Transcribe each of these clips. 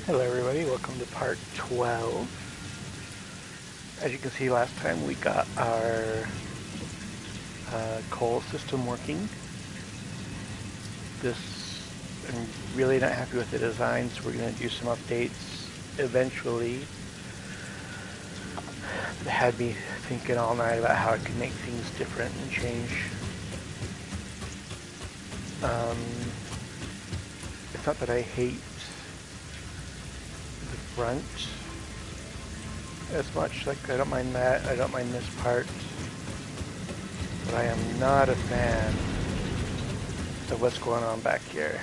Hello everybody, welcome to part 12. As you can see, last time we got our coal system working. I'm really not happy with the design, so we're going to do some updates eventually. It had me thinking all night about how I could make things different and change. It's not that I hate the front as much, like I don't mind that, I don't mind this part, but I am not a fan of what's going on back here.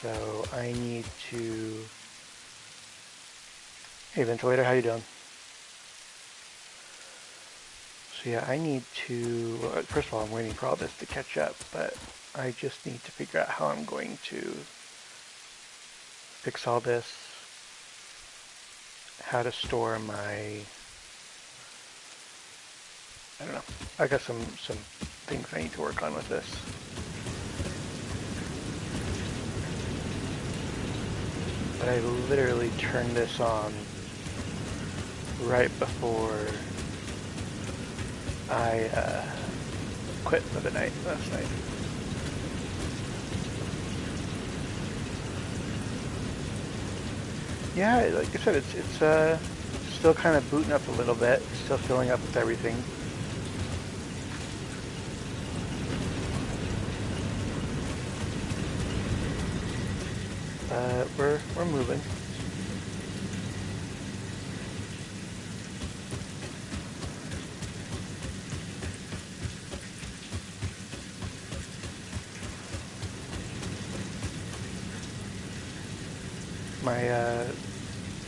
So I need to... Hey ventilator, how you doing? So yeah, I need to... First of all, I'm waiting for all this to catch up, but I just need to figure out how I'm going to fix all this, how to store my... I don't know. I got some things I need to work on with this. But I literally turned this on right before I quit for the night last night. Yeah, like I said, it's still kind of booting up a little bit, still filling up with everything. We're moving.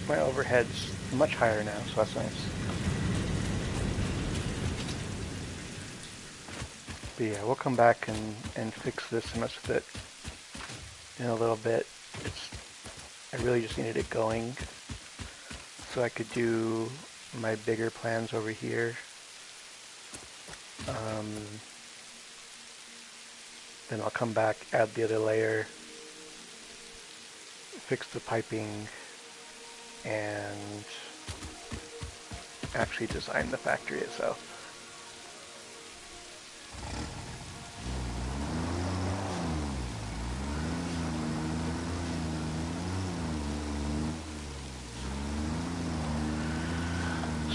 My overhead's much higher now, so that's nice. But yeah, we'll come back and fix this and mess with it in a little bit. I really just needed it going so I could do my bigger plans over here. Then I'll come back, add the other layer, fix the piping, and actually design the factory itself.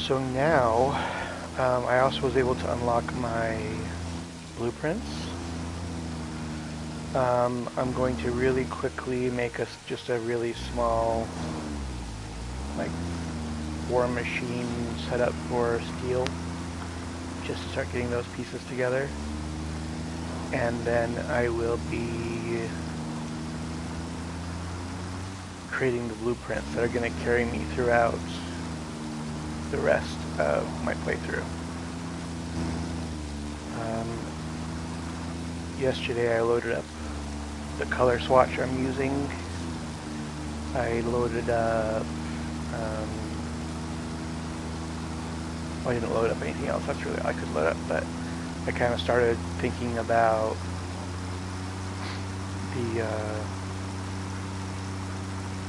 So now, I also was able to unlock my blueprints. I'm going to really quickly make just a really small, like, war machine setup for steel, just to start getting those pieces together. And then I will be creating the blueprints that are going to carry me throughout the rest of my playthrough. Yesterday I loaded up the color swatch I'm using. I loaded up, I didn't load up anything else that's really I could load up, but I kind of started thinking about the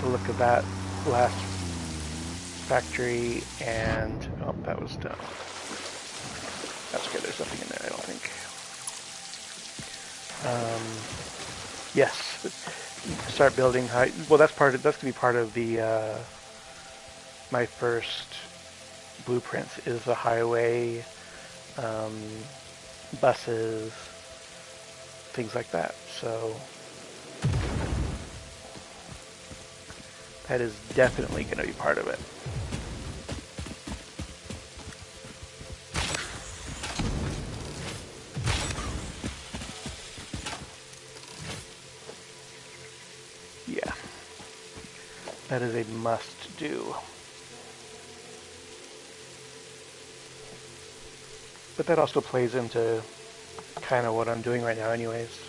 look of that last factory, and oh, that was done. That's good. There's nothing in there, I don't think. Yes, start building high. Well, that's gonna be part of the my first blueprints is the highway, buses, things like that. So that is definitely going to be part of it. Yeah, that is a must do. But that also plays into kind of what I'm doing right now anyways.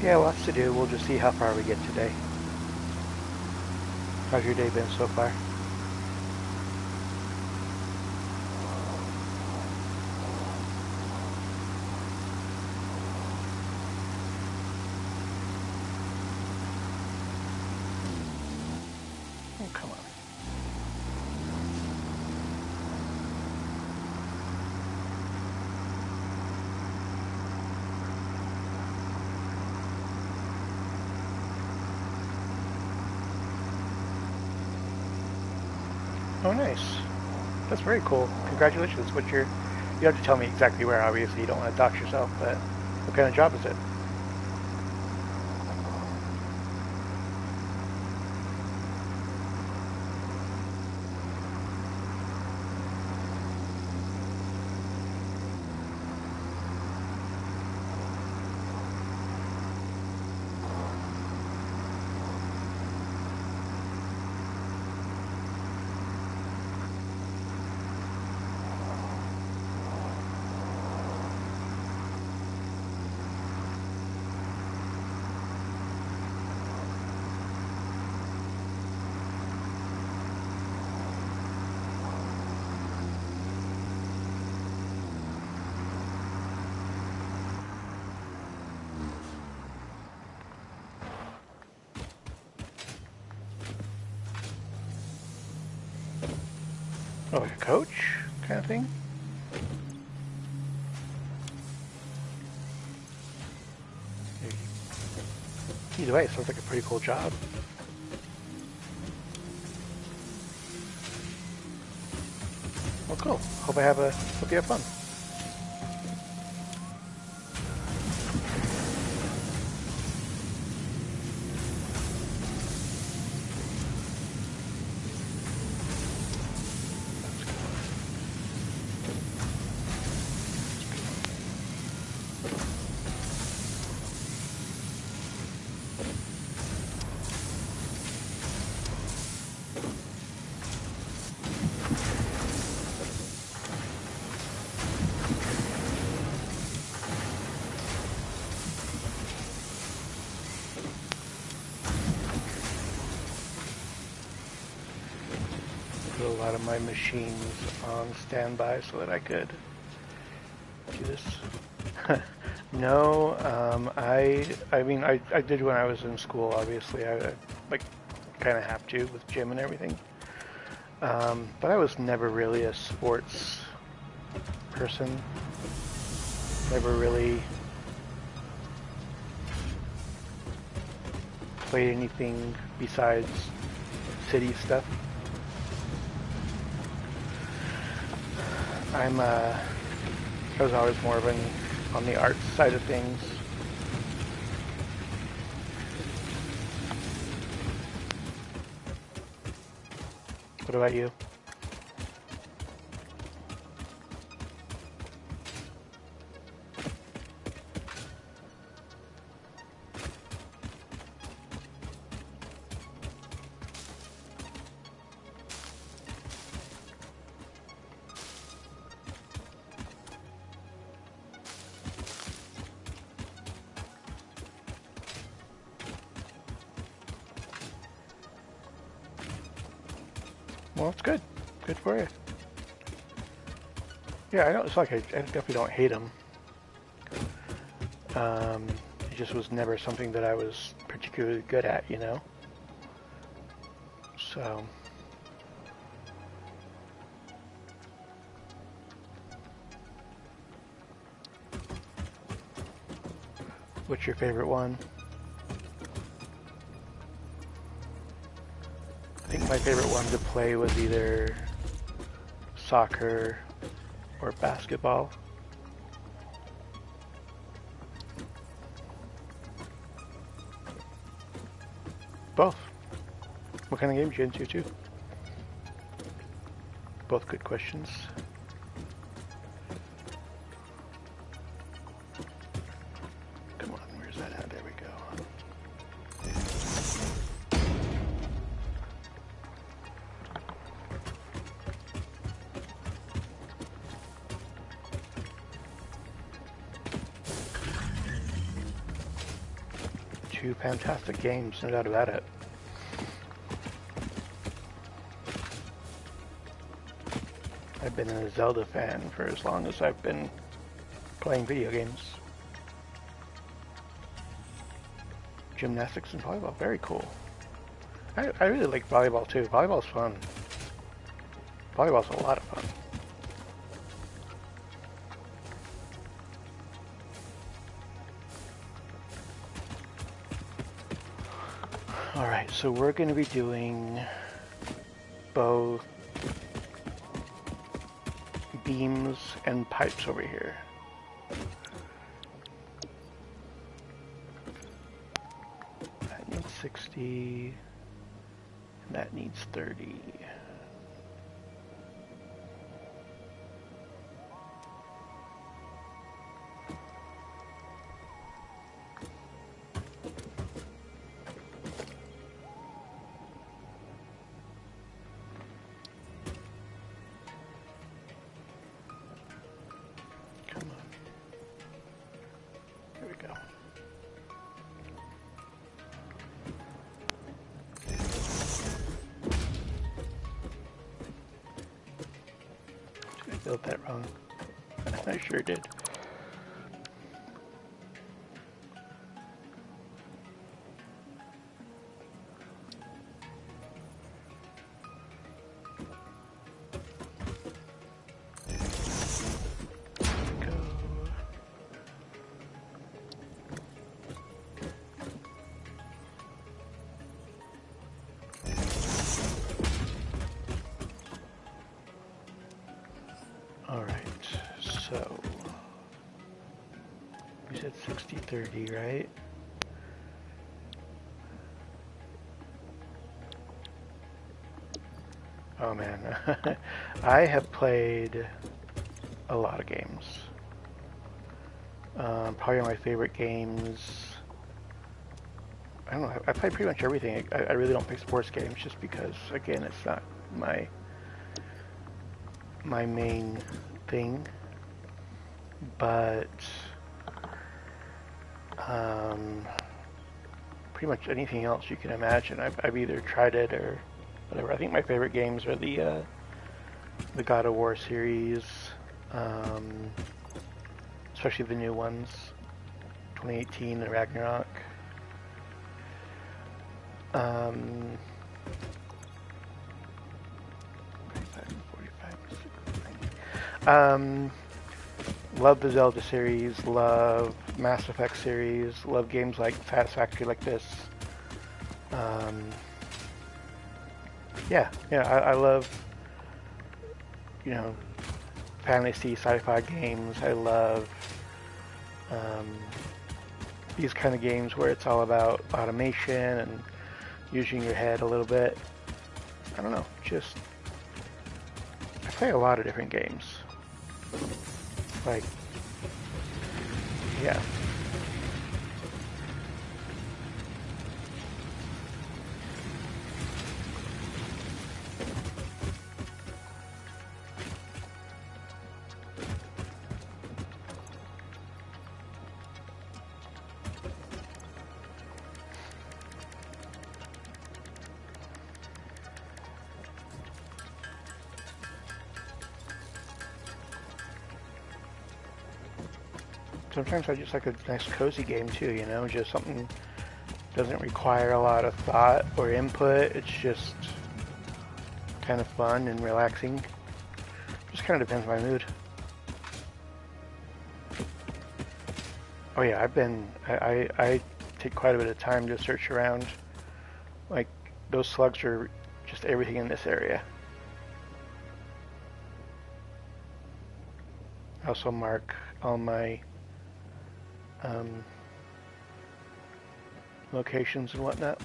Yeah, lots to do. We'll just see how far we get today. How's your day been so far? Oh, come on. Oh, nice. That's very cool. Congratulations. You have to tell me exactly where, obviously. You don't want to dox yourself, but what kind of job is it? Oh, like a coach kind of thing? Either way, it sounds like a pretty cool job. Well, cool. Hope you have fun. Put a lot of my machines on standby so that I could do this. No, I mean, I did when I was in school, obviously. I like, kind of have to with gym and everything. But I was never really a sports person. Never really played anything besides city stuff. I was always more of on the arts side of things. What about you? Well, it's good. Good for you. Yeah, I know. It's like I definitely don't hate them. It just was never something that I was particularly good at, you know? So... What's your favorite one? I think my favorite one to play was either soccer or basketball. Both. What kind of games you into too? Both good questions. Come on, where's that at? There we go. two fantastic games, no doubt about it. I've been a Zelda fan for as long as I've been playing video games. Gymnastics and volleyball, very cool. I really like volleyball too. Volleyball's fun. Volleyball's a lot of fun. Alright, so we're going to be doing both beams and pipes over here. That needs 60, and that needs 30. Built that wrong. I sure did. So, we said 60-30, right? Oh man, I have played a lot of games. Probably my favorite games, I don't know, I play pretty much everything. I really don't play sports games just because, again, it's not my main thing. But pretty much anything else you can imagine, I've either tried it or whatever. I think my favorite games are the God of War series, especially the new ones, 2018 and Ragnarok. Love the Zelda series, love Mass Effect series, love games like Satisfactory like this. Yeah, I love, you know, fantasy, sci-fi games. I love these kind of games where it's all about automation and using your head a little bit. I don't know, just, I play a lot of different games. Like, yeah. Sometimes I just like a nice cozy game too, you know, just something doesn't require a lot of thought or input. It's just kind of fun and relaxing. Just kind of depends on my mood. Oh yeah, I take quite a bit of time to search around. Like, those slugs are just everything in this area. I also mark all my locations and whatnot.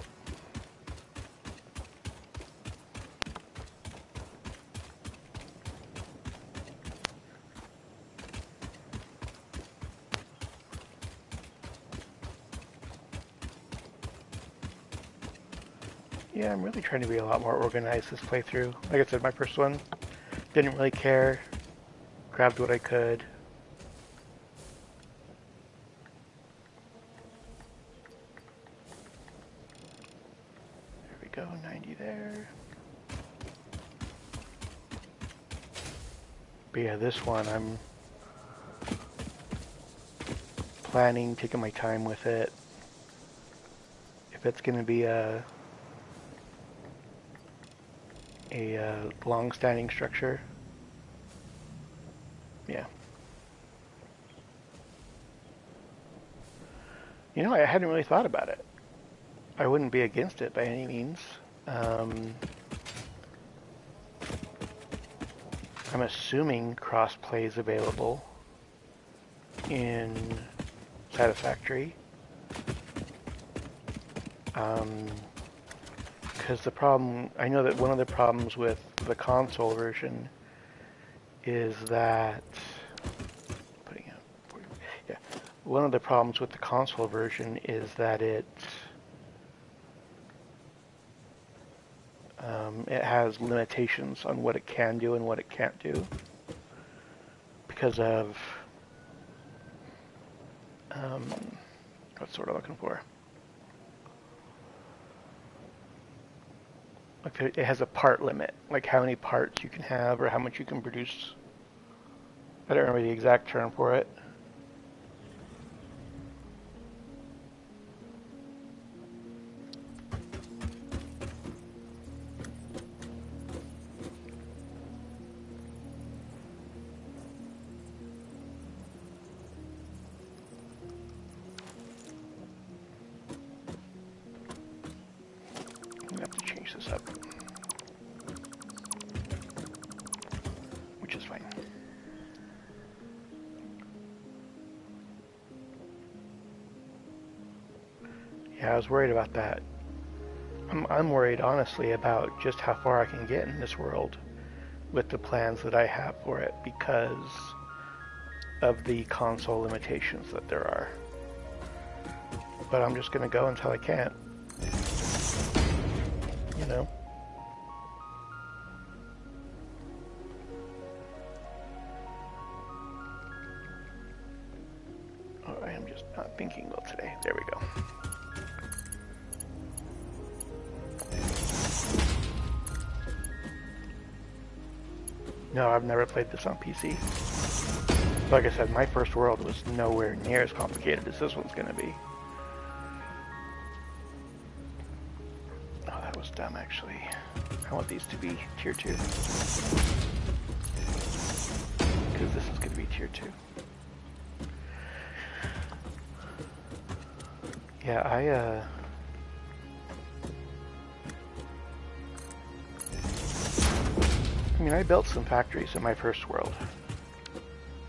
Yeah, I'm really trying to be a lot more organized this playthrough. Like I said, my first one, didn't really care. Grabbed what I could. there. But yeah, this one I'm planning, taking my time with it. If it's going to be a long-standing structure, yeah. You know, I hadn't really thought about it. I wouldn't be against it by any means. I'm assuming cross-play is available in Satisfactory. Because the problem, I know that one of the problems with the console version is that, one of the problems with the console version is that it has limitations on what it can do and what it can't do because of what's sort of looking for. Like it has a part limit, like how many parts you can have or how much you can produce. I don't remember the exact term for it. Yeah, I was worried about that. I'm worried, honestly, about just how far I can get in this world with the plans that I have for it because of the console limitations that there are. But I'm just going to go until I can't. You know? Oh, I am just not thinking well today. There we go. No, I've never played this on PC. Like I said, my first world was nowhere near as complicated as this one's going to be. Oh, that was dumb, actually. I want these to be tier 2. Because this is going to be tier 2. Yeah, I mean, I built some factories in my first world.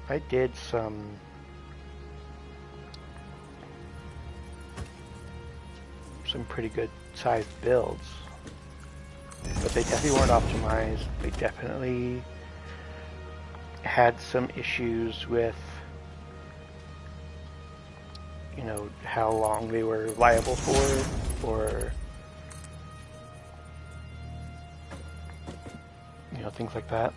I did some pretty good sized builds, but they definitely weren't optimized. They definitely had some issues with, you know, how long they were viable for, or you know, things like that.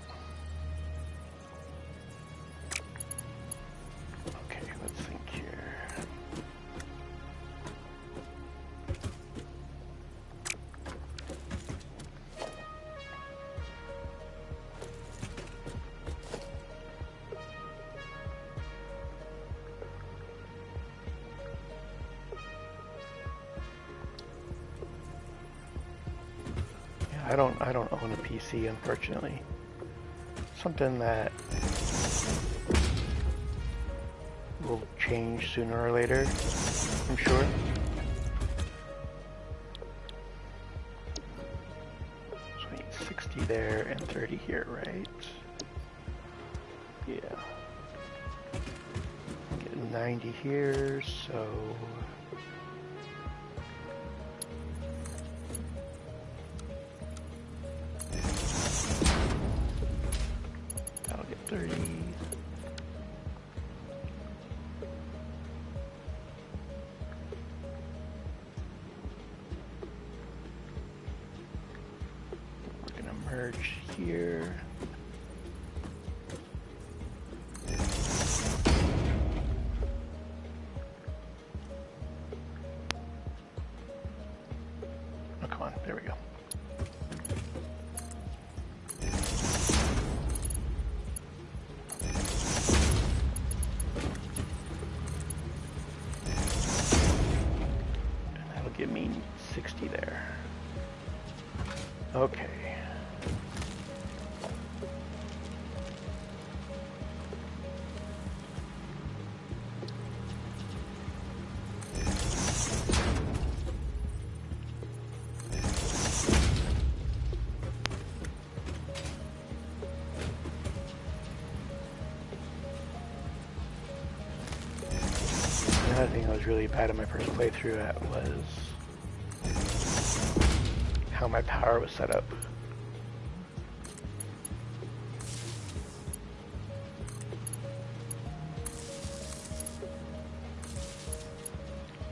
Okay, let's think here. Yeah, I don't own a PC, unfortunately. Something that will change sooner or later, I'm sure. So I need 60 there and 30 here, right? Yeah. I'm getting 90 here, so that'll get 30. We're gonna merge here. Oh, come on, there we go. Okay. Another thing that was really bad in my first playthrough at was how my power was set up.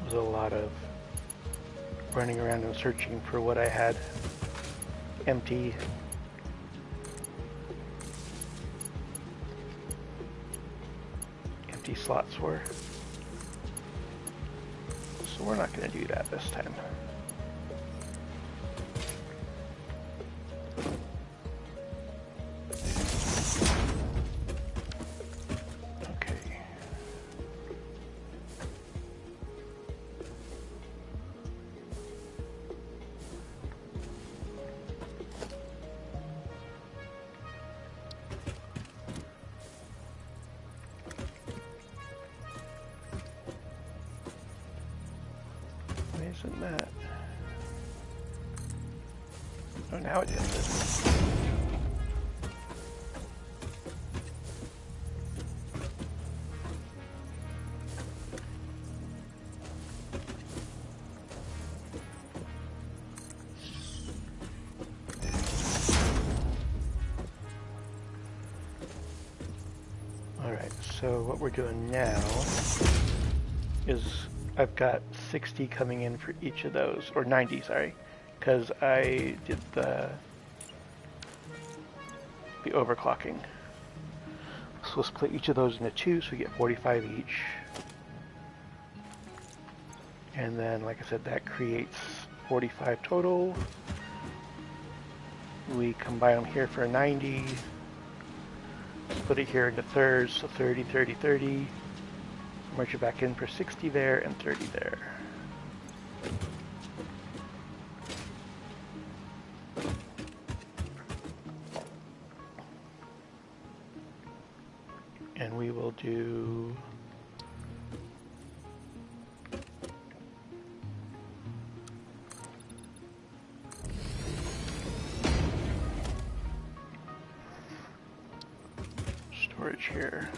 It was a lot of running around and searching for what I had empty. Empty slots were. So we're not going to do that this time. Okay. Why isn't that? Oh, now it does it. Alright, so what we're doing now is I've got 60 coming in for each of those, or 90, sorry, because I did the overclocking. So we'll split each of those into two, so we get 45 each. And then, like I said, that creates 45 total. We combine them here for 90. Split it here into thirds, so 30, 30, 30. Merge it back in for 60 there and 30 there. And we will do storage here.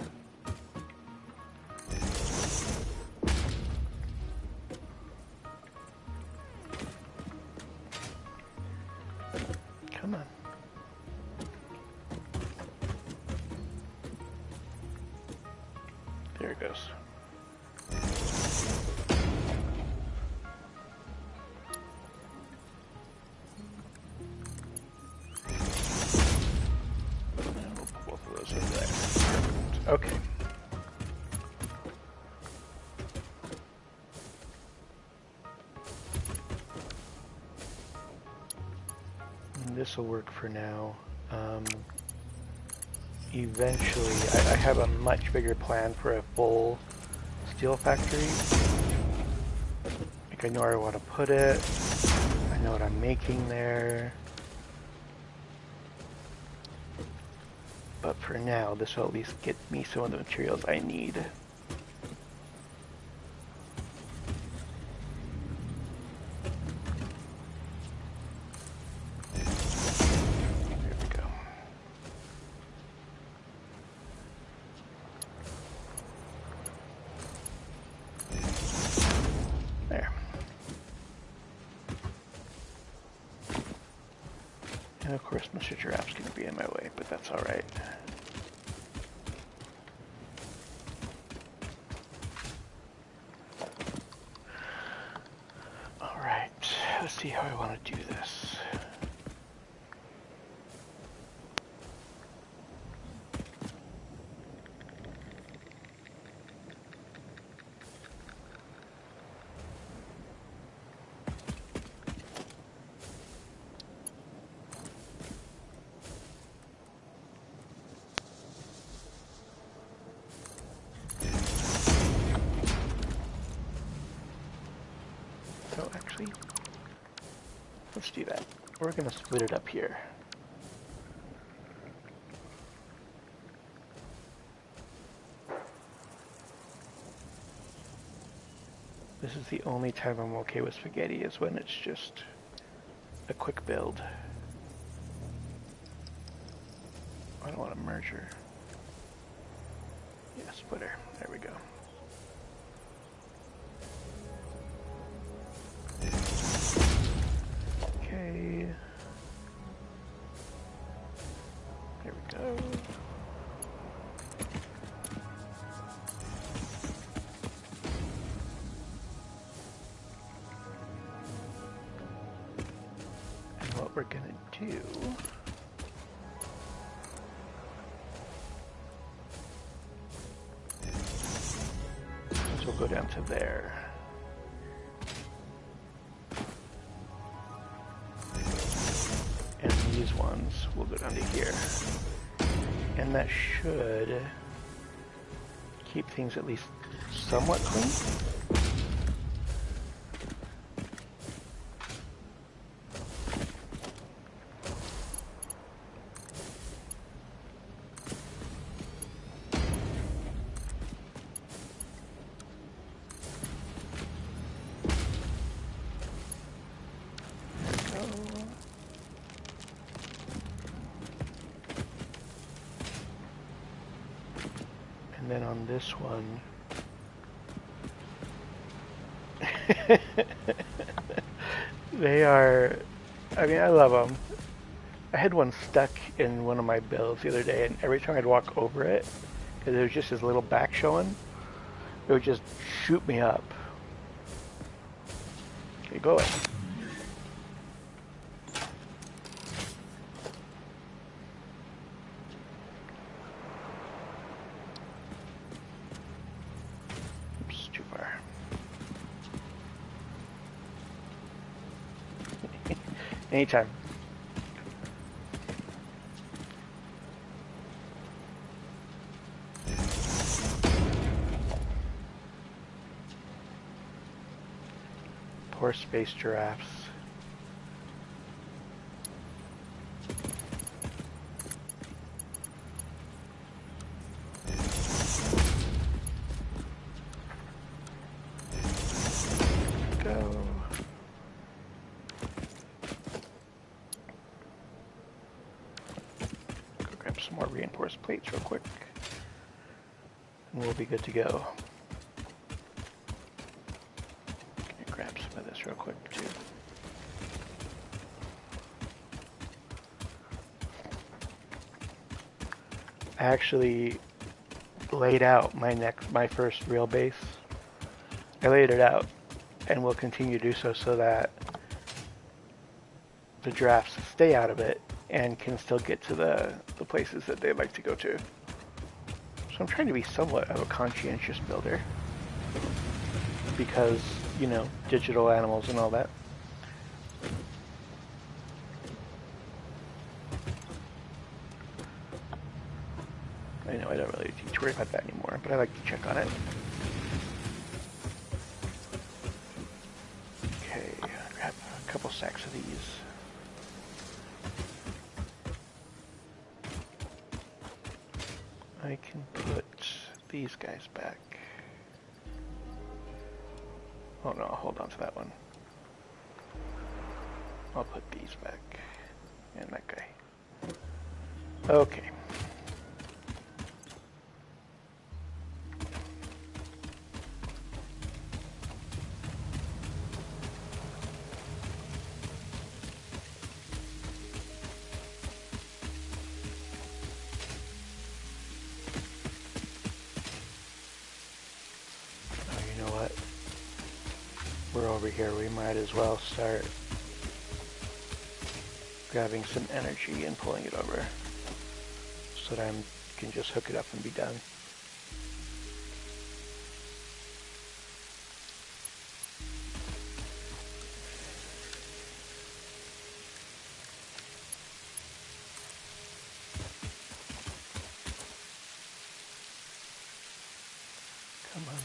Come on. There it goes. And we'll put both of those in there. Perfect. Okay. This will work for now. Eventually, I have a much bigger plan for a full steel factory. Like, I know where I want to put it. I know what I'm making there. But for now, this will at least get me some of the materials I need. And of course, Mr. Giraffe's going to be in my way, but that's all right. All right, let's see how I want to do this. So actually, let's do that. We're going to split it up here. This is the only time I'm okay with spaghetti, is when it's just a quick build. I don't want a merger. Yeah, splitter. There we go. Okay. There we go. And what we're gonna do is we'll go down to there. And these ones will go down to here. And that should keep things at least somewhat clean. And then on this one, they are, I mean, I love them. I had one stuck in one of my builds the other day, and every time I'd walk over it, because there was just this little back showing, it would just shoot me up. Okay, go away. Oops, too far. Anytime. Poor space giraffes. Go. Go grab some more reinforced plates real quick, and we'll be good to go. Grab some of this real quick too. I actually laid out my first real base. I laid it out, and will continue to do so that the drafts stay out of it and can still get to the places that they like to go to. So I'm trying to be somewhat of a conscientious builder, because, you know, digital animals and all that. I know I don't really need to worry about that anymore, but I like to check on it. Okay, grab a couple sacks of these. I can put these guys back. Oh no, I'll hold on to that one. I'll put these back. And that guy. Okay. We're over here, we might as well start grabbing some energy and pulling it over so that I can just hook it up and be done. Come on.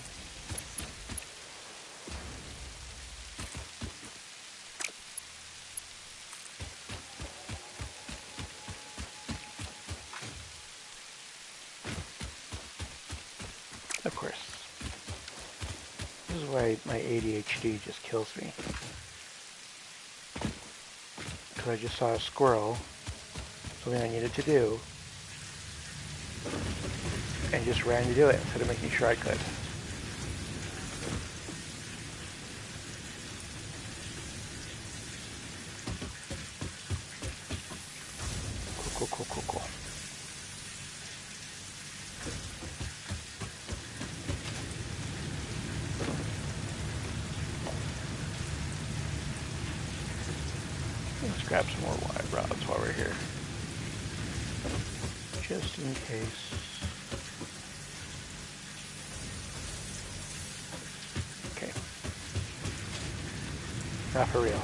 Of course. This is why my ADHD just kills me. Because I just saw a squirrel, something I needed to do, and just ran to do it instead of making sure I could. Cool, cool, cool, cool. Let's grab some more wide rods while we're here. Just in case. Okay. Not for real.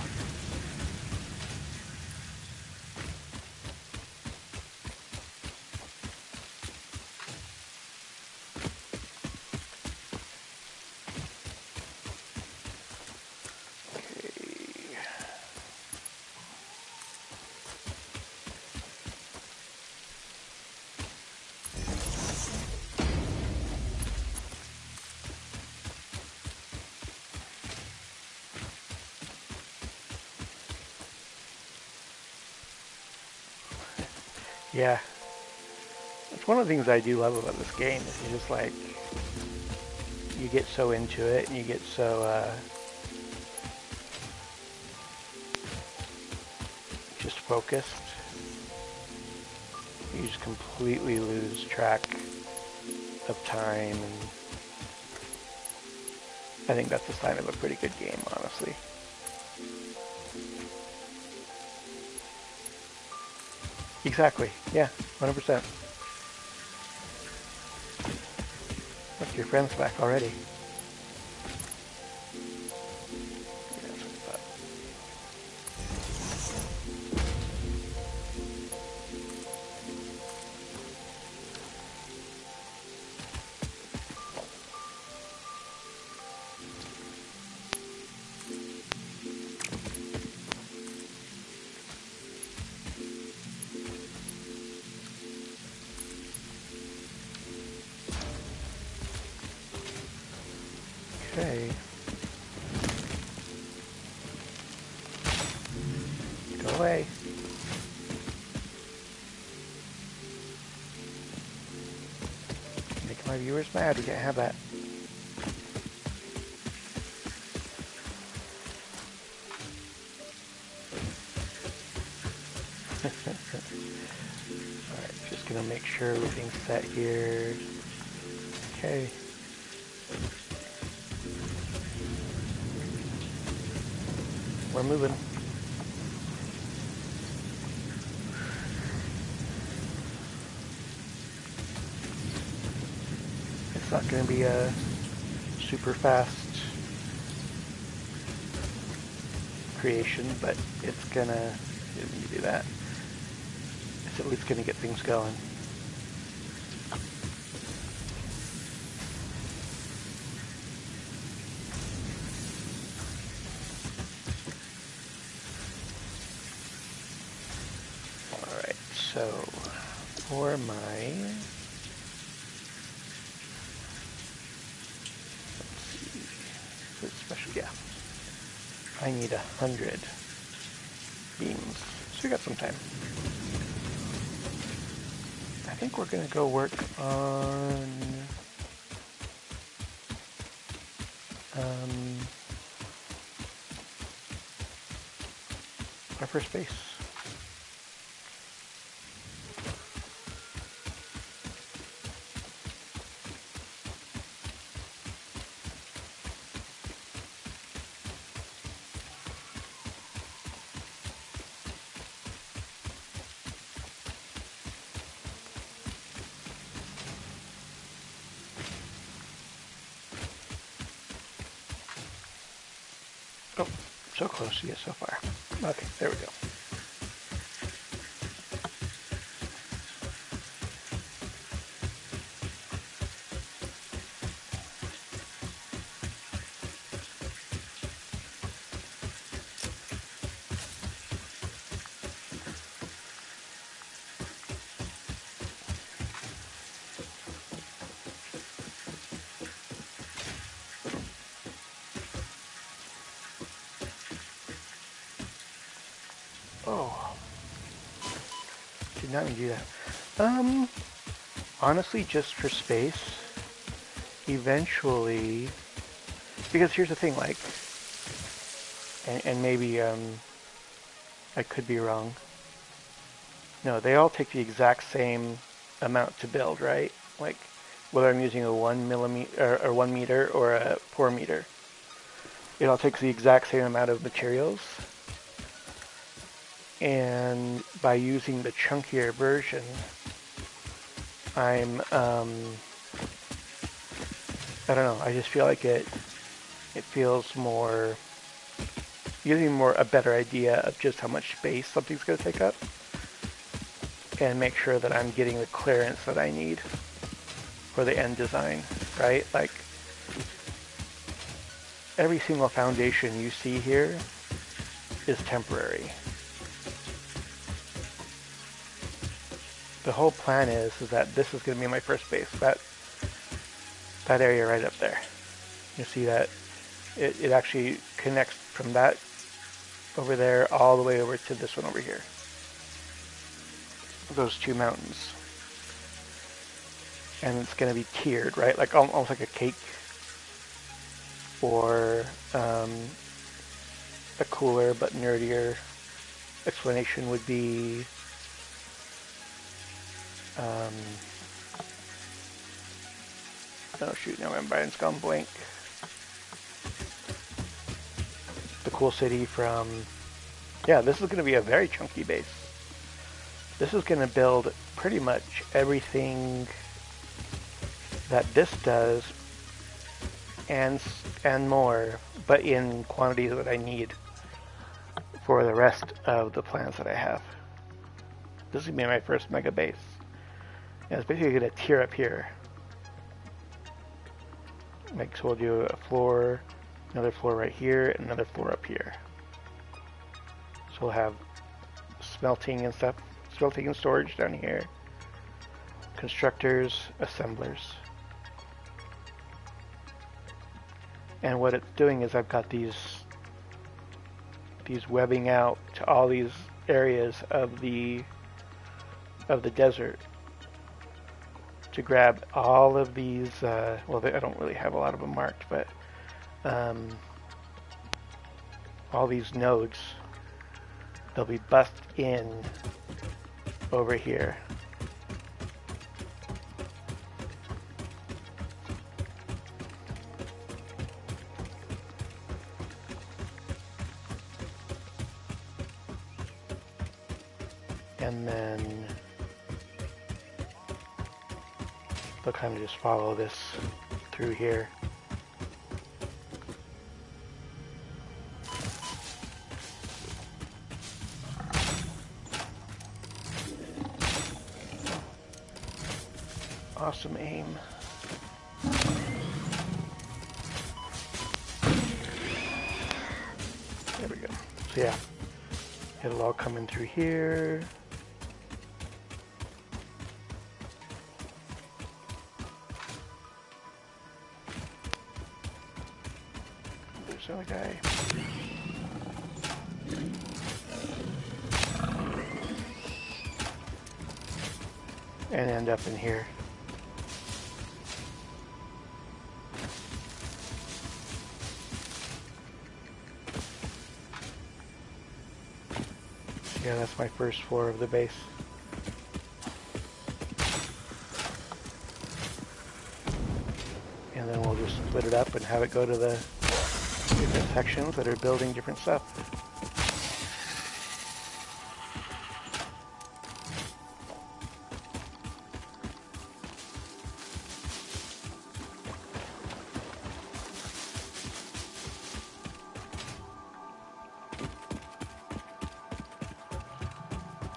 Yeah. It's one of the things I do love about this game is you just like, you get so into it and you get so, just focused. You just completely lose track of time, and I think that's a sign of a pretty good game, honestly. Exactly. Yeah, 100%. Look, your friend's back already. Yeah, that's what I thought. Okay. Go away. Making my viewers mad. We can't have that. Alright, just gonna make sure everything's set here. Okay. We're moving. It's not going to be a super fast creation, but it's going to do that. It's at least going to get things going. Alright, so for my... Special, yeah. I need 100 beams, so we got some time. I think we're gonna go work on our first base. Oh, so close to get so far. Okay, there we go. Oh, did not mean to do that. Honestly, just for space. Eventually, because here's the thing, like, and maybe I could be wrong. No, they all take the exact same amount to build, right? Like, whether I'm using a 1 millimeter or 1 meter or a 4 meter, it all takes the exact same amount of materials. And by using the chunkier version, I'm I don't know. I just feel like it feels more, gives me more a better idea of just how much space something's going to take up, and make sure that I'm getting the clearance that I need for the end design, right? Like every single foundation you see here is temporary. The whole plan is that this is going to be my first base. That area right up there. You see that it actually connects from that over there all the way over to this one over here. Those two mountains. And it's going to be tiered, right? Like almost like a cake. Or a cooler but nerdier explanation would be oh shoot, now my mind's gone blank. The cool city from, yeah, this is going to be a very chunky base. This is going to build pretty much everything that this does and more, but in quantities that I need for the rest of the plans that I have. This is going to be my first mega base. And it's basically going to tier up here. Like, so we'll do a floor, another floor right here, and another floor up here. So we'll have smelting and stuff, smelting and storage down here, constructors, assemblers. And what it's doing is I've got these webbing out to all these areas of the desert to grab all of these, well, I don't really have a lot of them marked, but all these nodes, they'll be bussed in over here. And then they'll kind of just follow this through here. Awesome aim. There we go. So yeah, it'll all come in through here. There's another guy. And end up in here. Yeah, that's my first floor of the base. And then we'll just split it up and have it go to the different sections that are building different stuff.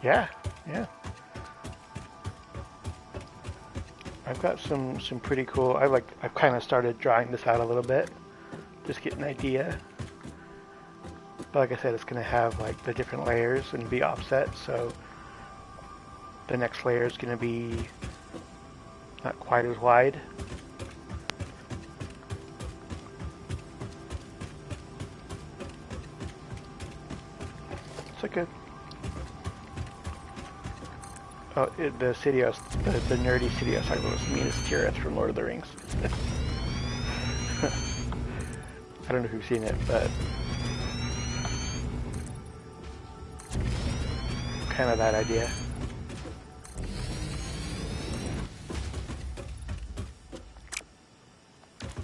Yeah. I've got some pretty cool. I've kind of started drawing this out a little bit, just get an idea. But like I said, it's going to have like the different layers and be offset. So the next layer is going to be not quite as wide. It's like a Oh, the city the nerdy city I was talking about was Minas Tirith from Lord of the Rings. I don't know if you've seen it, but kind of that idea.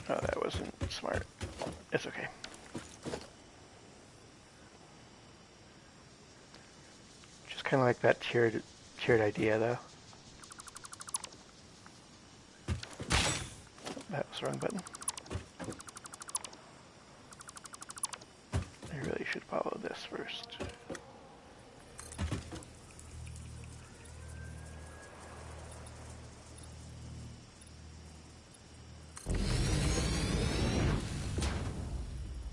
Oh, that wasn't smart. It's okay. Just kind of like that tiered idea, though. That was the wrong button. I really should follow this first.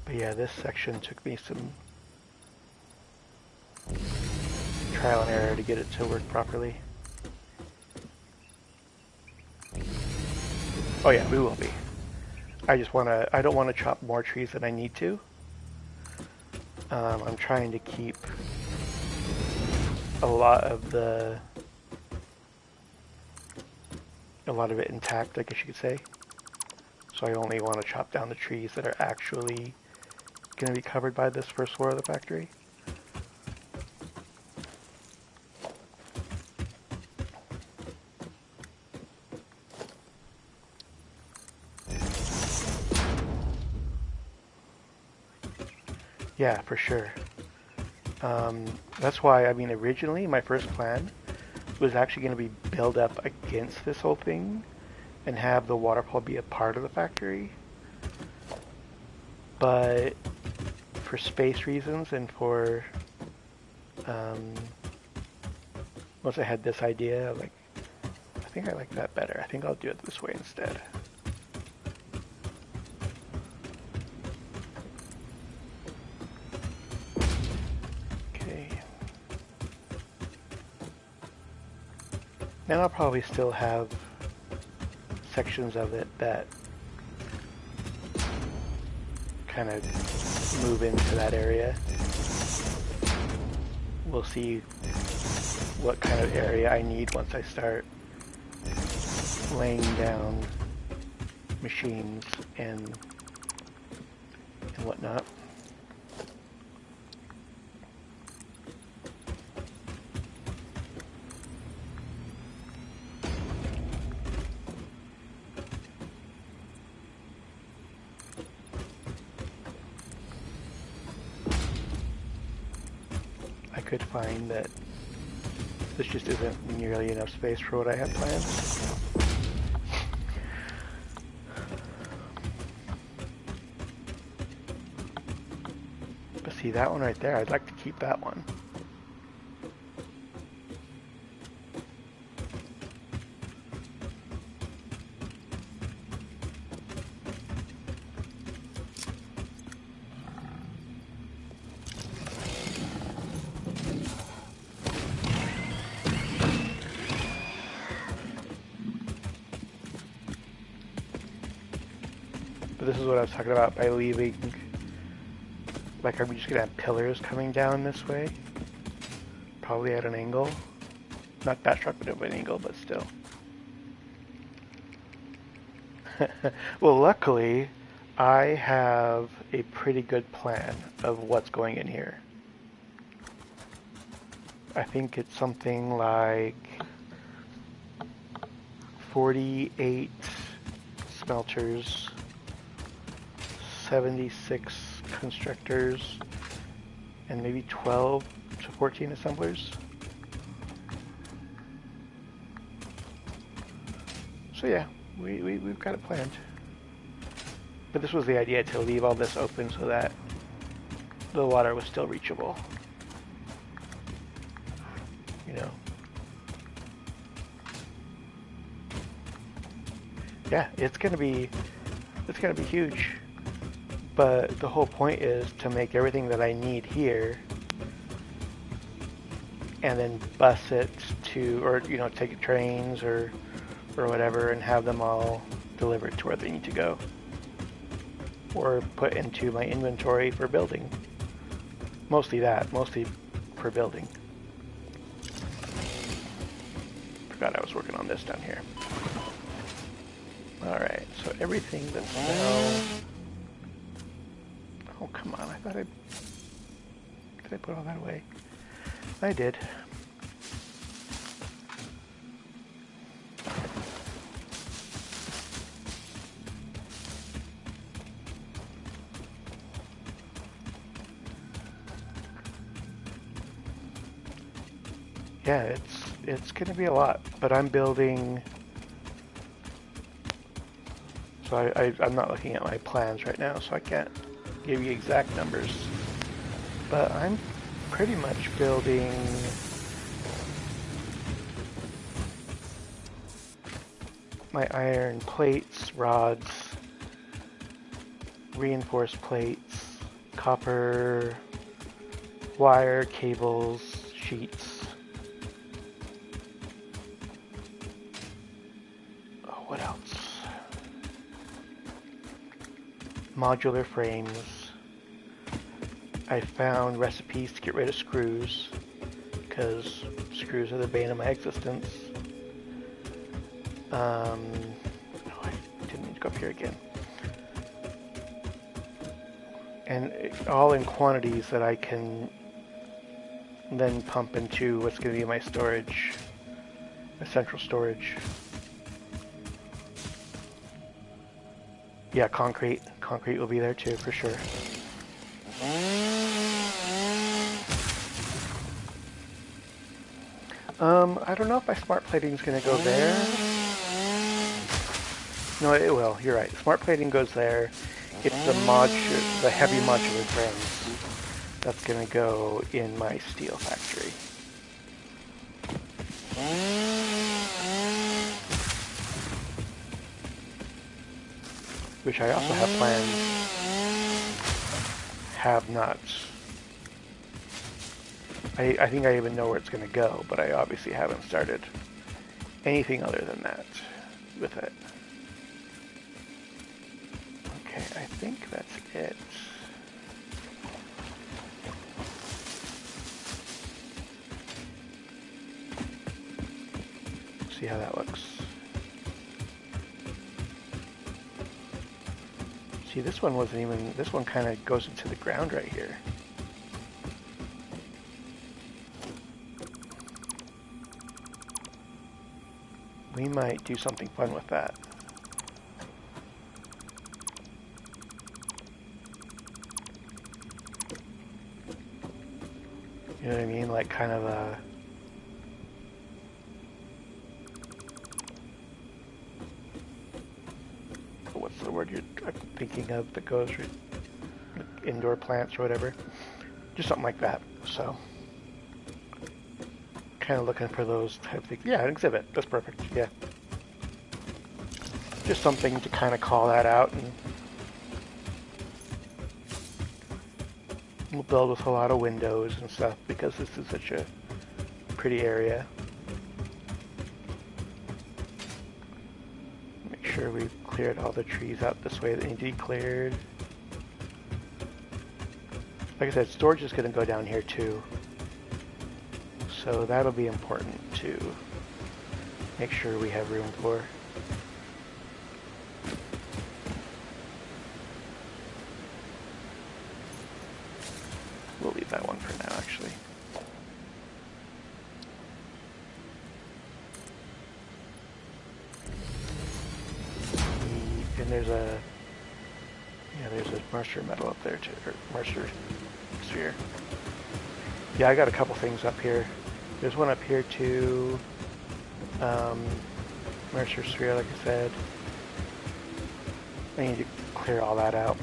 But yeah, this section took me some trial and error to get it to work properly. Oh yeah, we will be. I don't want to chop more trees than I need to. I'm trying to keep a lot of it intact, I guess you could say. So I only want to chop down the trees that are actually going to be covered by this first floor of the factory. Yeah, for sure. That's why, I mean, originally my first plan was actually going to be build up against this whole thing and have the waterfall be a part of the factory. But for space reasons and for once I had this idea, like, I think I like that better. I think I'll do it this way instead. Okay. Then I'll probably still have sections of it that kind of move into that area. We'll see what kind of area I need once I start laying down machines and whatnot. I could find that this just isn't nearly enough space for what I have planned. But see, that one right there, I'd like to keep that one. But this is what I was talking about by leaving, like, I'm just gonna have pillars coming down this way, probably at an angle. Not that sharp of an angle, but still. Well, luckily, I have a pretty good plan of what's going in here. I think it's something like 48 smelters, 76 constructors, and maybe 12 to 14 assemblers. So yeah, we've got it planned. But this was the idea, to leave all this open so that the water was still reachable. You know. Yeah, it's gonna be huge. But the whole point is to make everything that I need here and then bus it to, or, you know, take trains or whatever and have them all delivered to where they need to go. Or put into my inventory for building. Mostly for building. forgot I was working on this down here. Alright, so everything that's now... Oh, come on, I thought I... Did I put all that away? I did. Yeah, it's going to be a lot, but I'm building... So I'm not looking at my plans right now, so I can't give you exact numbers. But I'm pretty much building my iron plates, rods, reinforced plates, copper, wire, cables, sheets. Oh, what else? Modular frames. I found recipes to get rid of screws, because screws are the bane of my existence. Oh, I didn't need to go up here again. And all in quantities that I can then pump into what's going to be my storage, my central storage. Yeah, concrete. Concrete will be there too, for sure. I don't know if my smart plating is going to go there. No, it will. You're right. Smart plating goes there. It's the heavy modular frames that's going to go in my steel factory. Which I also have planned. Have not. I think I even know where it's going to go, but I obviously haven't started anything other than that with it. Okay, I think that's it. See how that looks. See, this one wasn't even, this one kind of goes into the ground right here. We might do something fun with that. You know what I mean? Like kind of a... What's the word I'm thinking of that goes with indoor plants or whatever? Just something like that, so... Kind of looking for those type of things. Yeah, an exhibit. That's perfect. Yeah. Just something to kind of call that out, and we'll build with a lot of windows and stuff because this is such a pretty area. Make sure we've cleared all the trees out this way that need to be cleared. Like I said, storage is going to go down here too. So that'll be important to make sure we have room for. We'll leave that one for now, actually. And there's a, yeah, there's a Mercer metal up there too, or Mercer sphere. Yeah, I got a couple things up here. There's one up here too. Mercer sphere, like I said. I need to clear all that out.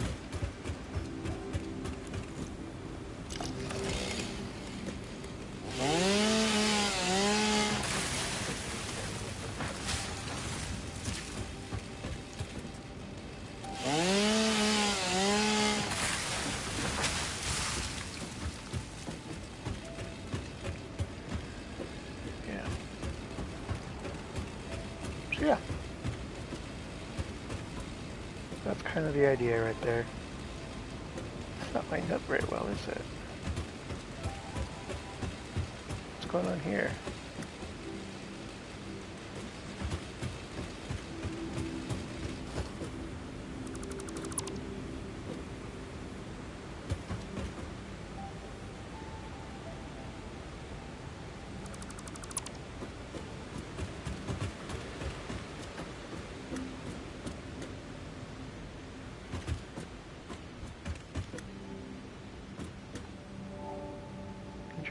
Yeah, that's kind of the idea right there. It's not lined up very well, is it? What's going on here?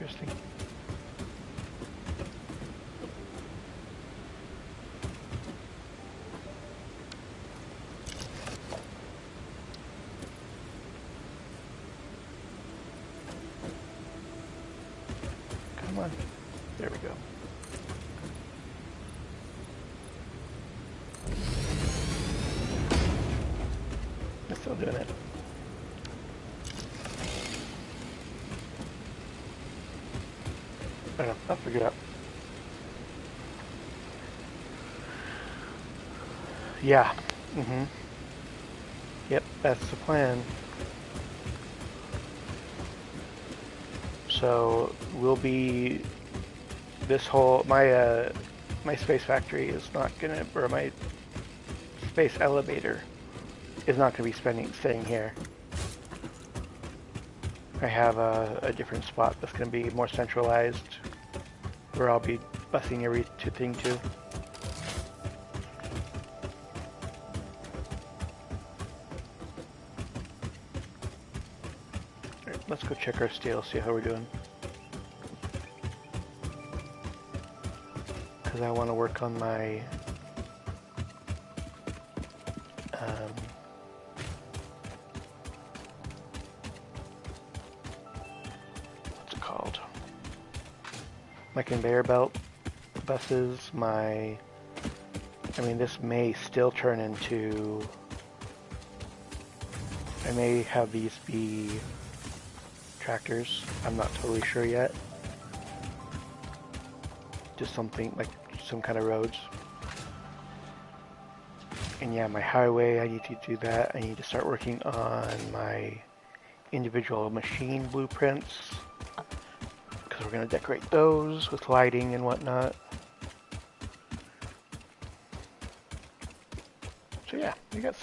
interesting. Come on. There we go. It's still doing it. I don't know. I'll figure it out. Yeah. Mm-hmm. Yep, that's the plan. So we'll be this whole my space factory is not gonna, or my space elevator is not gonna be staying here. I have a different spot that's gonna be more centralized, where I'll be busing everything to. Alright, let's go check our steel, see how we're doing. Because I want to work on my what's it called? My conveyor belt buses, I mean, this may still turn into, I may have these be tractors. I'm not totally sure yet. Just something like some kind of roads. And yeah, my highway, I need to do that. I need to start working on my individual machine blueprints, because we're going to decorate those with lighting and whatnot. So yeah, we got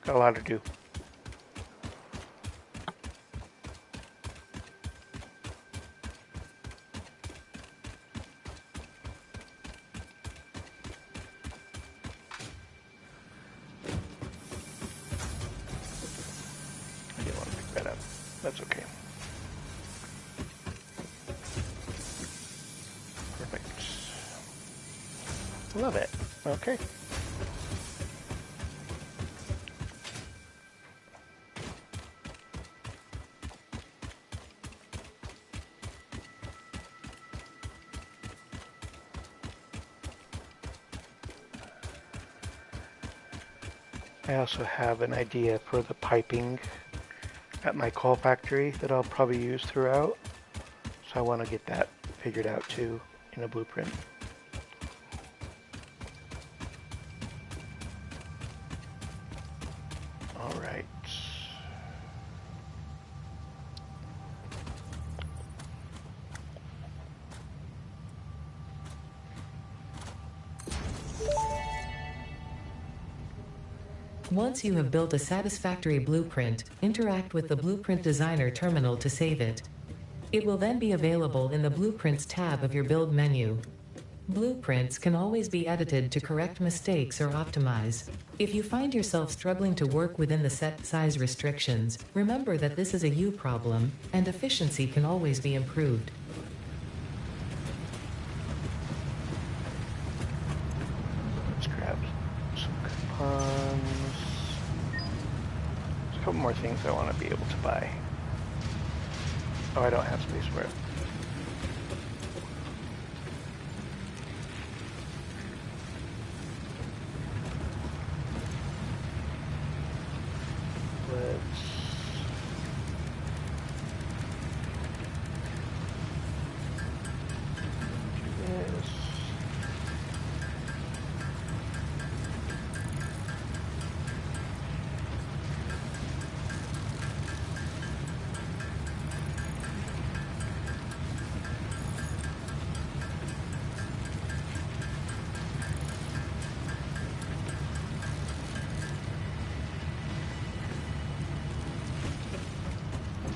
a lot to do. I didn't want to pick that up. That's okay. Perfect. Love it. Okay. I also have an idea for the piping at my coal factory that I'll probably use throughout. So I want to get that figured out too in a blueprint. All right. Once you have built a satisfactory blueprint, interact with the Blueprint Designer terminal to save it. It will then be available in the Blueprints tab of your build menu. Blueprints can always be edited to correct mistakes or optimize. If you find yourself struggling to work within the set size restrictions, remember that this is a you problem, and efficiency can always be improved. Let's grab some coupons. There's a couple more things I want to be able to buy. Oh, I don't have space for it.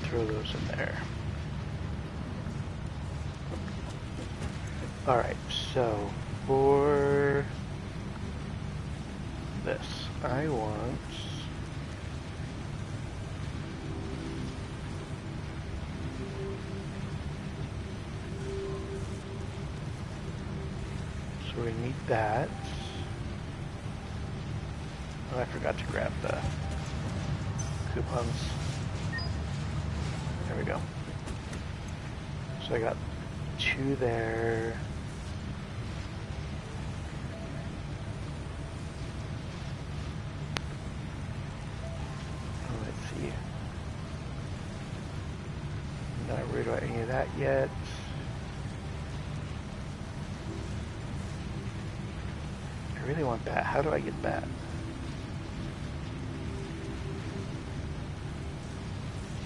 Throw those in there. Alright, so for this, I want So we need that. Oh, I forgot to grab the coupons. There we go. So I got 2 there. Let's see. Not worried about any of that yet. I really want that. How do I get that?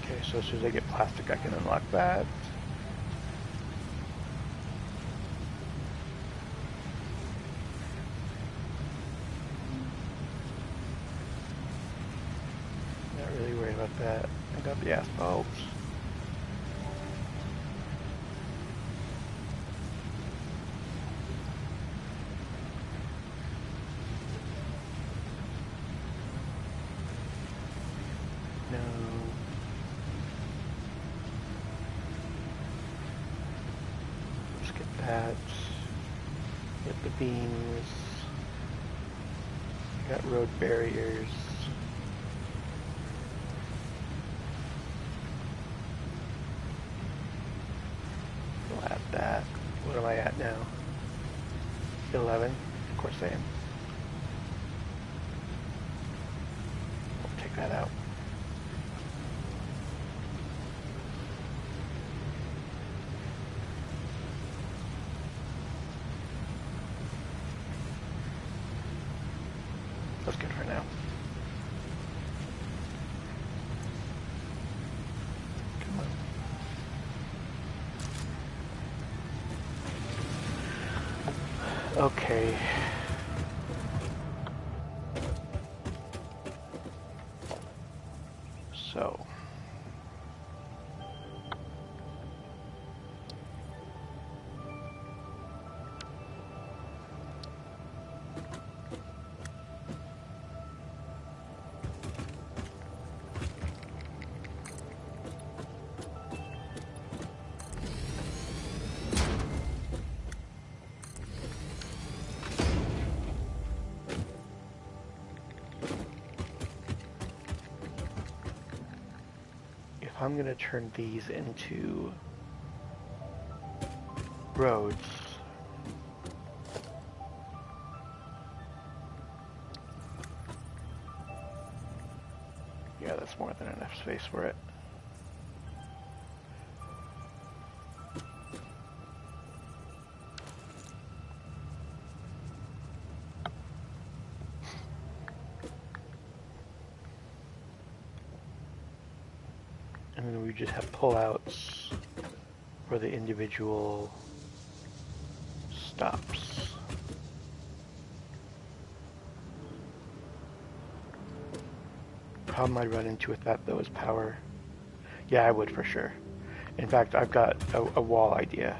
Okay, so as soon as I get plastic, I can unlock that. Not really worried about that. I got the asphalt. No. Let's get that. Get the beams. Got road barriers. We'll add that. What am I at now? 11. Of course I am. We'll take that out. That's good for now. Come on. Okay. So. I'm going to turn these into roads. Yeah, that's more than enough space for it. And then we just have pullouts for the individual stops. Problem I'd run into with that though is power. Yeah, I would for sure. In fact, I've got a wall idea.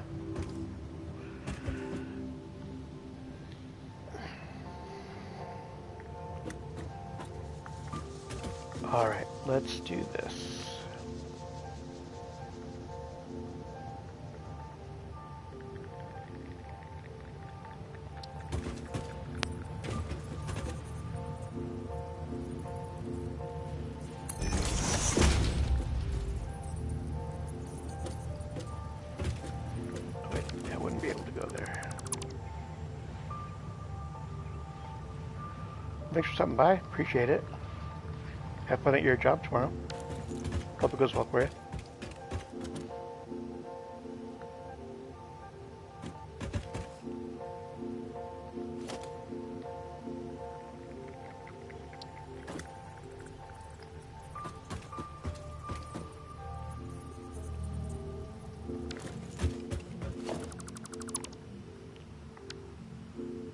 Alright, let's do this. Thanks for stopping by. Appreciate it. Have fun at your job tomorrow. Hope it goes well for you.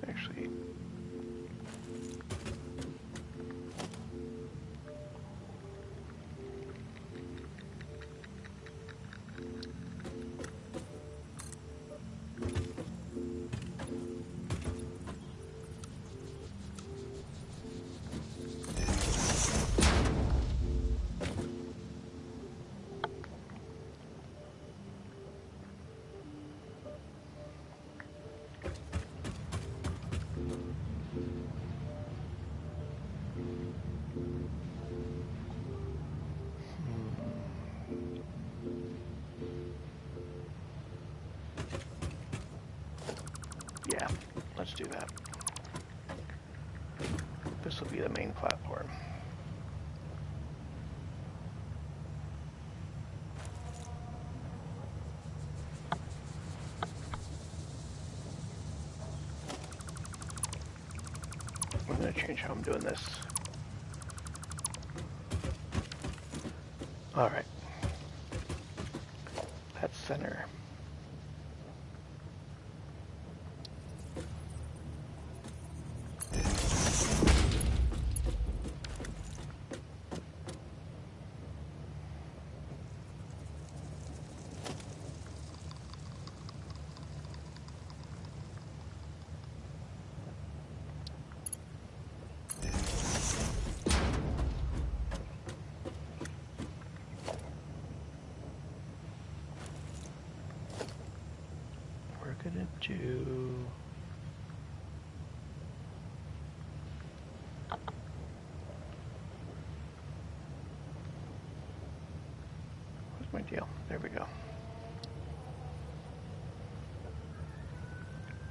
Actually, Yeah, let's do that. This will be the main platform. I'm going to change how I'm doing this. All right. That's center. We're going to do... What's my deal? There we go.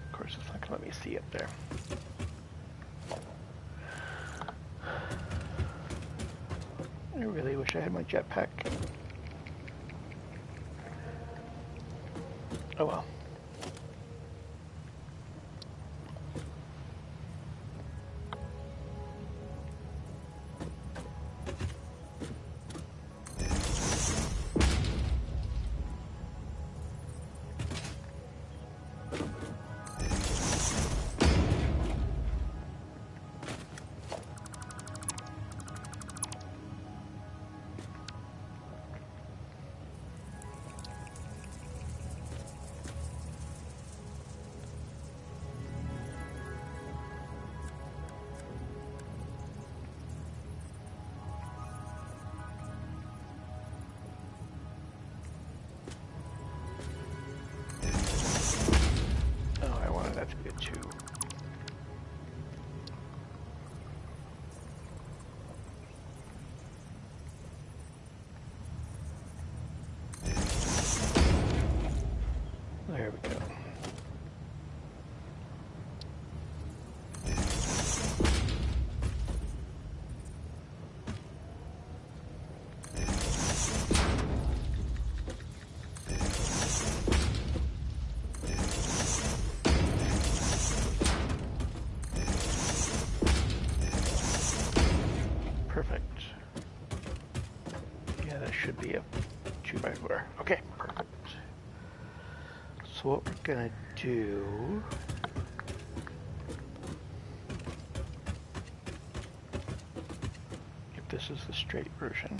Of course, it's not going to let me see up there. I really wish I had my jetpack. Oh well. Oh, I wanted that to be a 2. There we go. Perfect. Yeah, that should be a 2x4. Okay, perfect. So what we're gonna do... If this is the straight version...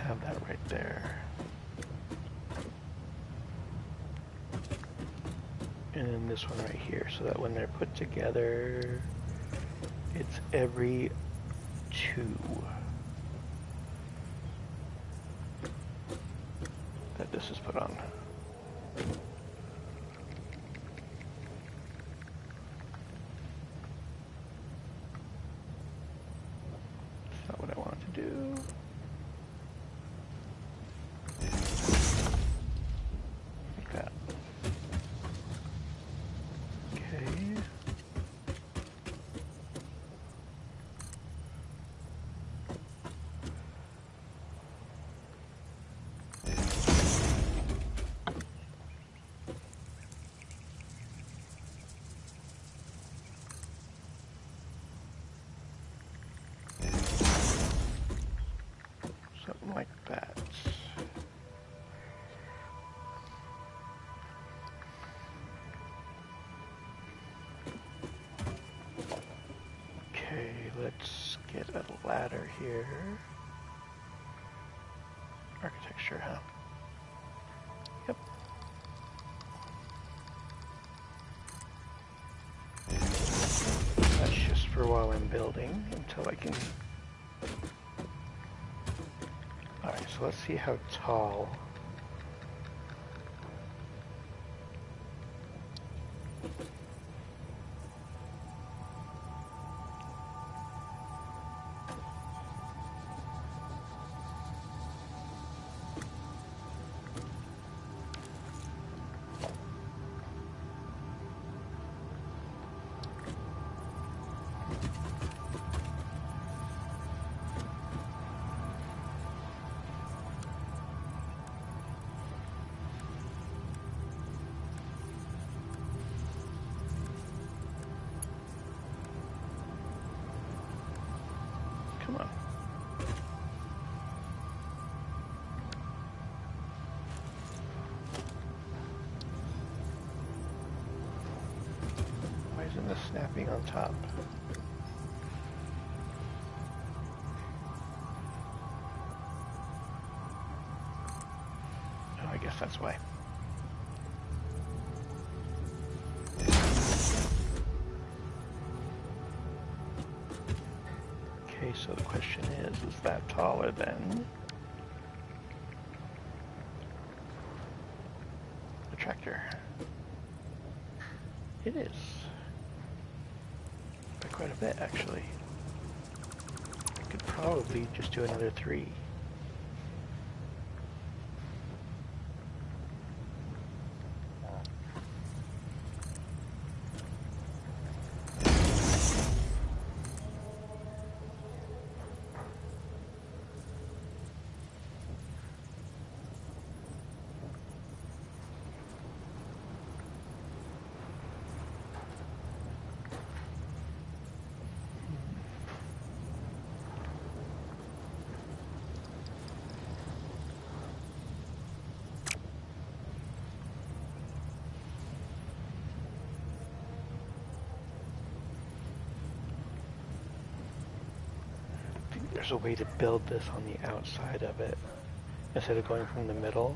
have that right there. And then this one right here, so that when they're put together, it's every 2 that this is put on. That's not what I wanted to do. Like that. Okay. Something like that. Okay, let's get a ladder here. Architecture, huh? Yep. building until I can... Alright, so let's see how tall. Come on. Why isn't this snapping on top? Oh, I guess that's why. Okay, so the question is that taller than the tractor? It is. By quite a bit, actually. I could probably just do another 3. There's a way to build this on the outside of it instead of going from the middle.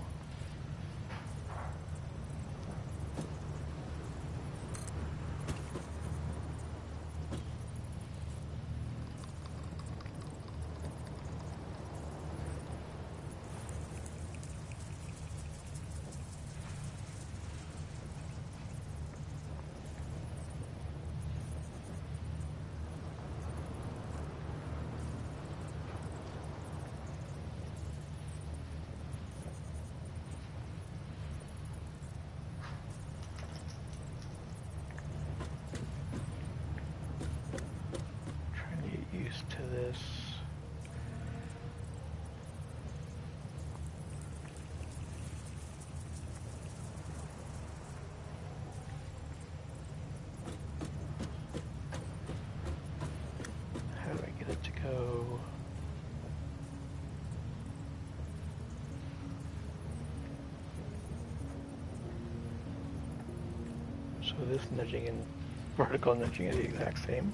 To this. How do I get it to go? So this nudging and vertical nudging are the exact same.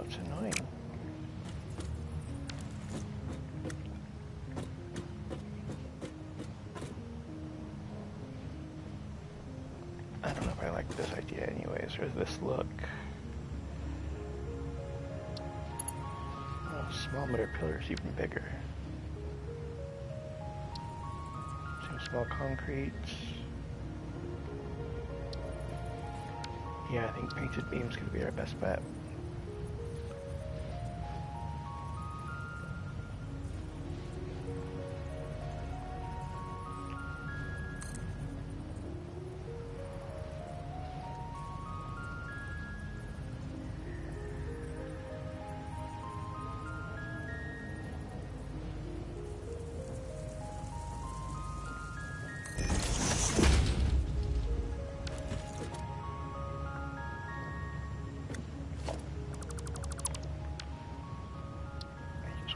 It's annoying. I don't know if I like this idea anyways, or this look. Oh, small meter pillars even bigger. Some small concrete. Yeah, I think painted beam's gonna be our best bet.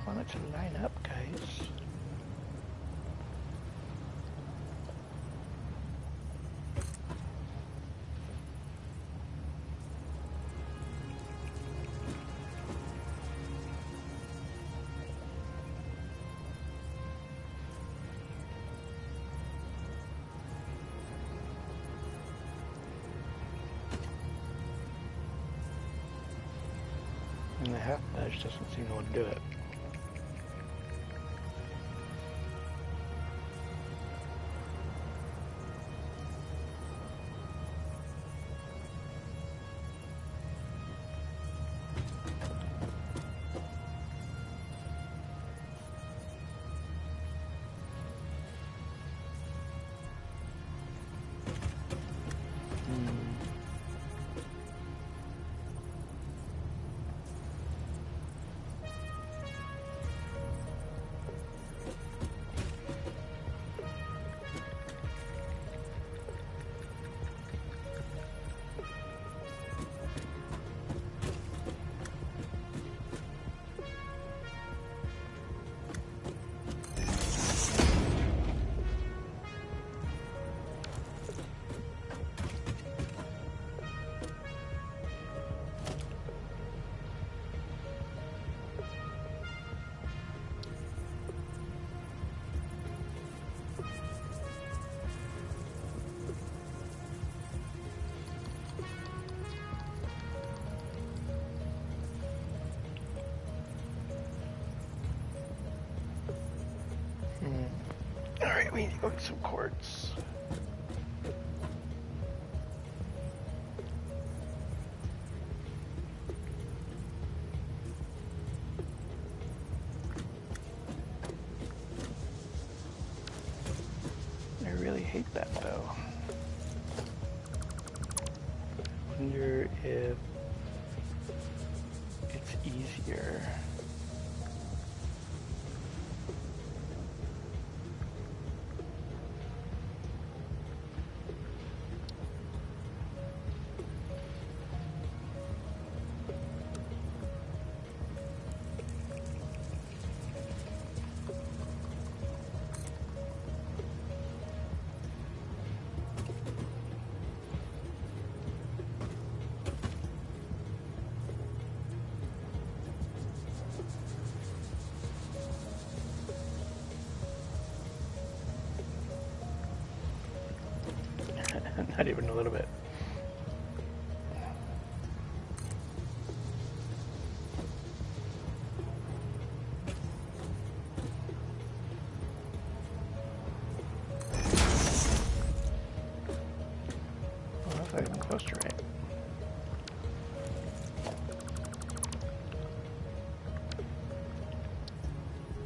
Want it to line up, guys. And the half nudge doesn't seem to want to do it. Alright, we need to go get some quartz. I really hate that though. Wonder if it's easier. Not even a little bit. Well, that's not even close to right.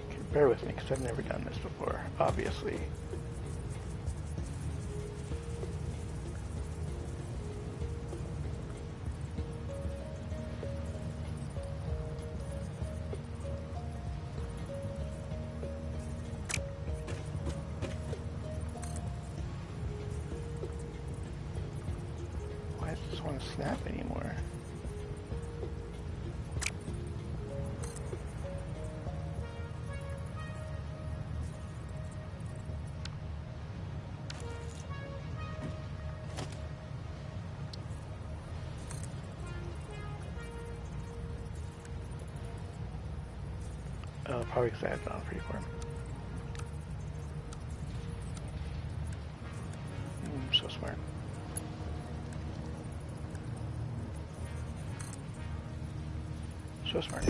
Okay, bear with me, because I've never done this before, obviously. Why does this want to snap anymore? Oh, probably because I had it on freeform. So smart. So smart.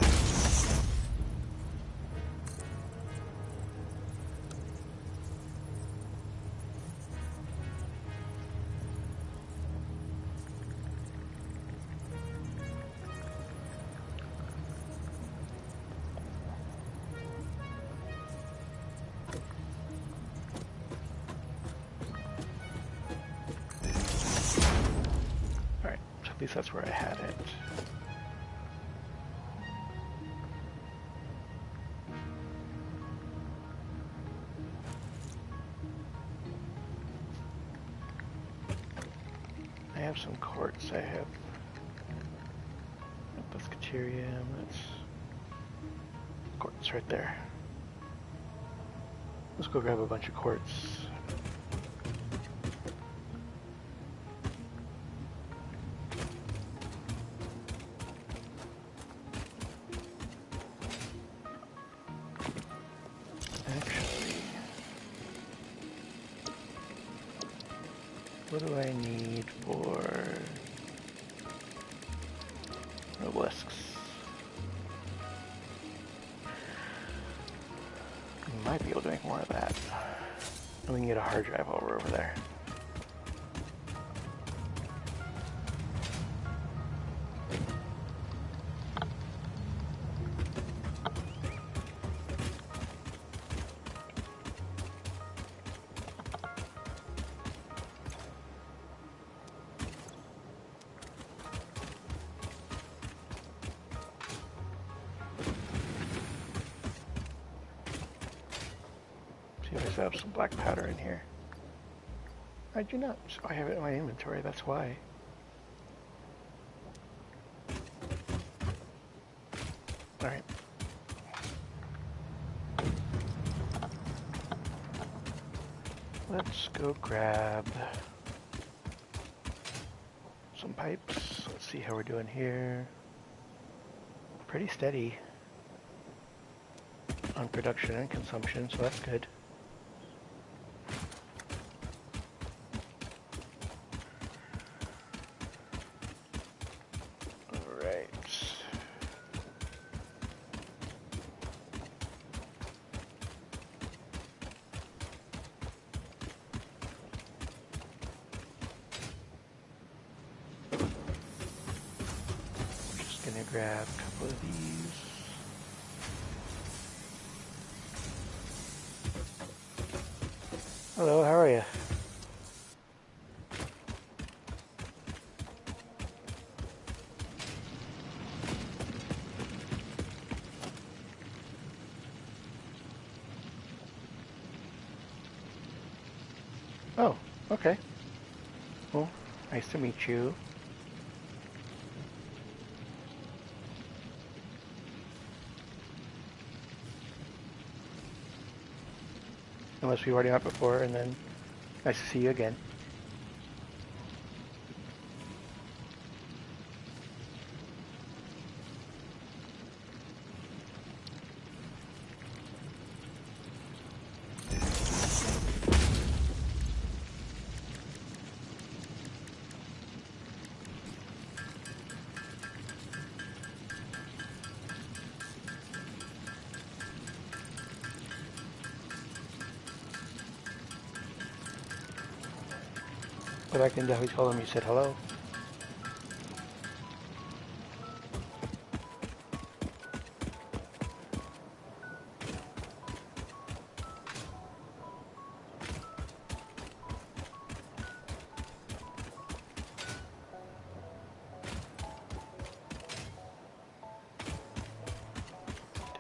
Alright, so at least that's where I had it. I have some quartz. I have pescaterium. That's quartz right there. Let's go grab a bunch of quartz. Actually, what do I need for obelisks? make more of that. And we can get a hard drive over there. See if I still have some black powder in here. I do not. So I have it in my inventory, that's why. Alright. Let's go grab some pipes. Let's see how we're doing here. Pretty steady on production and consumption, so that's good. Gonna grab a couple of these. Hello, how are you? Oh, okay. Well, nice to meet you. Unless we've already met before, and then nice to see you again. But I can definitely tell them you said hello.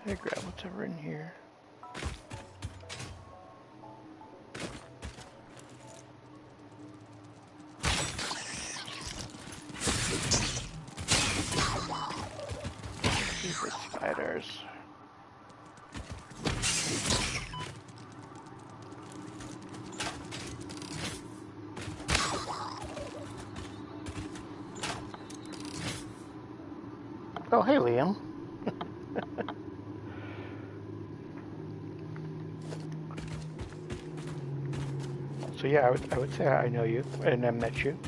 Did I grab what's ever in here? Super spiders. Oh, hey, Liam. So yeah, I would say I know you, and I met you.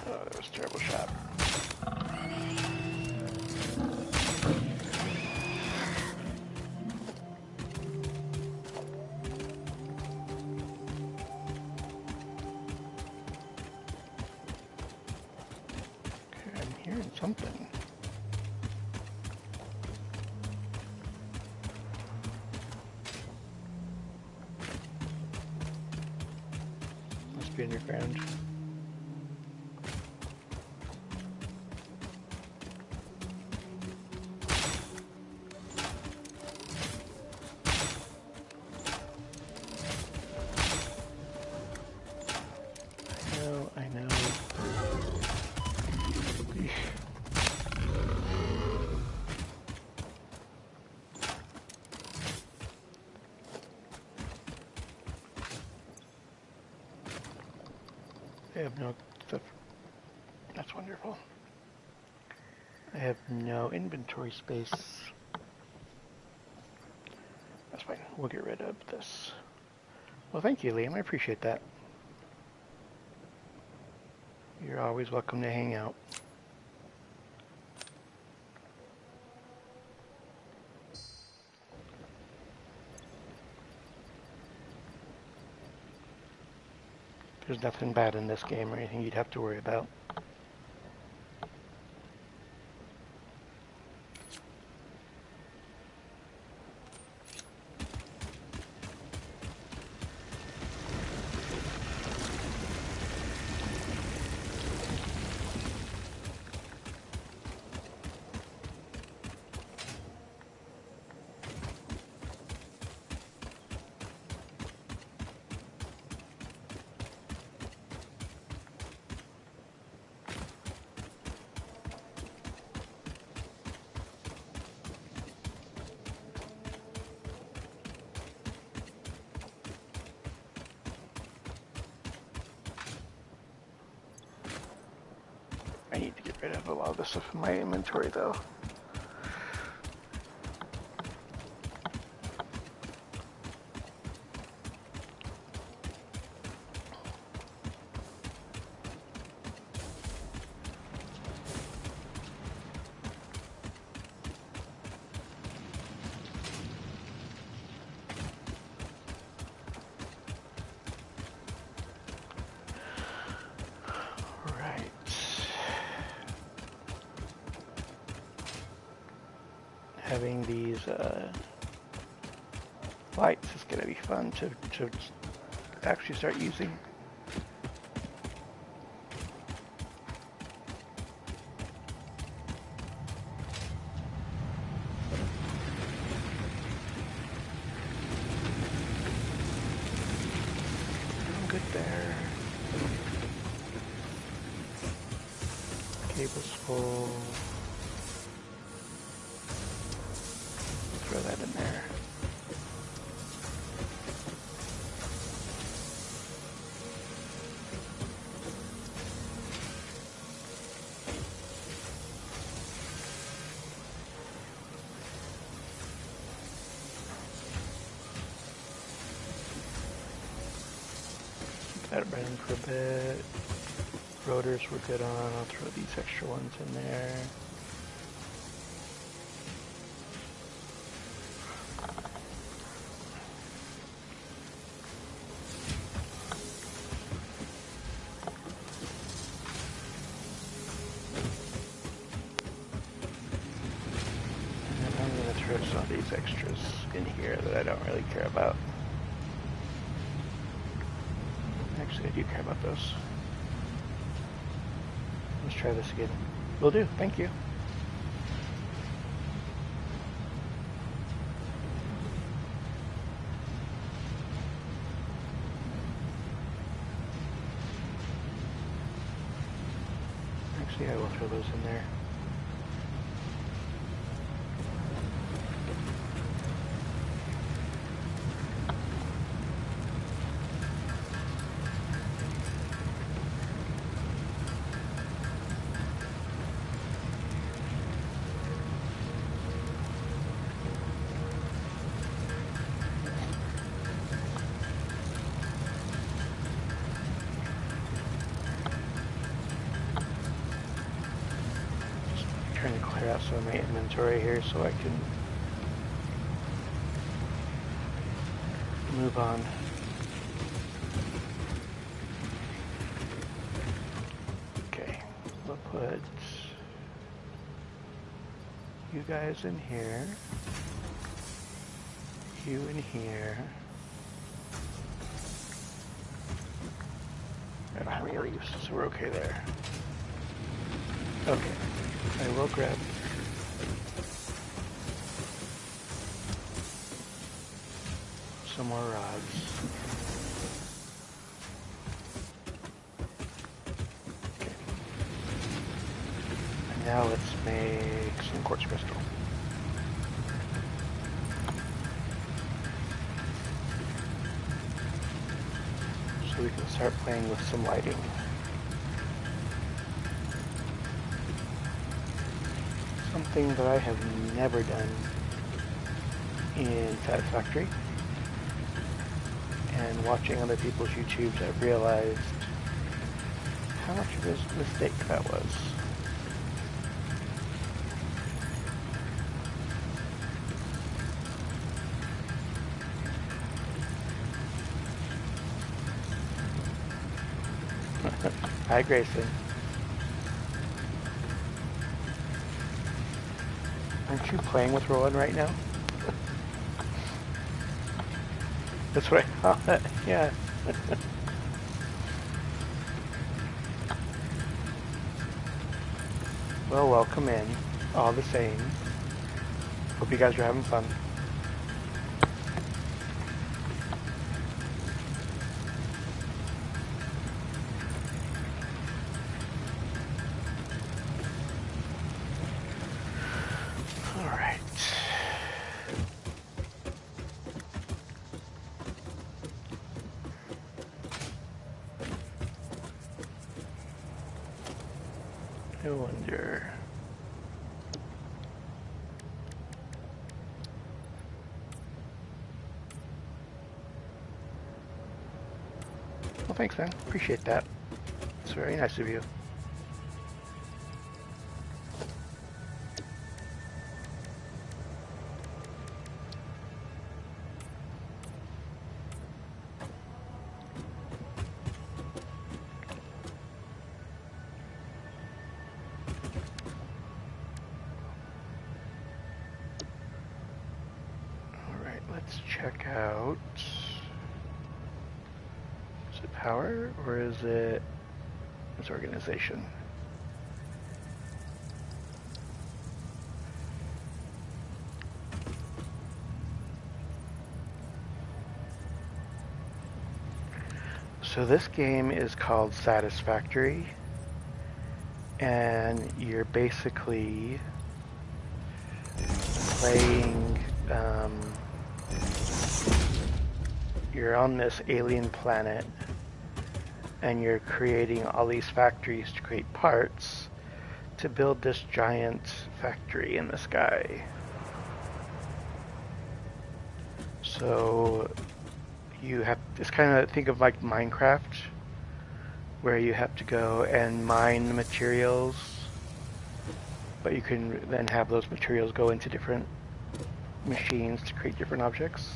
Oh, that was a terrible shot. Okay, I'm hearing something. Must be underground. I know. I have no stuff. That's wonderful. I have no inventory space. That's fine. We'll get rid of this. Well, thank you, Liam. I appreciate that. You're always welcome to hang out. There's nothing bad in this game or anything you'd have to worry about. I need to get rid of a lot of the stuff in my inventory, though. Having these lights is going to be fun to actually start using. I'm good there. Cable's full. Throw that in there. Keep that running for a bit. Rotors we're good on. I'll throw these extra ones in there. Some of these extras in here that I don't really care about. Actually, I do care about those. Let's try this again. Will do. Thank you. Actually, I will throw those in there. Trying to clear out some of my inventory here so I can move on. Okay, we'll put you guys in here, you in here. I don't have any leaves, so we're okay there. Okay. I will grab some more rods. Okay. And now let's make some quartz crystal. So we can start playing with some lighting. thing that I have never done in Satisfactory, and watching other people's YouTubes, I've realized how much of a mistake that was. Hi, Grayson. Aren't you playing with Roland right now? That's what I thought. Yeah. Well, welcome in. All the same. Hope you guys are having fun. All right. I wonder. Well, thanks, man. Appreciate that. It's very nice of you. All right, let's check out. Is it power or is it it's organization? So this game is called Satisfactory, and you're basically playing, you're on this alien planet, and you're creating all these factories to create parts to build this giant factory in the sky. So you have, it's kind of, think of like Minecraft, where you have to go and mine the materials, but you can then have those materials go into different machines to create different objects.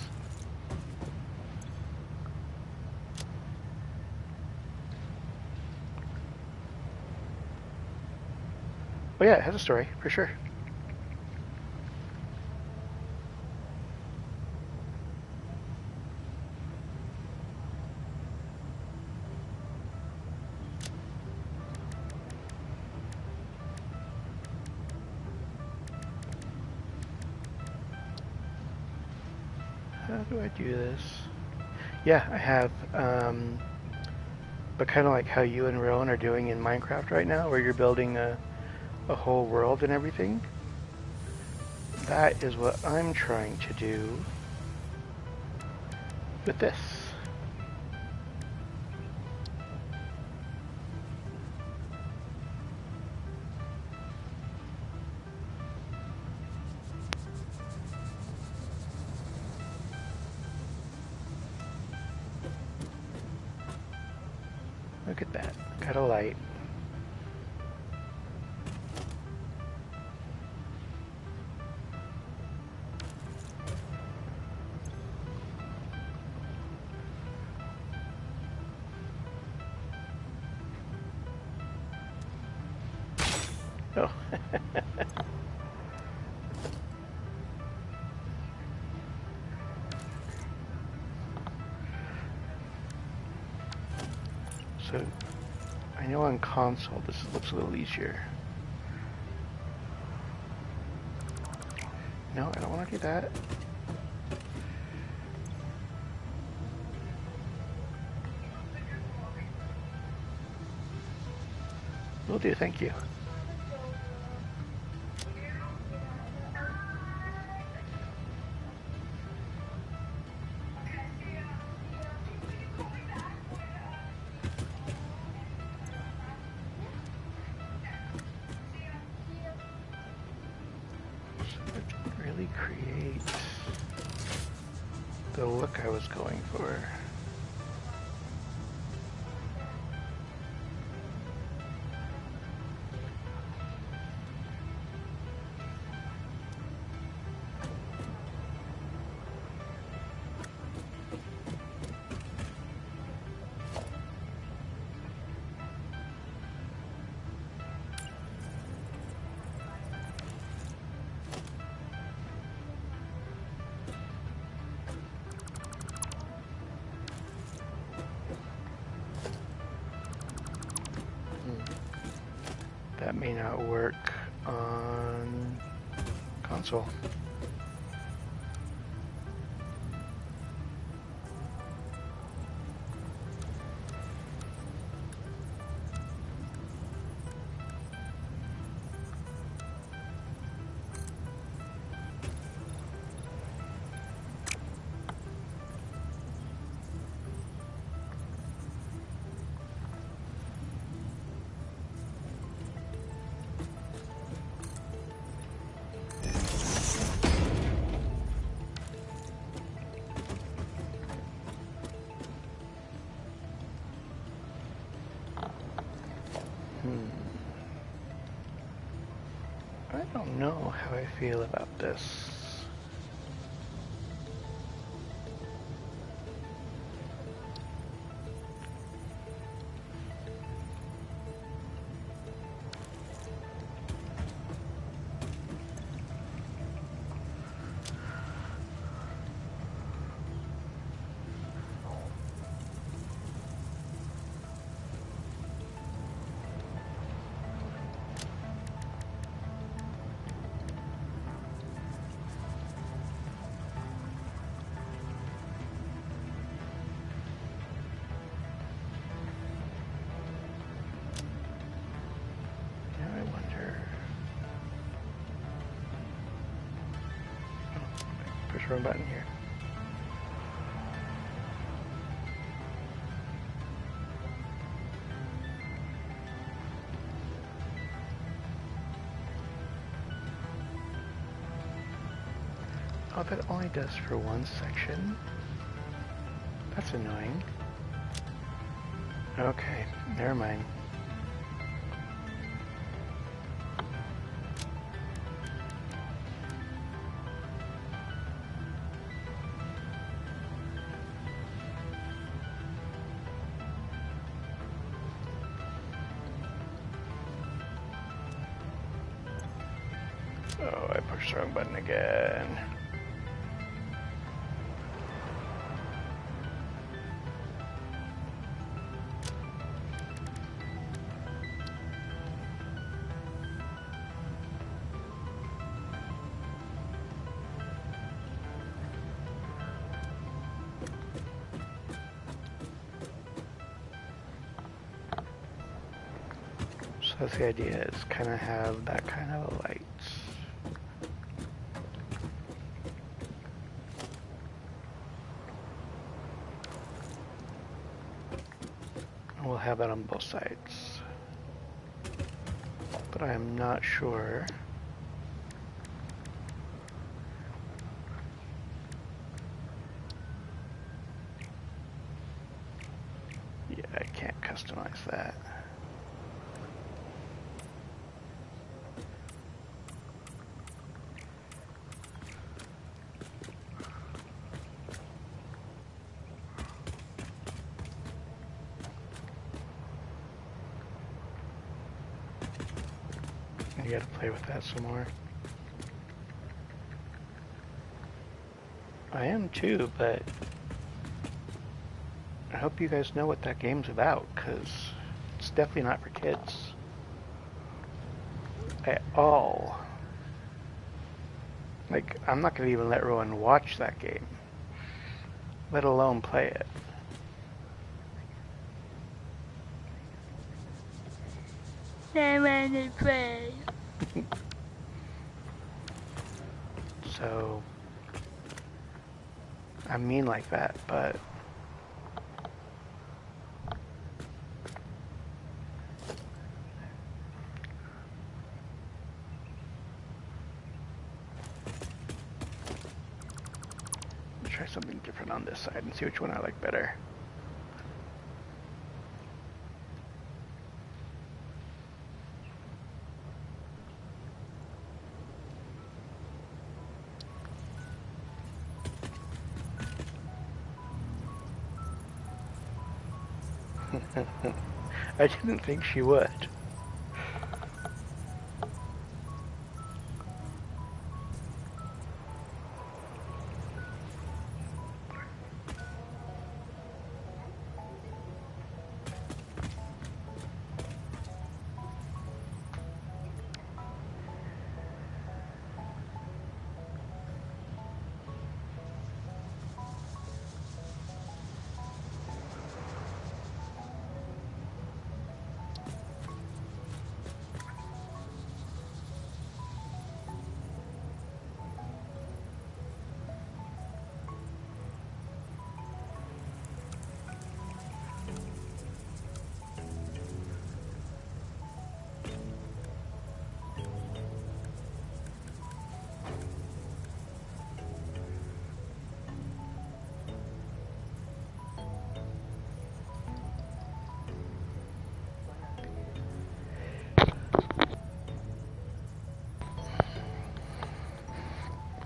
Oh yeah, it has a story, for sure. How do I do this? Yeah, I have, but kind of like how you and Rowan are doing in Minecraft right now, where you're building a whole world and everything. That is what I'm trying to do with this. Look at that, got a light. Oh. So, I know on console this looks a little easier. No, I don't want to do that. Will do, thank you. look I was going for. That may not work on console. I don't know how I feel about this. Push the wrong button here. Oh, that only does for one section? That's annoying. Okay, never mind. Oh, I pushed the wrong button again. So that's the idea, is kind of have that kind of a light. We'll have that on both sides. But I am not sure. Yeah, I can't customize that. You gotta play with that some more. I am too, but I hope you guys know what that game's about, because it's definitely not for kids. At all. Like, I'm not gonna even let Rowan watch that game, let alone play it. I want to play. So, I mean like that, but try something different. blueprint on this side and see which one I like better. I didn't think she would.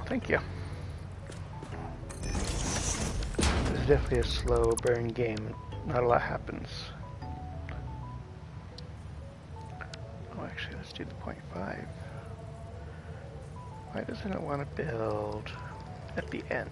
Thank you. This is definitely a slow burn game. Not a lot happens. Oh, actually, let's do the 0.5. Why doesn't it want to build at the end?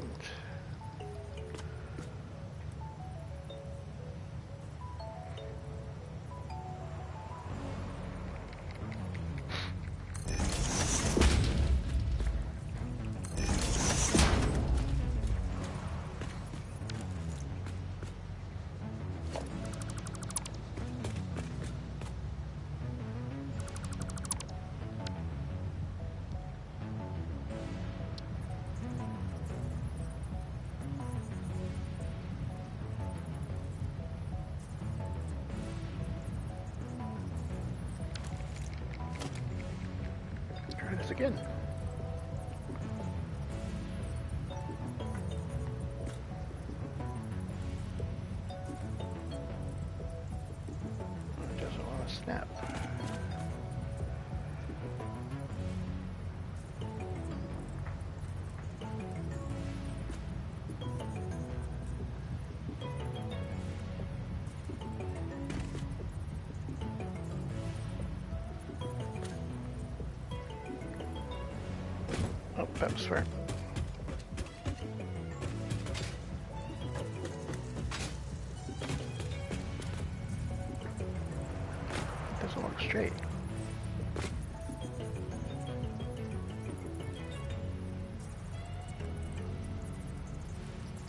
Try this again. It doesn't want to snap. Oh, that was fair. It doesn't look straight.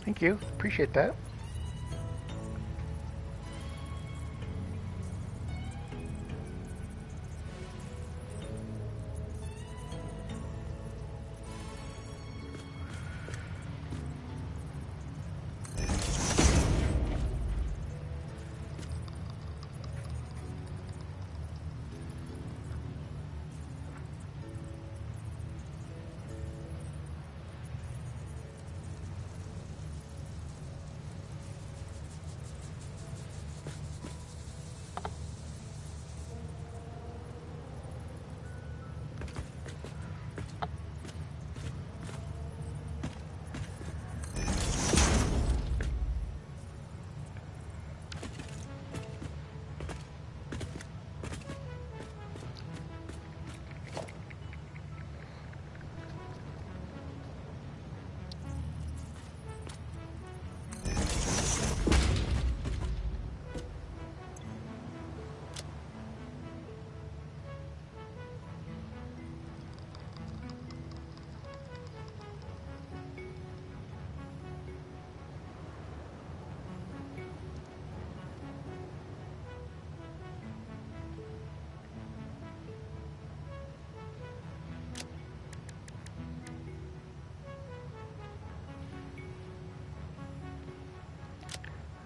Thank you. Appreciate that.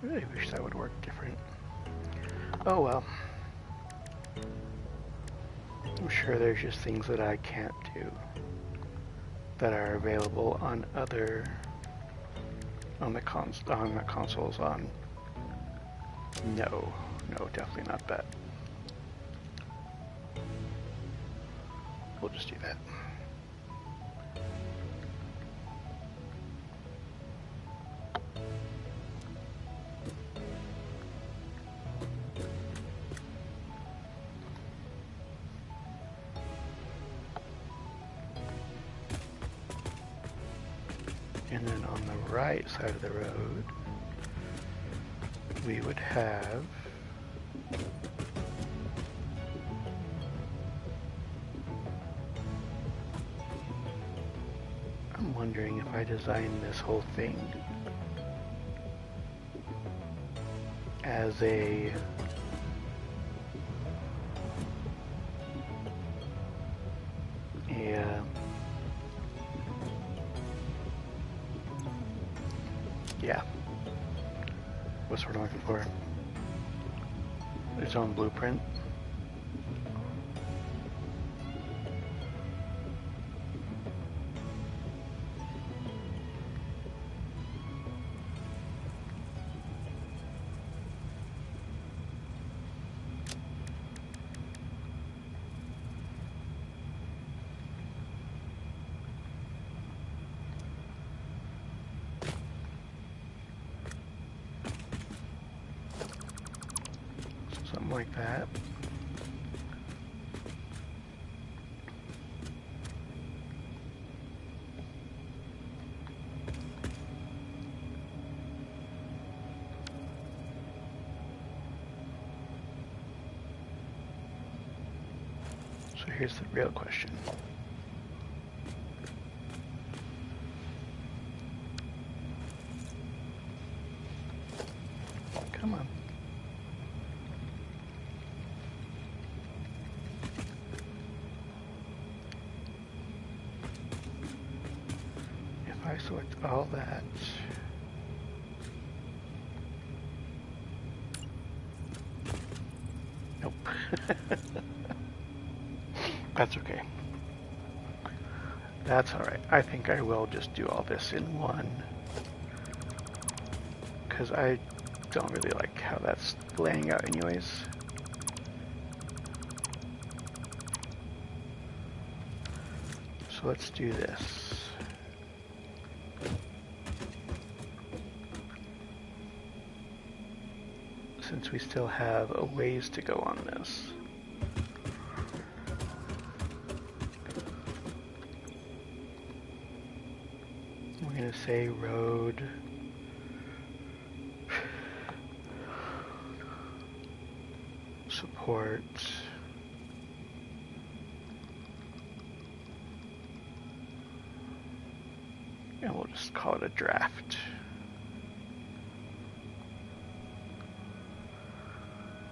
I really wish that would work different. Oh well. I'm sure there's just things that I can't do that are available on other on the consoles on. No, definitely not that. We'll just do that. And then on the right side of the road, we would have I'm wondering if I design this whole thing as a yeah. What's what I'm looking for? Its own blueprint. Something like that. So here's the real question. Come on. If I select all that, nope. That's okay. That's alright. I think I will just do all this in one, because I don't really like how that's laying out anyways. So let's do this. Since we still have a ways to go on this. We're going to say road support and we'll just call it a draft.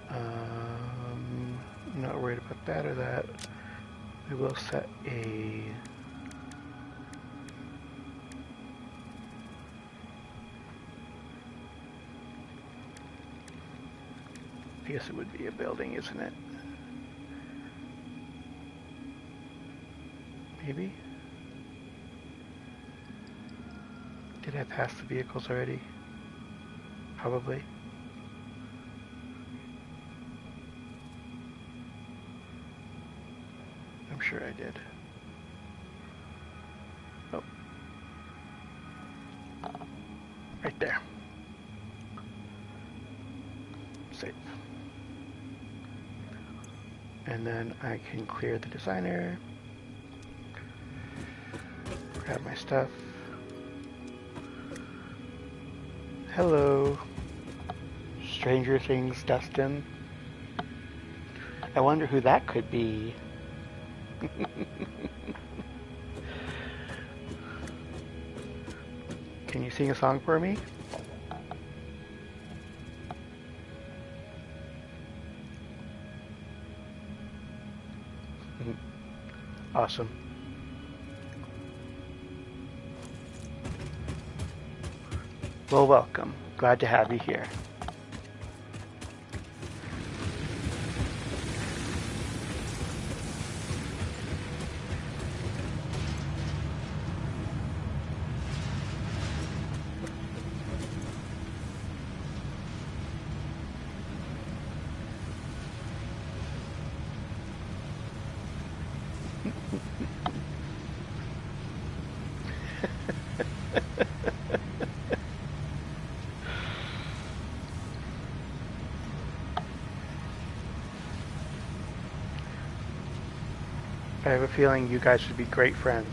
I'm not worried about that or that. We will set a I guess it would be a building, isn't it? Maybe? Did I pass the vehicles already? Probably. I'm sure I did. Oh. Right there. Save. And then I can clear the designer, grab my stuff. Hello, Stranger Things Dustin. I wonder who that could be. Can you sing a song for me? Awesome. Well, welcome. Glad to have you here. I have a feeling you guys would be great friends.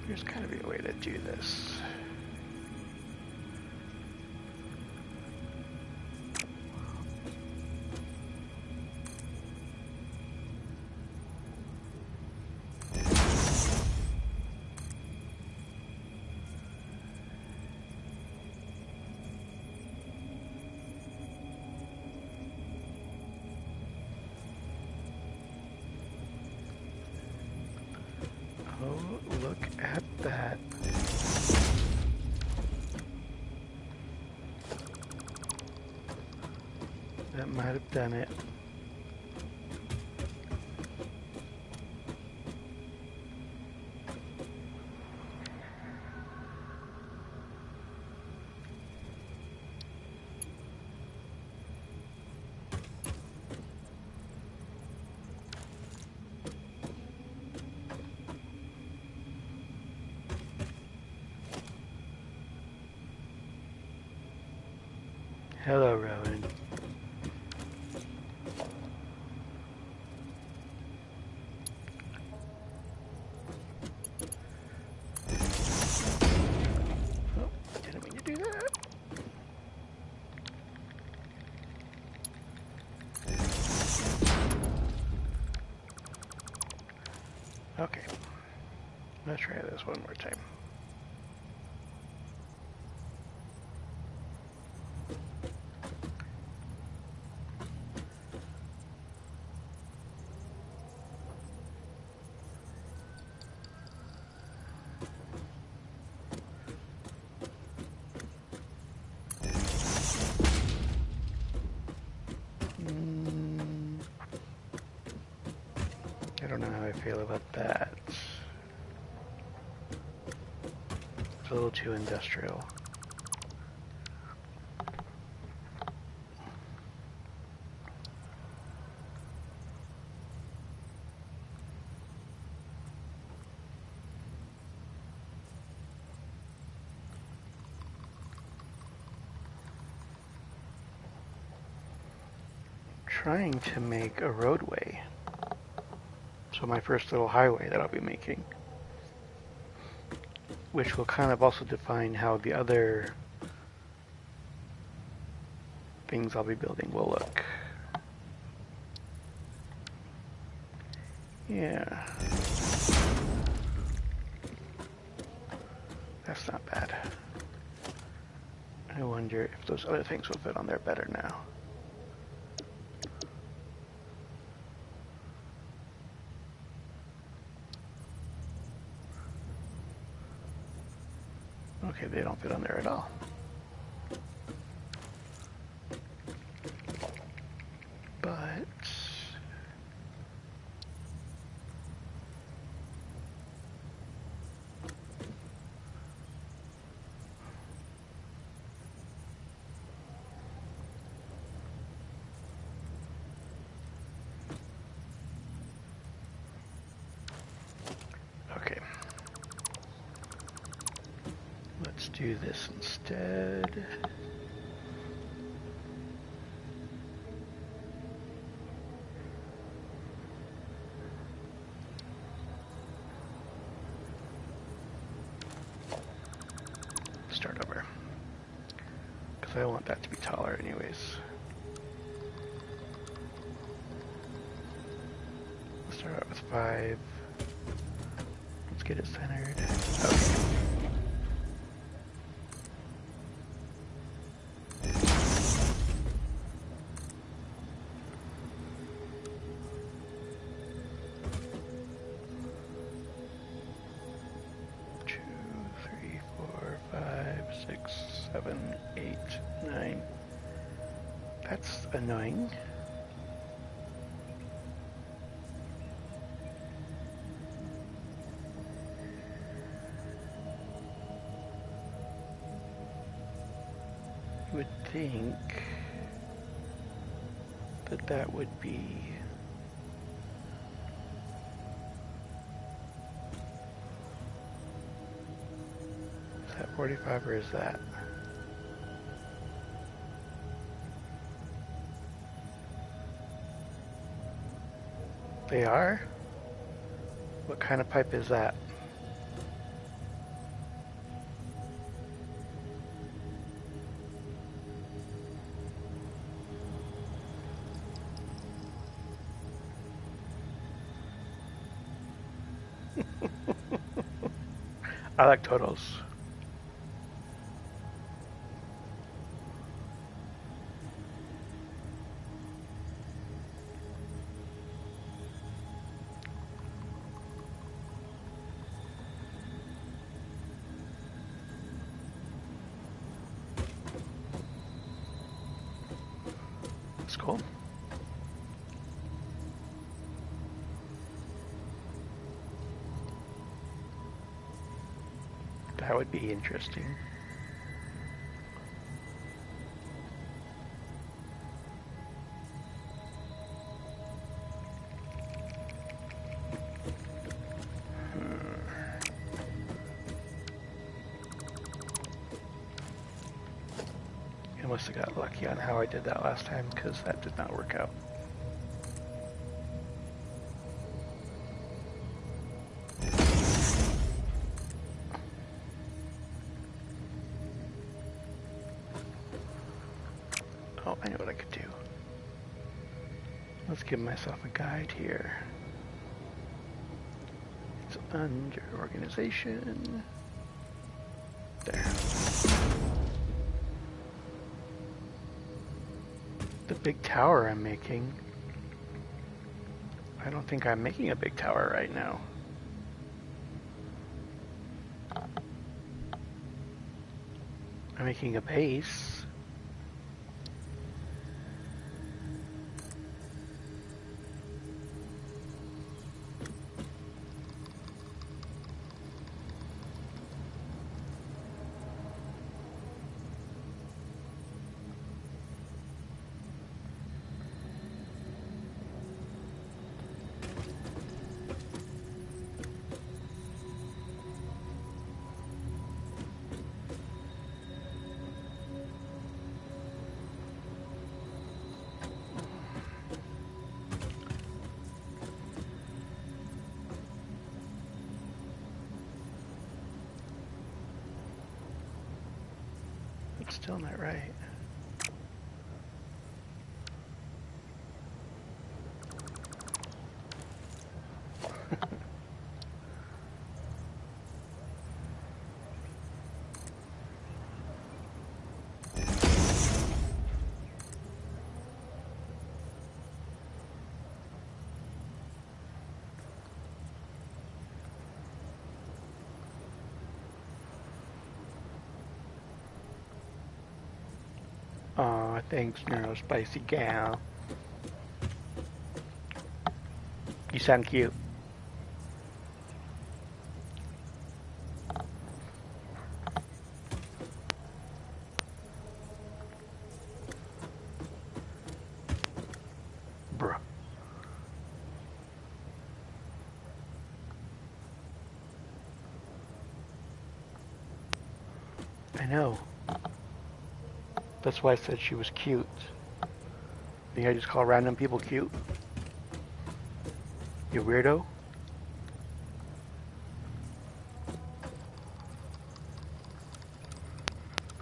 There's gotta be a way to do this. Oh, look at that. That might have done it. Hello, Rowan. Oh, didn't mean to do that. Okay. Let's try this one more time. I don't know how I feel about that. It's a little too industrial. Trying to make a roadway. So my first little highway that I'll be making, which will kind of also define how the other things I'll be building will look. Yeah. That's not bad. I wonder if those other things will fit on there better now. Okay, they don't fit on there at all. But okay. Let's do this instead. So I want that to be taller anyways. Let's start out with 5. Let's get it centered. Okay. That's annoying. You would think that that would be is that 45 or is that? They are? What kind of pipe is that? I like totals. That's cool. That would be interesting. I must have got lucky on how I did that last time because that did not work out. Oh, I know what I could do. Let's give myself a guide here. It's under organization. There. The big tower I'm making. I don't think I'm making a big tower right now. I'm making a base. It's still not right. Aw, thanks, Neurospicy gal. You sound cute. Bruh. I know. That's why I said she was cute. Think I just call random people cute? You weirdo?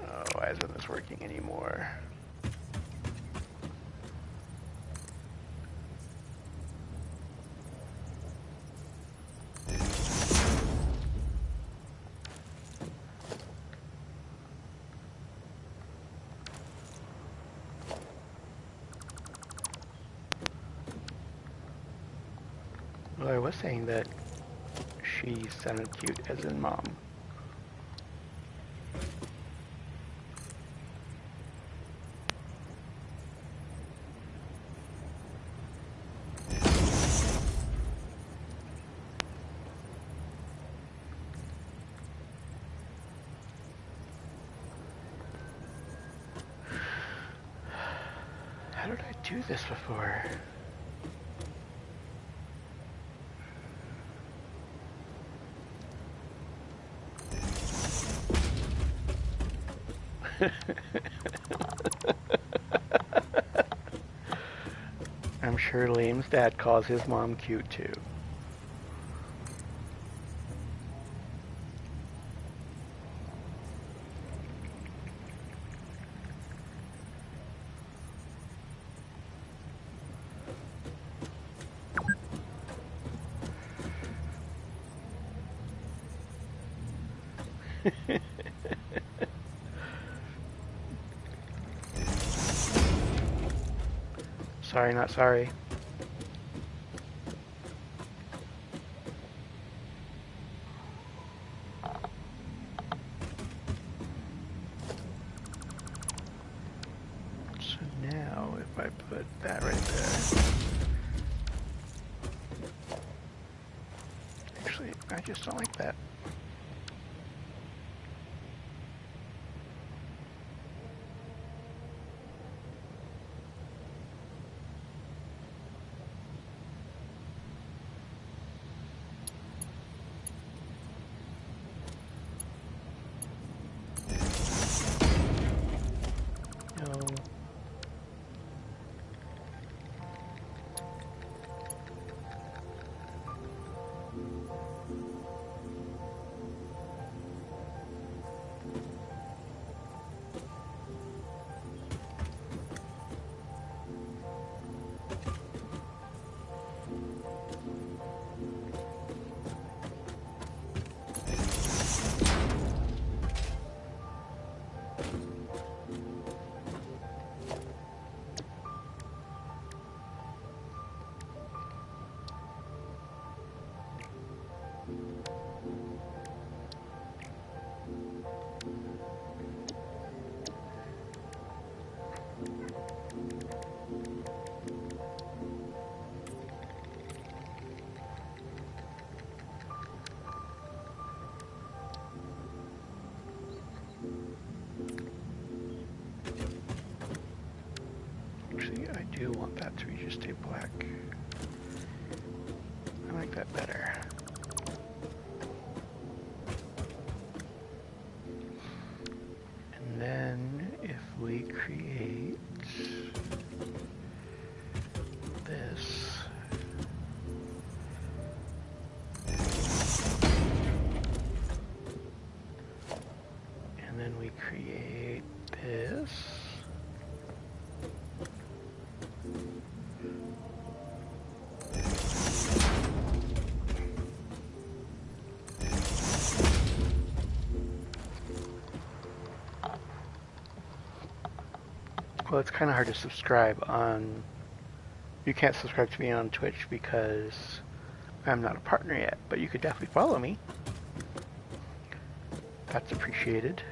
Oh, I why isn't this working anymore? Well, I was saying that she sounded cute, as in mom. How did I do this before? I'm sure Liam's dad calls his mom cute too. Sorry, not sorry. So now, if I put that right there. Actually, I just don't like that. No. Actually, I do want that to be just a black. I like that better. And then if we create this, and then we create this, well, it's kind of hard to subscribe on, you can't subscribe to me on Twitch because I'm not a partner yet, but you could definitely follow me. That's appreciated.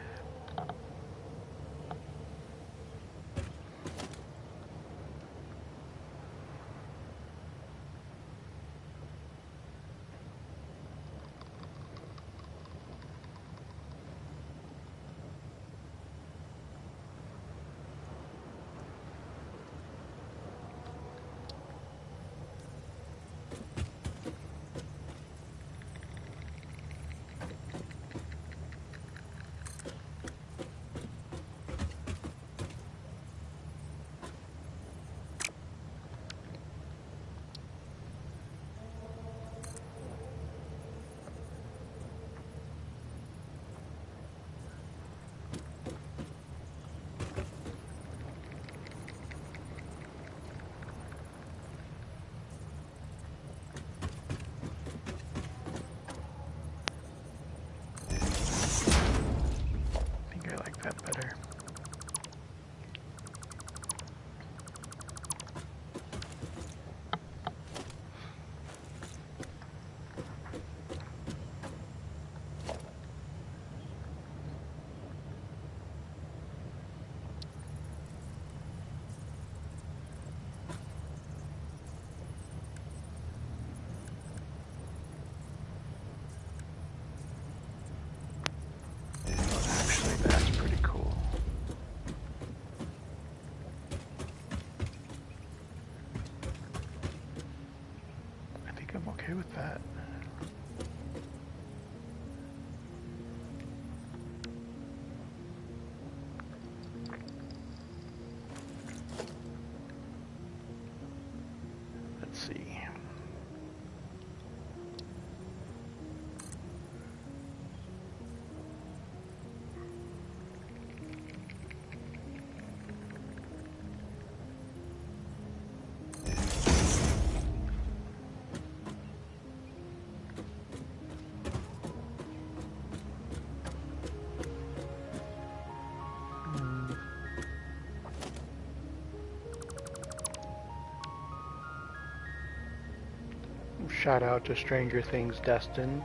Shout out to Stranger Things Destin.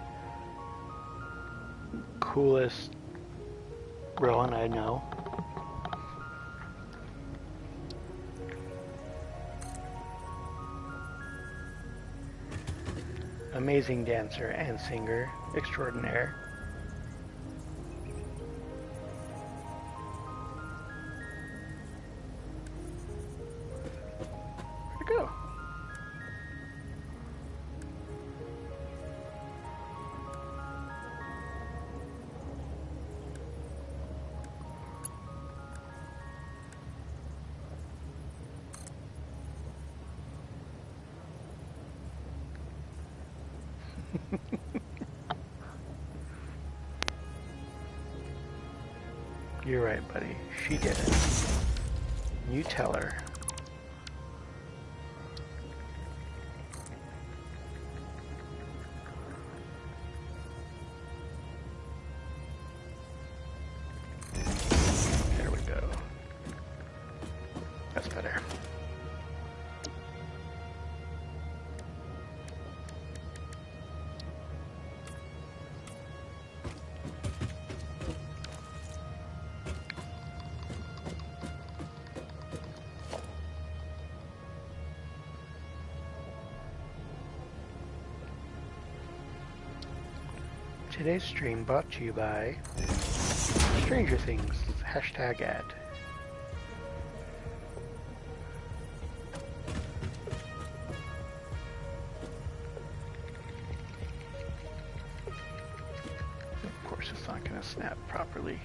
Coolest Rowan I know. Amazing dancer and singer extraordinaire. Where'd it go? You're right, buddy. She did it. You tell her. There we go. That's better. Today's stream brought to you by Stranger Things, #ad. Of course it's not going to snap properly.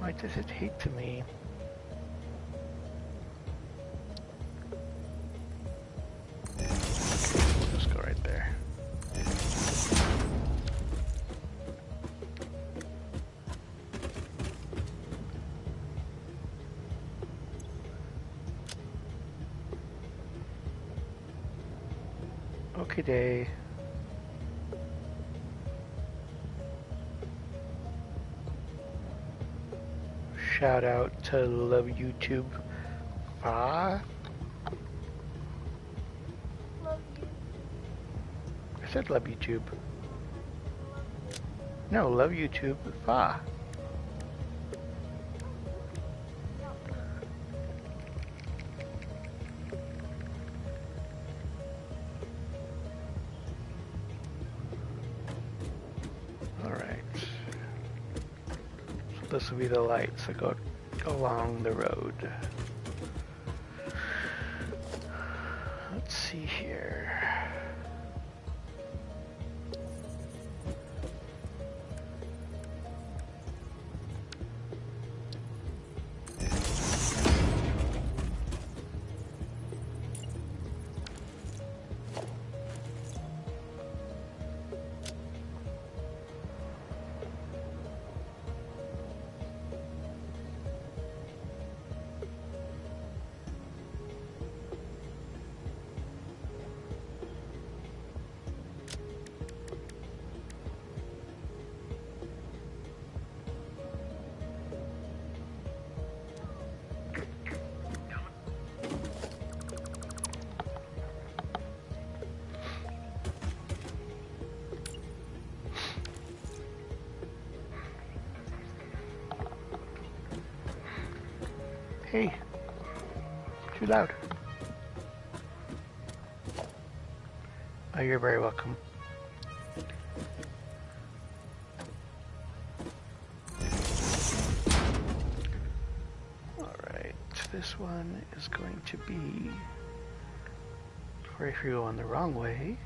Why does it hate to me? Okay, we'll just go right there. Okay, day. Shout out to Love YouTube. Love you. I said Love YouTube. No, Love YouTube. Alright. So this will be the lights that go along the road. Let's see here. Hey, too loud. Oh, you're very welcome. Alright, this one is going to be, or if you're going the wrong way,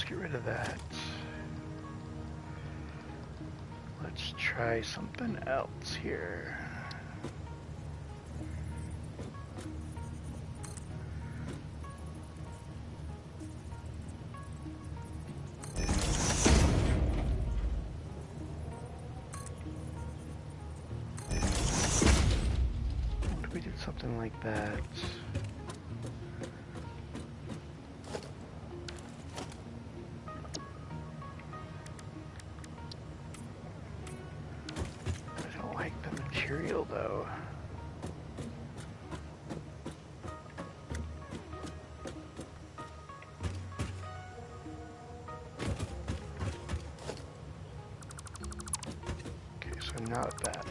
let's get rid of that. Let's try something else here. What if we did something like that? Material though. Okay, so not that.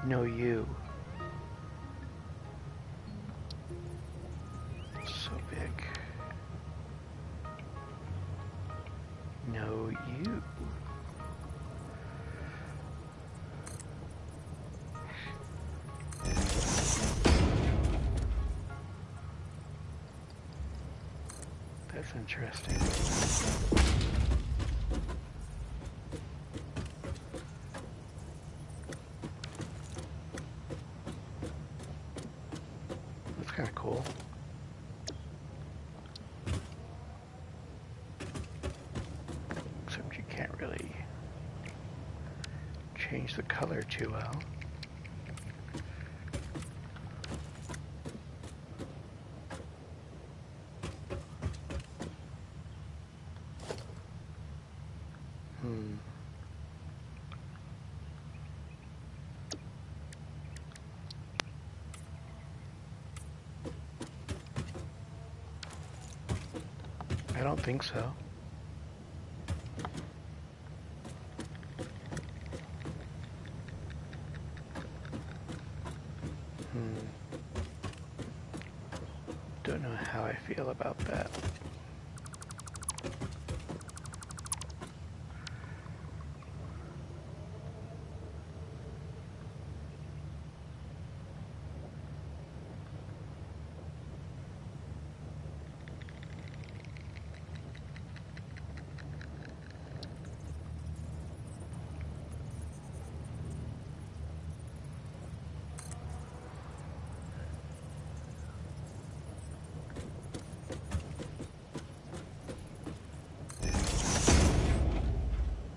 No you. So big. No you. That's interesting. That's kind of cool. Except you can't really change the color too well. I don't think so. Don't know how I feel about that.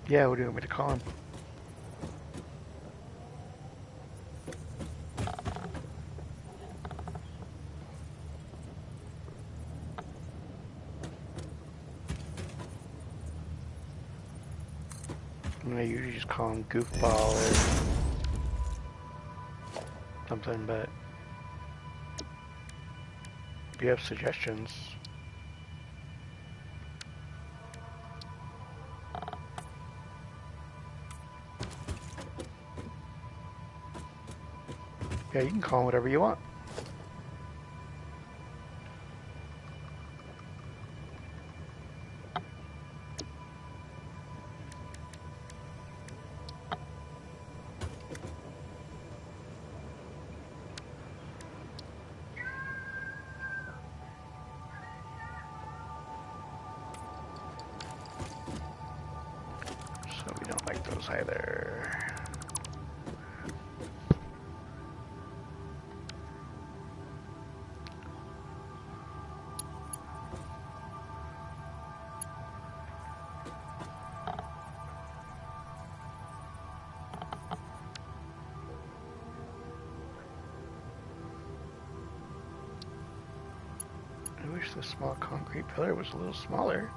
Yeah, what do you want me to call him? I usually just call him Goofball or something, but if you have suggestions. Yeah, you can call him whatever you want. So we don't like those either. I wish the small concrete pillar was a little smaller.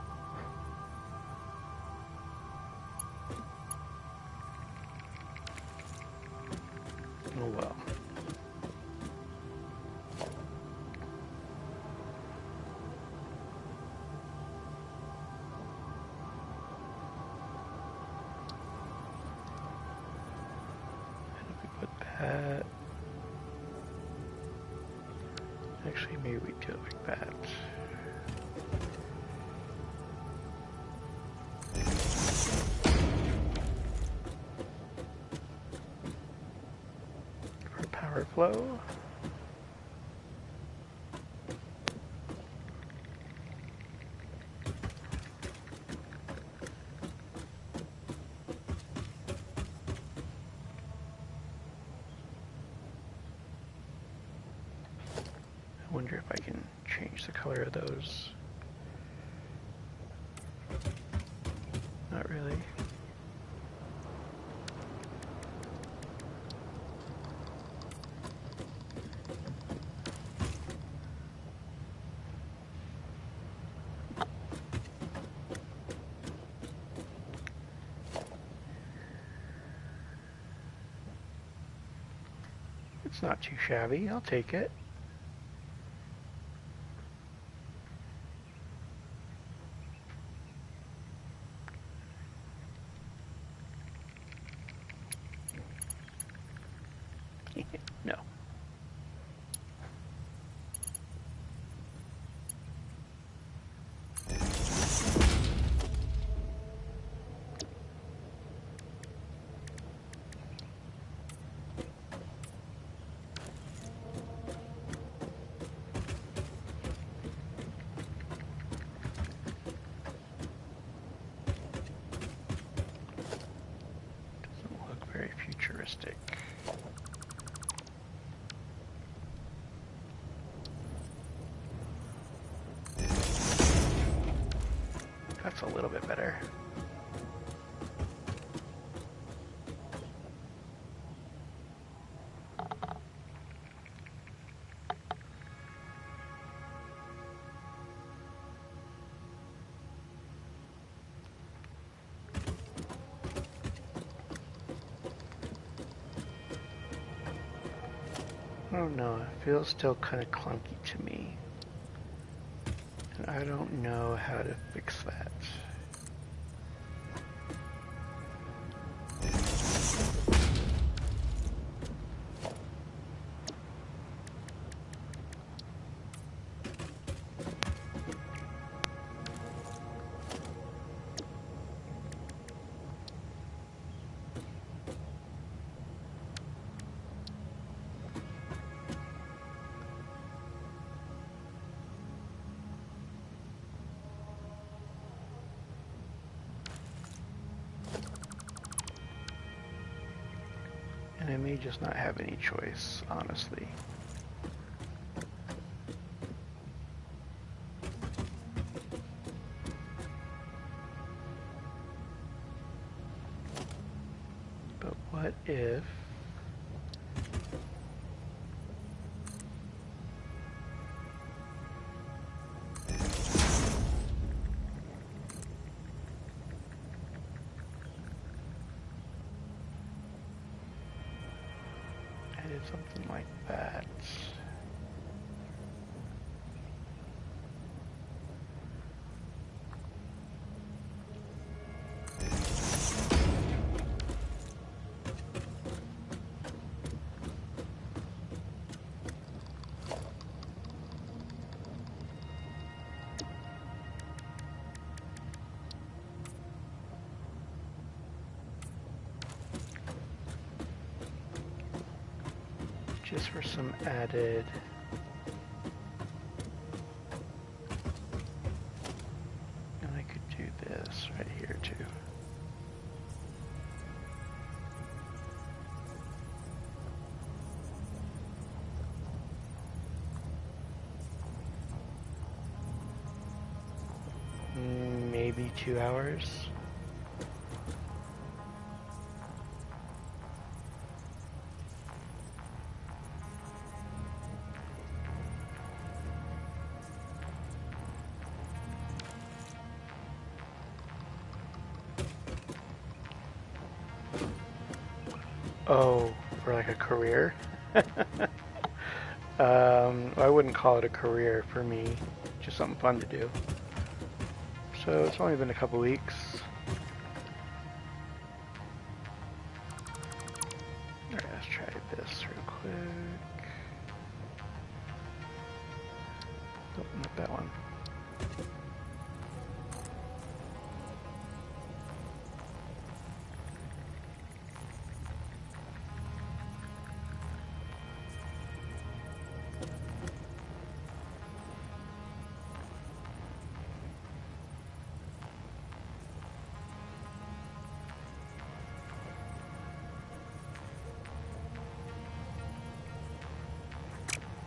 Oh well. And if we put that... Actually, maybe we do it like that. For power flow. I wonder if I can change the color of those. Not really. It's not too shabby. I'll take it. No. Doesn't look very futuristic. That's a little bit better. I don't know, it feels still kind of clunky to me. And I don't know how to fix that. And I may just not have any choice, honestly. But what if... I did something like that? Just for some added... And I could do this right here too. Maybe 2 hours. Oh, for like a career? I wouldn't call it a career for me, just something fun to do. So it's only been a couple weeks. Alright, let's try this real quick. Nope, not that one.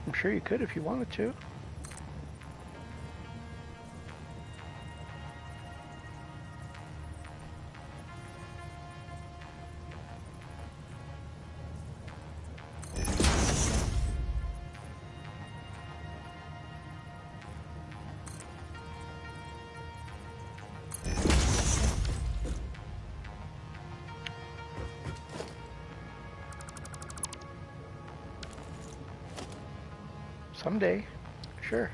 I'm sure you could if you wanted to. Someday, sure.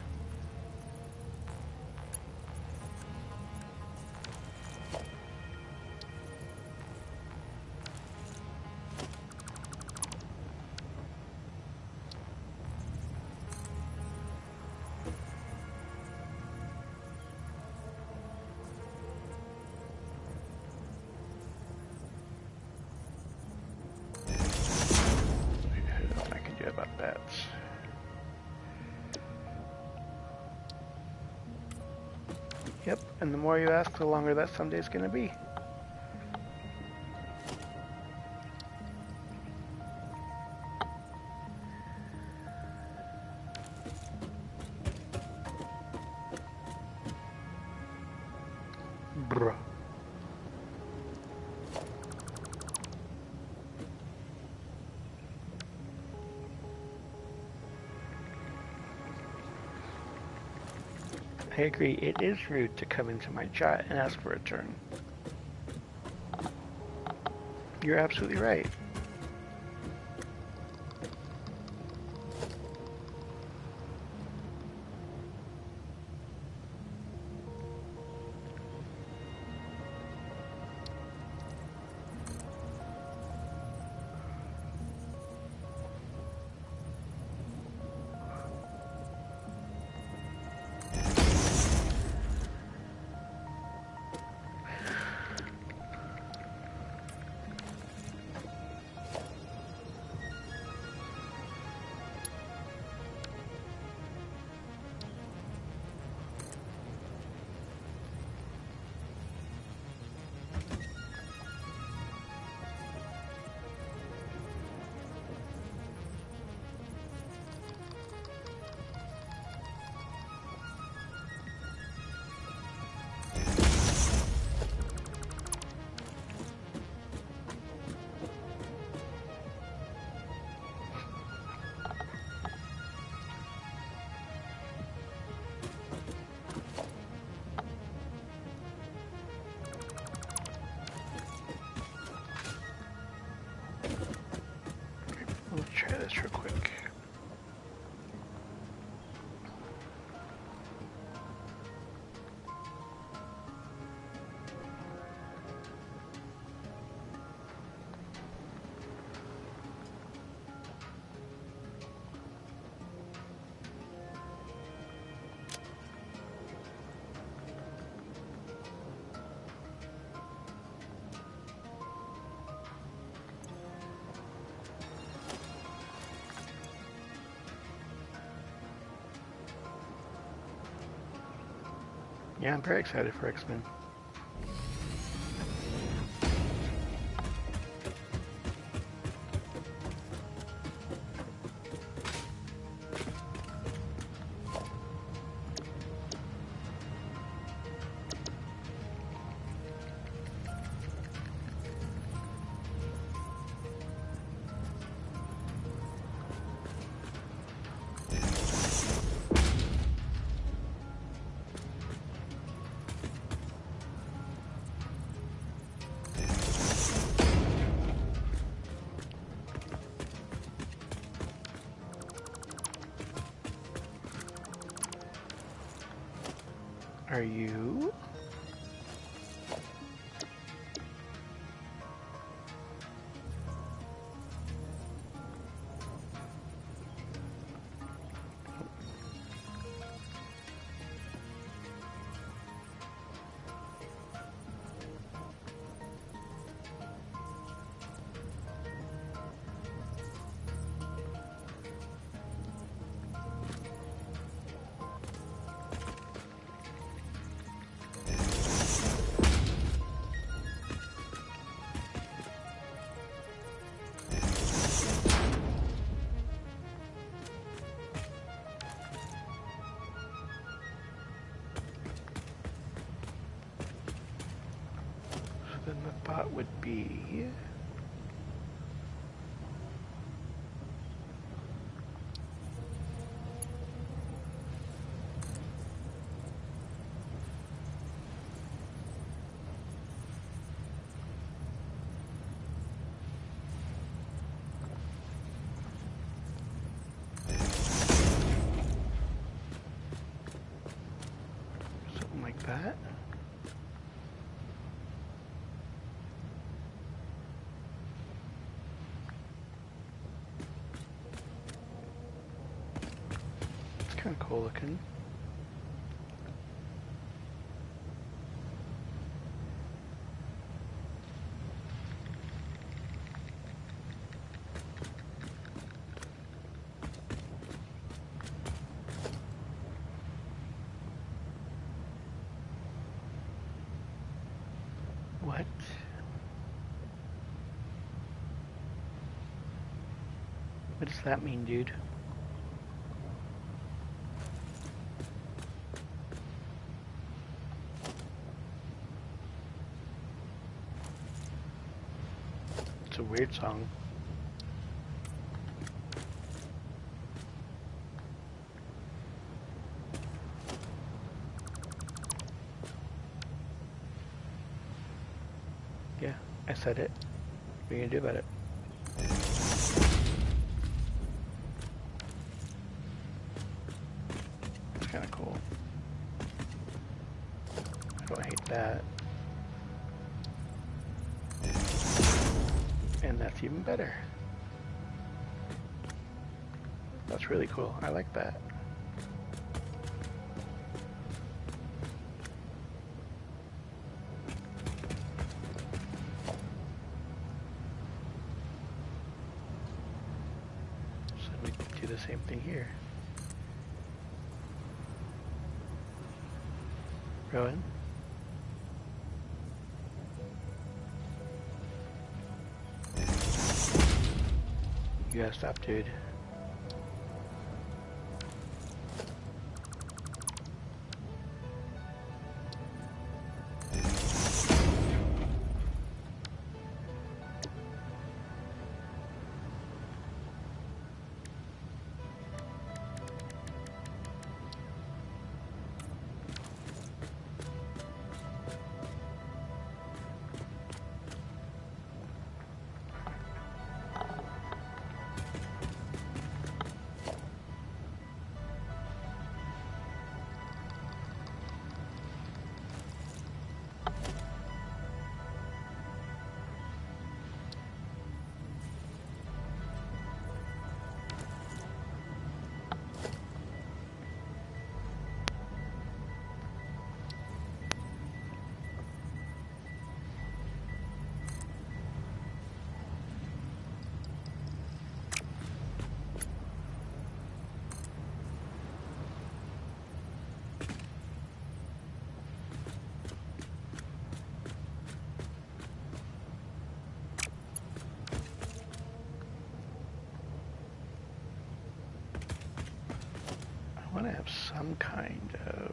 I can do about that. Yep, and the more you ask, the longer that someday's gonna be. Bruh. I agree, it is rude to come into my chat and ask for a turn. You're absolutely right. Let's try this real quick. Yeah, I'm very excited for X-Men. Are you? thought would be something like that. It's kind of cool looking. What? What does that mean, dude? It's a weird song. Yeah, I said it. What are you gonna do about it? It's kind of cool. I don't hate that. And that's even better. That's really cool. I like that. So we do the same thing here. Rowan? You gotta stop, dude. I want to have some kind of...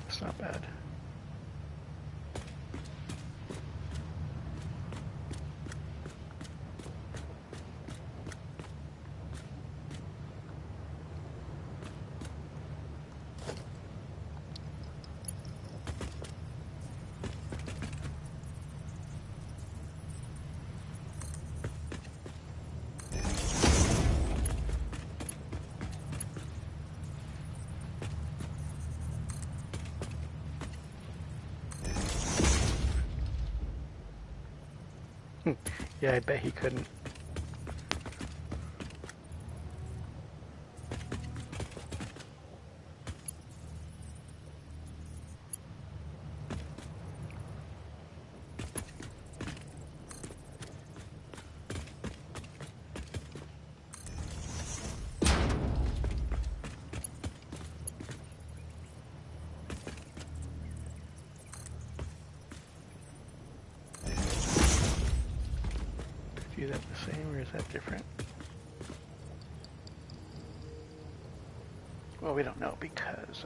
It's not bad. Yeah, I bet he couldn't. do that the same, or is that different? Well, we don't know because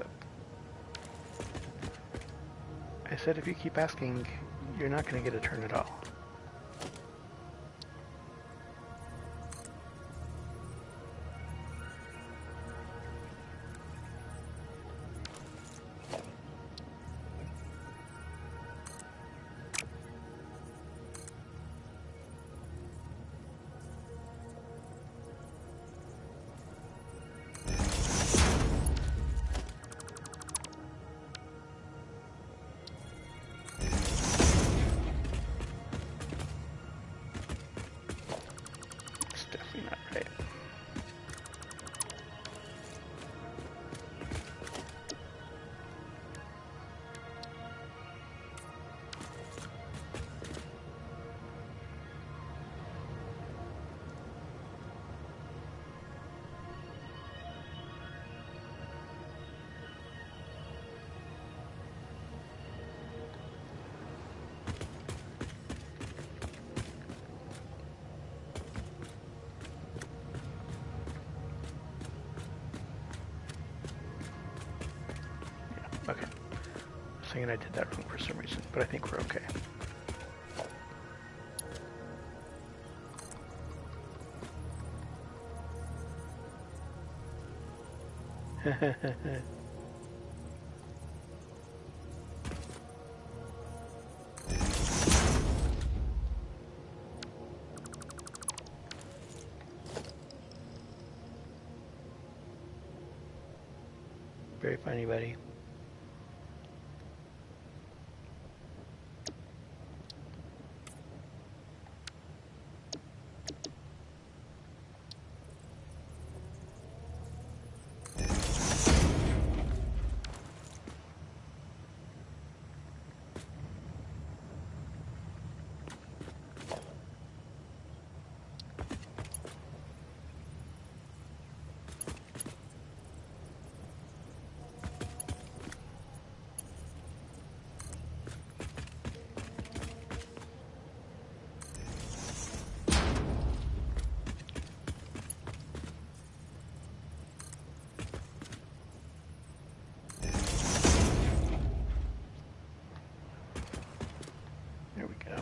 I said if you keep asking, you're not going to get a turn at all. Okay. I was thinking I did that wrong for some reason, but I think we're okay. Very funny, buddy. There we go.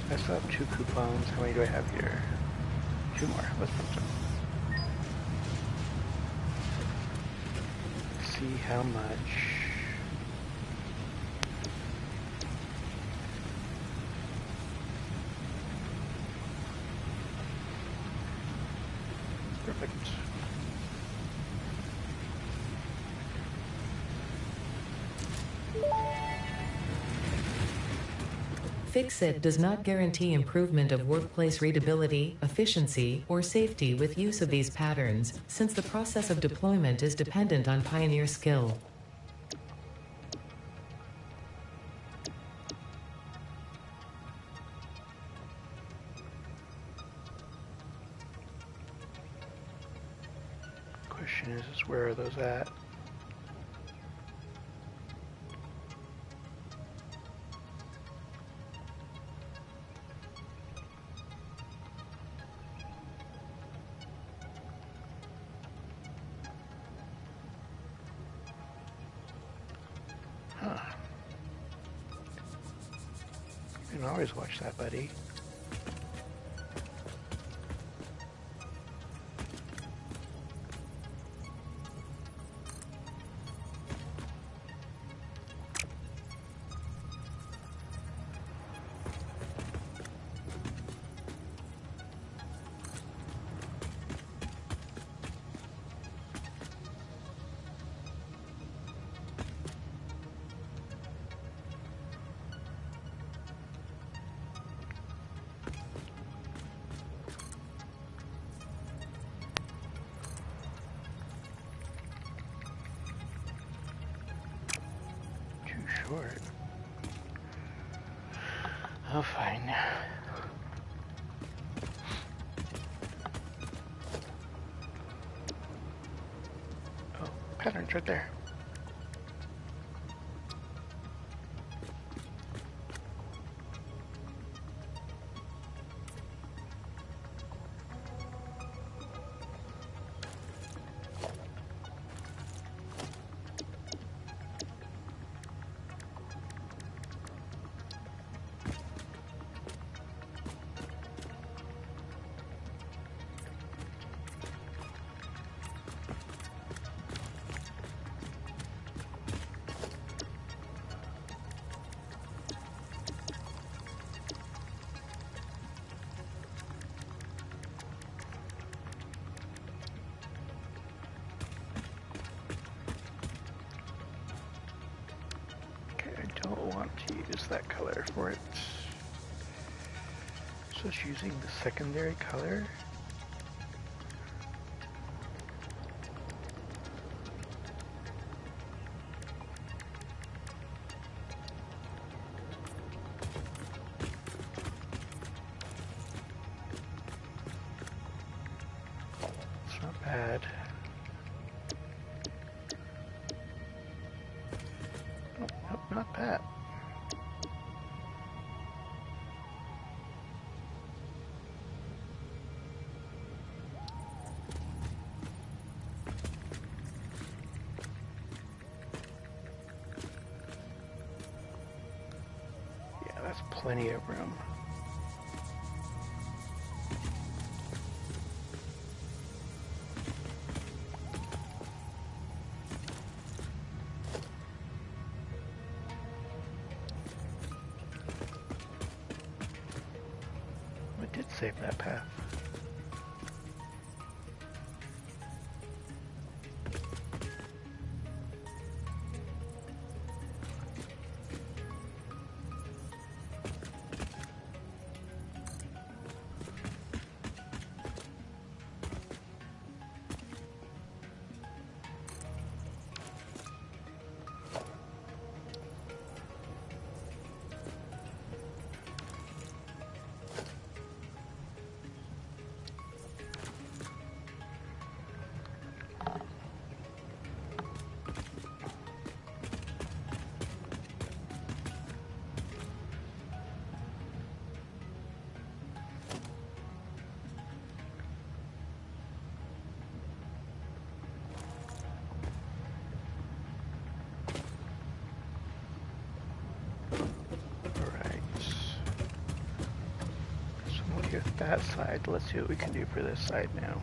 I still have 2 coupons. How many do I have here? 2 more. Let's put them. See how much. Perfect. Fix-It does not guarantee improvement of workplace readability, efficiency, or safety with use of these patterns, since the process of deployment is dependent on pioneer skill. Question is where are those at? Huh. You can always watch that, buddy. short. Oh, fine. Oh, pattern's right there. I don't want to use that color for it. So it's using the secondary color. It's not bad. Oh, nope, not bad. That's plenty of room. I did save that path. With that side, let's see what we can do for this side now.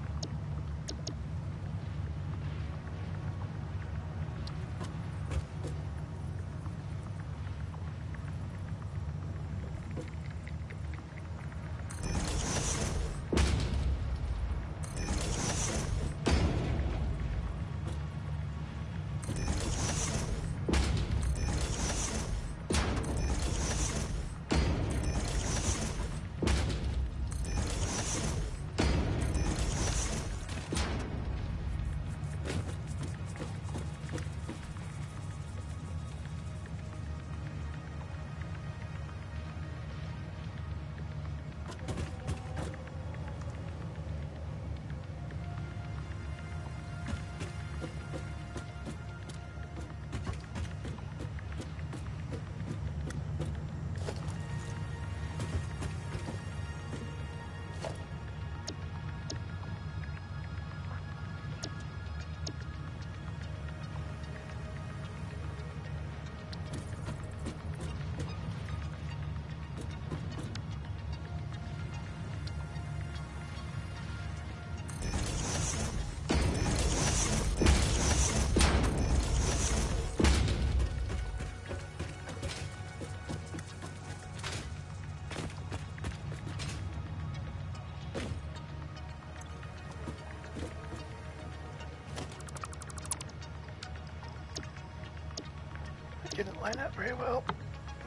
Didn't line up very well.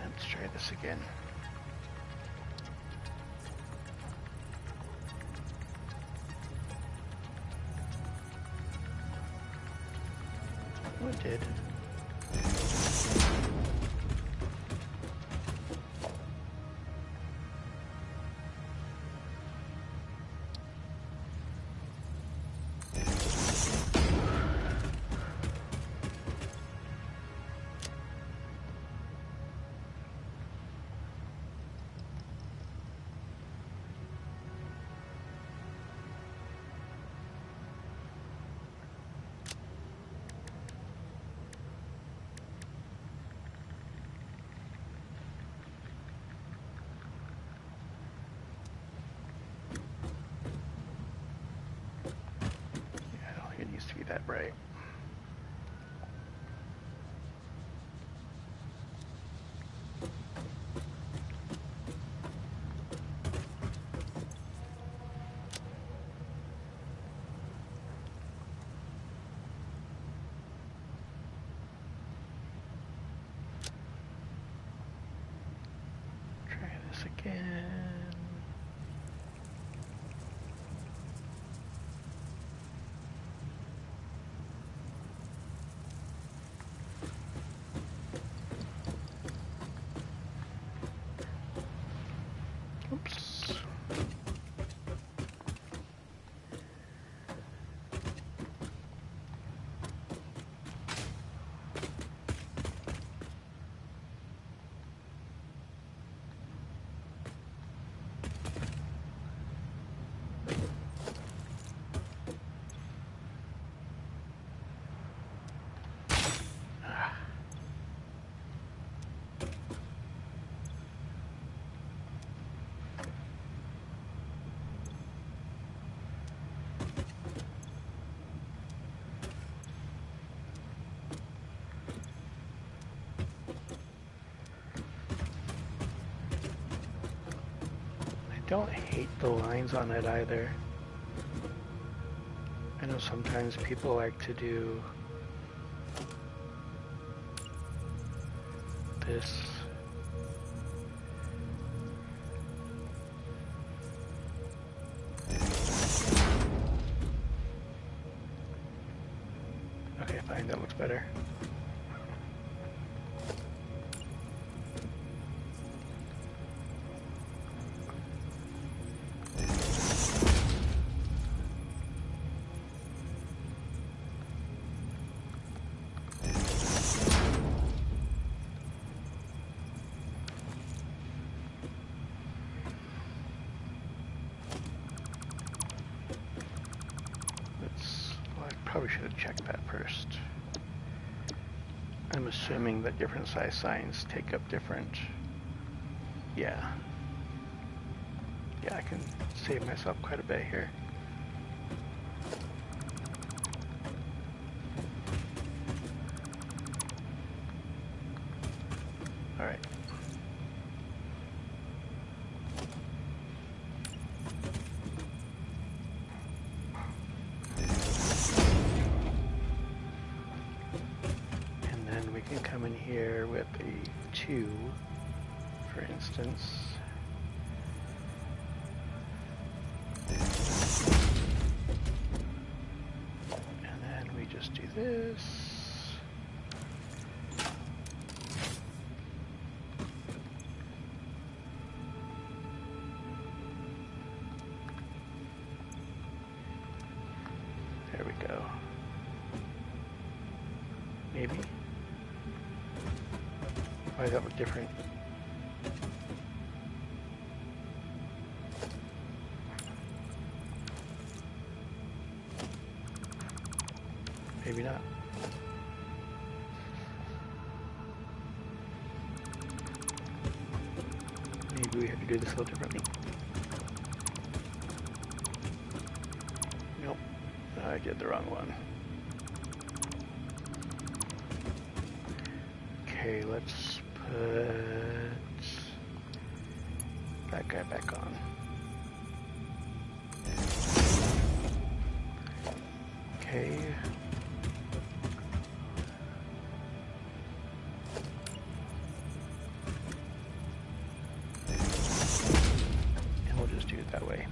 Let's try this again. Oh, it did. that bright. Try this again. Oops. Don't hate the lines on it either. I know sometimes people like to do this. Okay, fine, that looks better. Probably should have checked that first. I'm assuming that different size signs take up different. Yeah, I can save myself quite a bit here. All right. Come in here with a 2, for instance. And then we just do this. There we go. Maybe. Why does that look different? Maybe not. Maybe we have to do this a little differently. Nope, I did the wrong one. Okay, let's put that guy back on. Okay. And we'll just do it that way.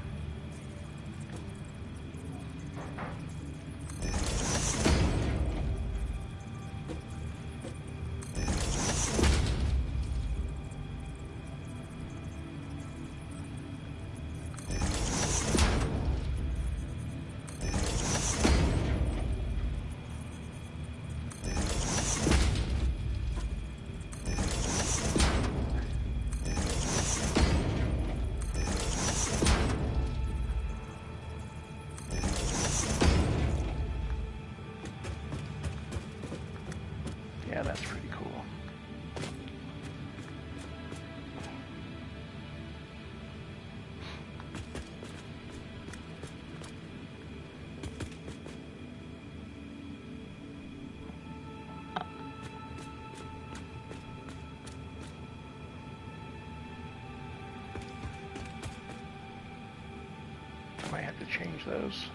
have to change those.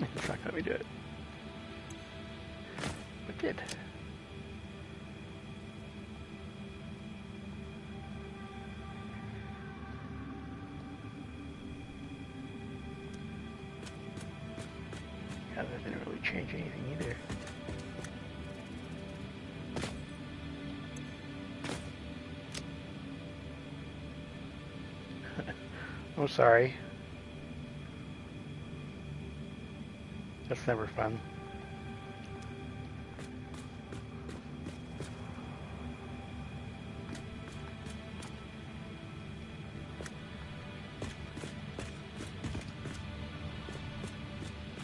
It's not gonna let me do it. It did. Yeah, that didn't really change anything either. I'm sorry. That's never fun.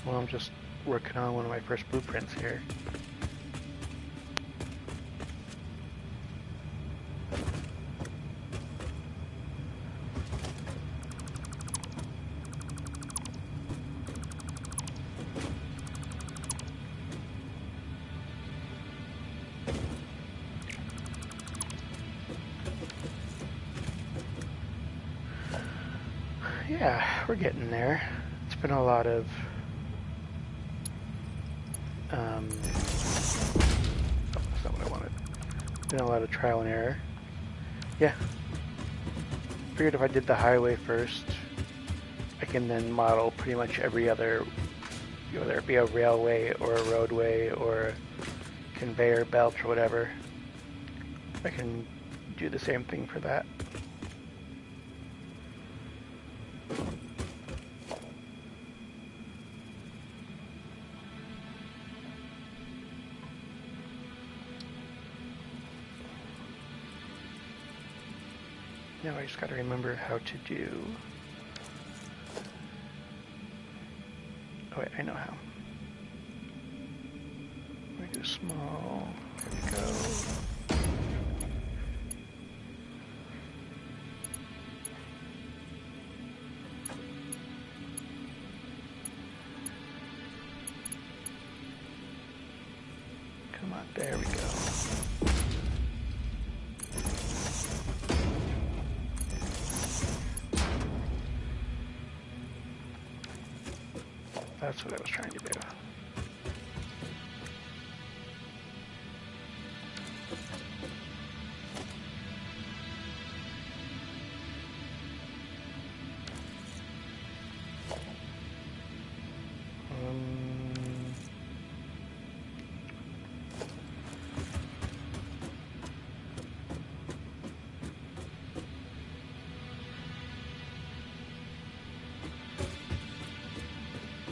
Well, I'm just working on one of my first blueprints here. Yeah, we're getting there. It's been a lot of that's not what I wanted. Been a lot of trial and error. Yeah. Figured if I did the highway first, I can then model pretty much every other, whether it be a railway or a roadway or a conveyor belt or whatever. I can do the same thing for that. Now I just got to remember how to do. Oh wait, I know how. We do small. There we go. Come on, there we go. That's what I was trying to do.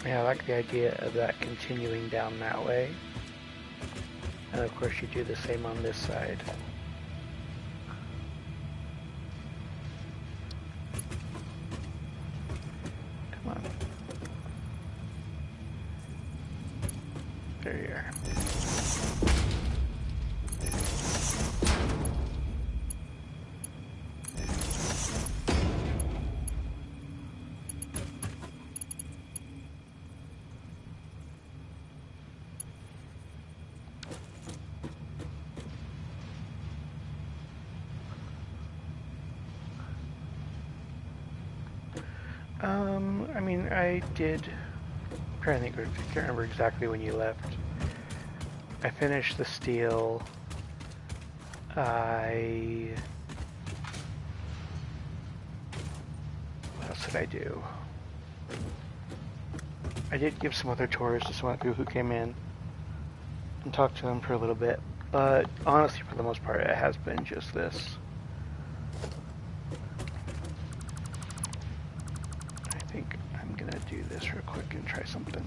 Yeah, I like the idea of that continuing down that way. And of course you do the same on this side. Come on. There you are. I mean, I did. I'm trying to think. I can't remember exactly when you left. I finished the steel. What else did I do? I did give some other tours to some other people who came in and talked to them for a little bit. But honestly, for the most part, it has been just this. I think I'm gonna do this real quick and try something.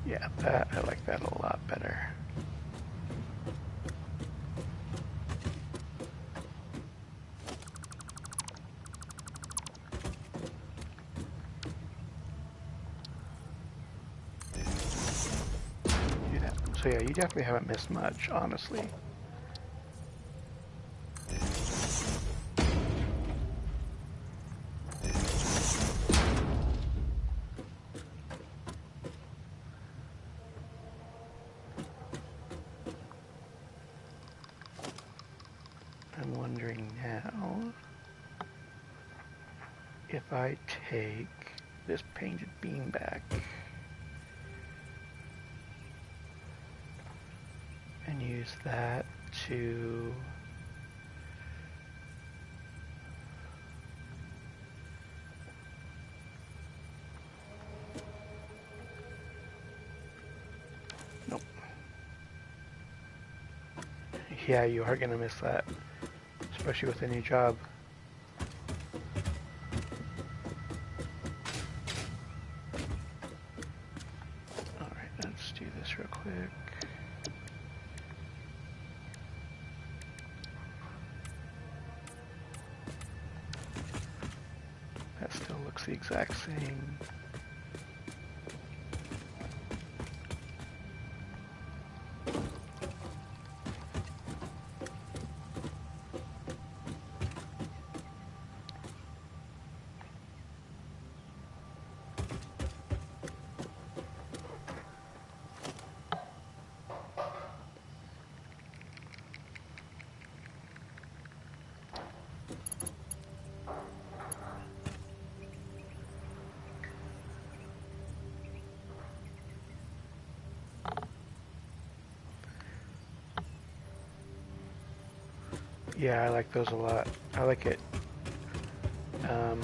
Yeah, that, I like that a lot better. Do that one So yeah, you definitely haven't missed much, honestly. I'm wondering now if I take this painted beam back and use that to nope. Yeah, you are gonna miss that, especially with a new job. Alright, let's do this real quick. That still looks the exact same. Yeah, I like those a lot. I like it. So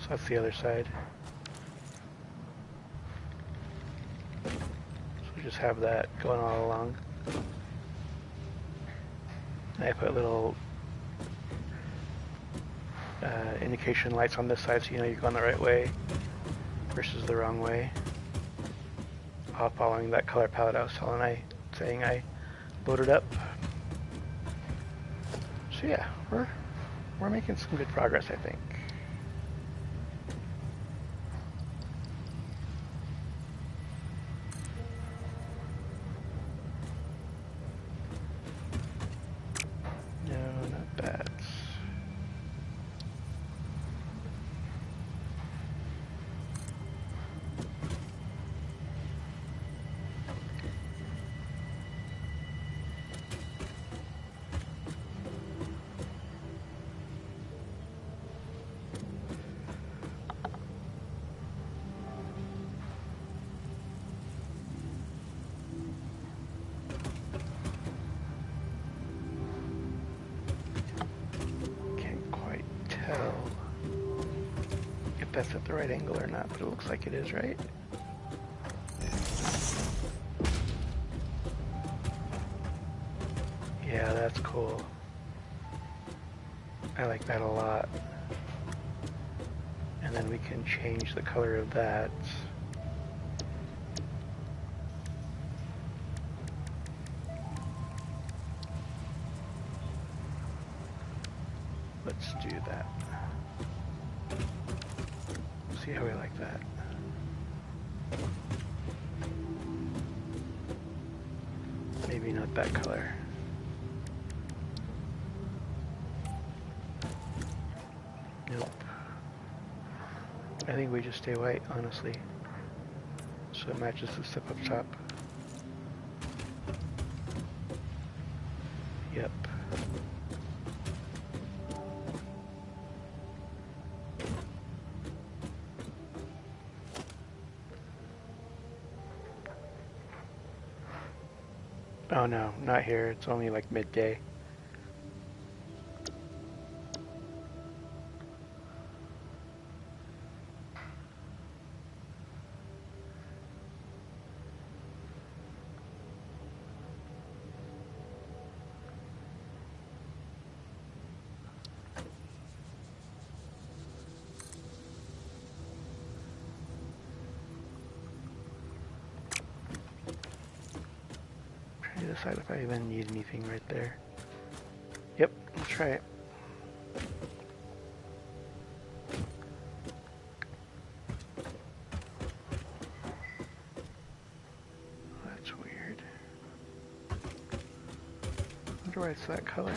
that's the other side. So we just have that going all along. And I put little indication lights on this side so you know you're going the right way versus the wrong way. All following that color palette I was saying I loaded up. So yeah, we're making some good progress, I think. No, not bad. Can't quite tell if that's at the right angle or not, but it looks like it is, right? Yeah, that's cool. I like that a lot. And then we can change the color of that. Let's do that. See how we like that. Maybe not that color. Nope. I think we just stay white, honestly. So it matches the stuff up top. Yep. Oh no, not here. It's only like midday. Trying to decide if I even need anything right there. Yep, let's try it. Let's why it's that color.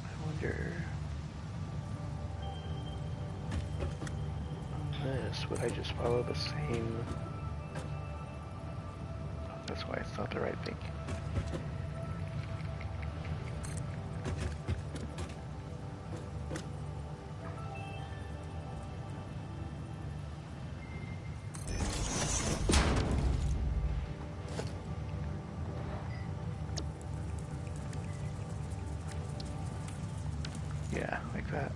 I wonder... this, would I just follow the same... That's why it's not the right thing. Yeah, like that.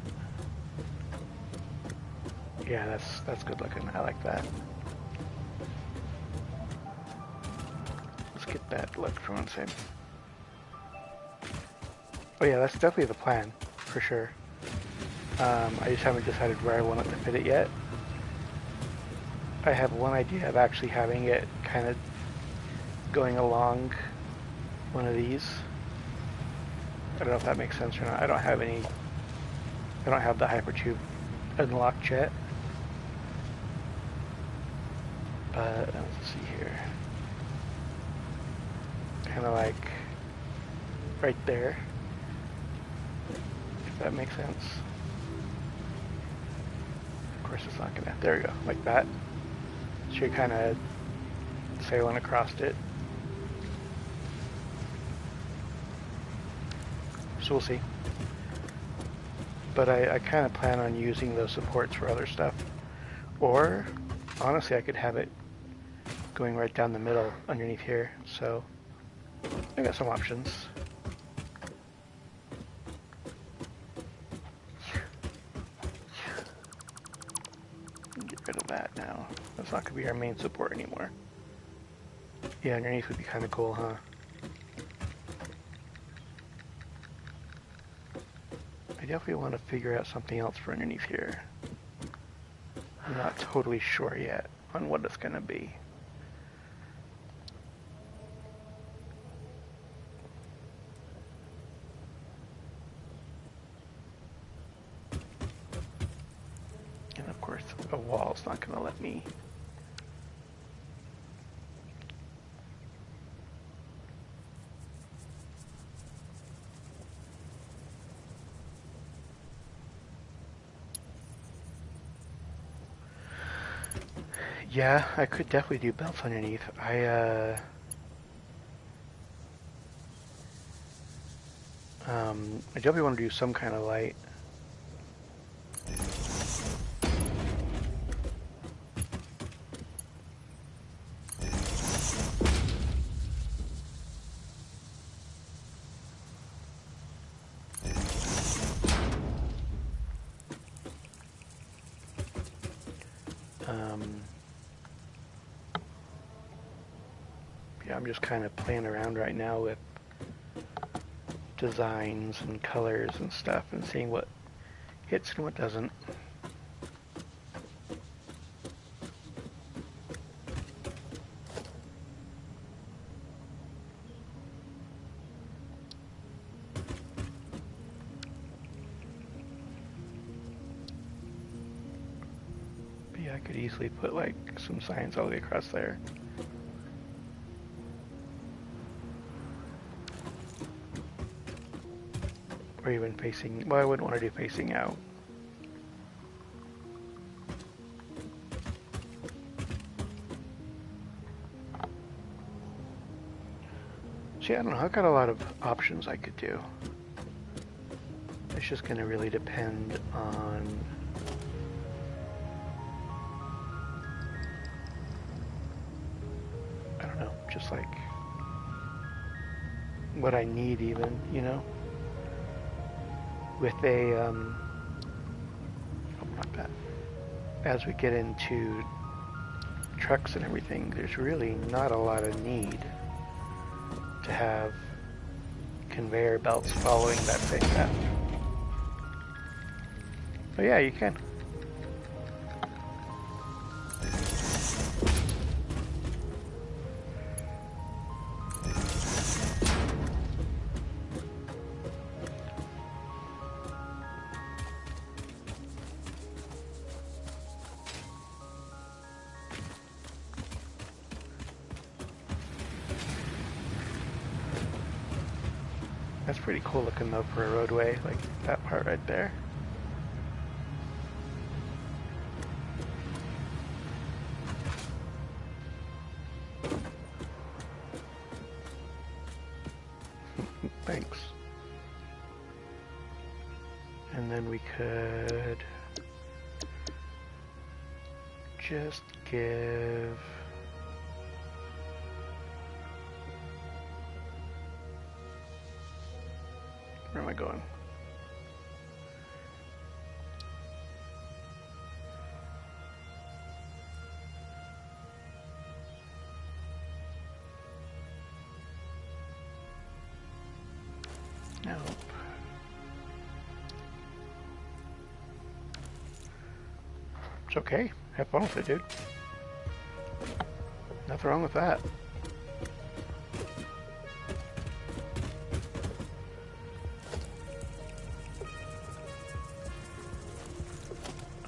Yeah, that's good looking. I like that. Let's get that look for one second. Oh yeah, that's definitely the plan, for sure. I just haven't decided where I want it to fit it yet. I have one idea of actually having it kind of going along one of these. I don't know if that makes sense or not. I don't have the hypertube unlocked yet. But let's see here. Kind of like right there. If that makes sense. Of course it's not gonna. There we go, like that. So you're kind of sailing across it. So we'll see. But I kind of plan on using those supports for other stuff. Or, honestly, I could have it going right down the middle underneath here. So, I got some options. Get rid of that now. That's not going to be our main support anymore. Yeah, underneath would be kind of cool, huh? I definitely want to figure out something else for underneath here. I'm not totally sure yet on what it's going to be. And of course, a wall's not going to let me. Yeah, I could definitely do belts underneath. I definitely want to do some kind of light. Yeah, I'm just kind of playing around right now with designs and colors and stuff and seeing what hits and what doesn't. But yeah, I could easily put like some signs all the way across there. Or even facing, well, I wouldn't want to do facing out. See, I don't know, I've got a lot of options I could do. It's just going to really depend on I don't know, just like what I need even, you know? With a, oh, not that. As we get into trucks and everything, there's really not a lot of need to have conveyor belts following that same path. But yeah, you can. That's pretty cool looking though for a roadway, like that part right there. Thanks. And then we could just give where am I going? Nope. It's okay. Have fun with it, dude. Nothing wrong with that.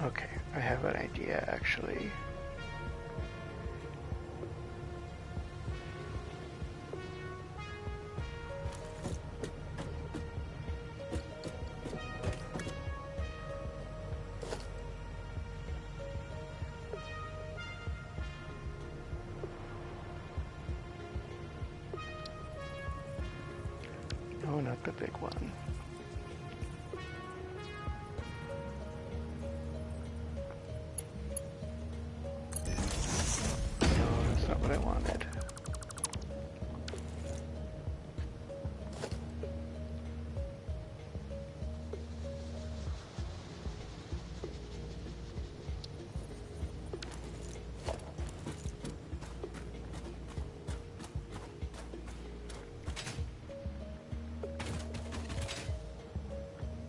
Okay, I have an idea actually. No, not the big one. No, that's not what I wanted.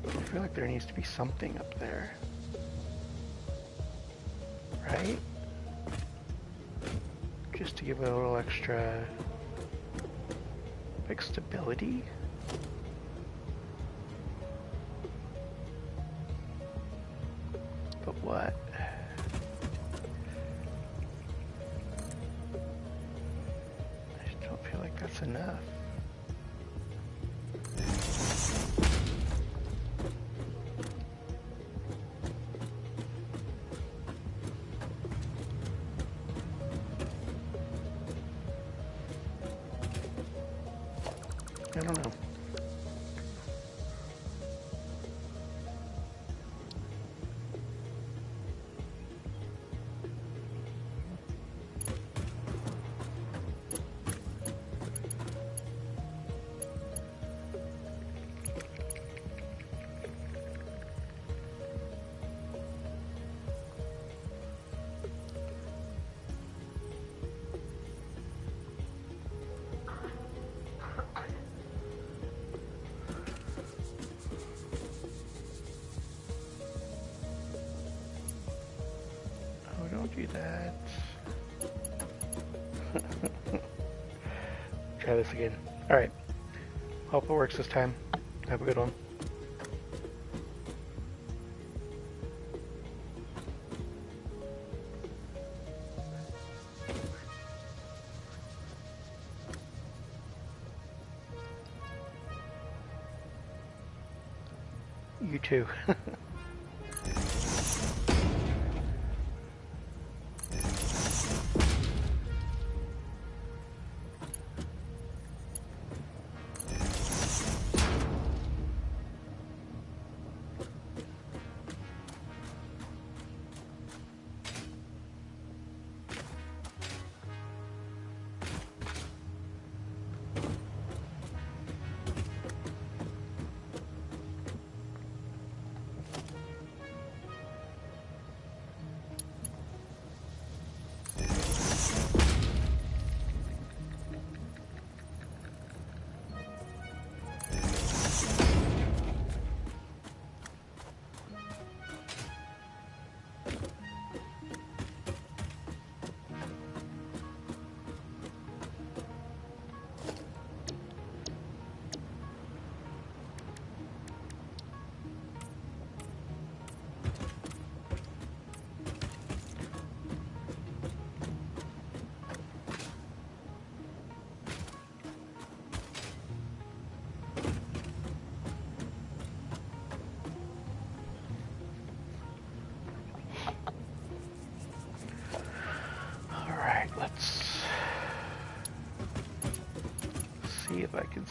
I feel like there needs to be something up there. Right? Just to give it a little extra, like, stability? But what? I just don't feel like that's enough. I don't know. Don't do that. Try this again. Alright. Hope it works this time. Have a good one. You too.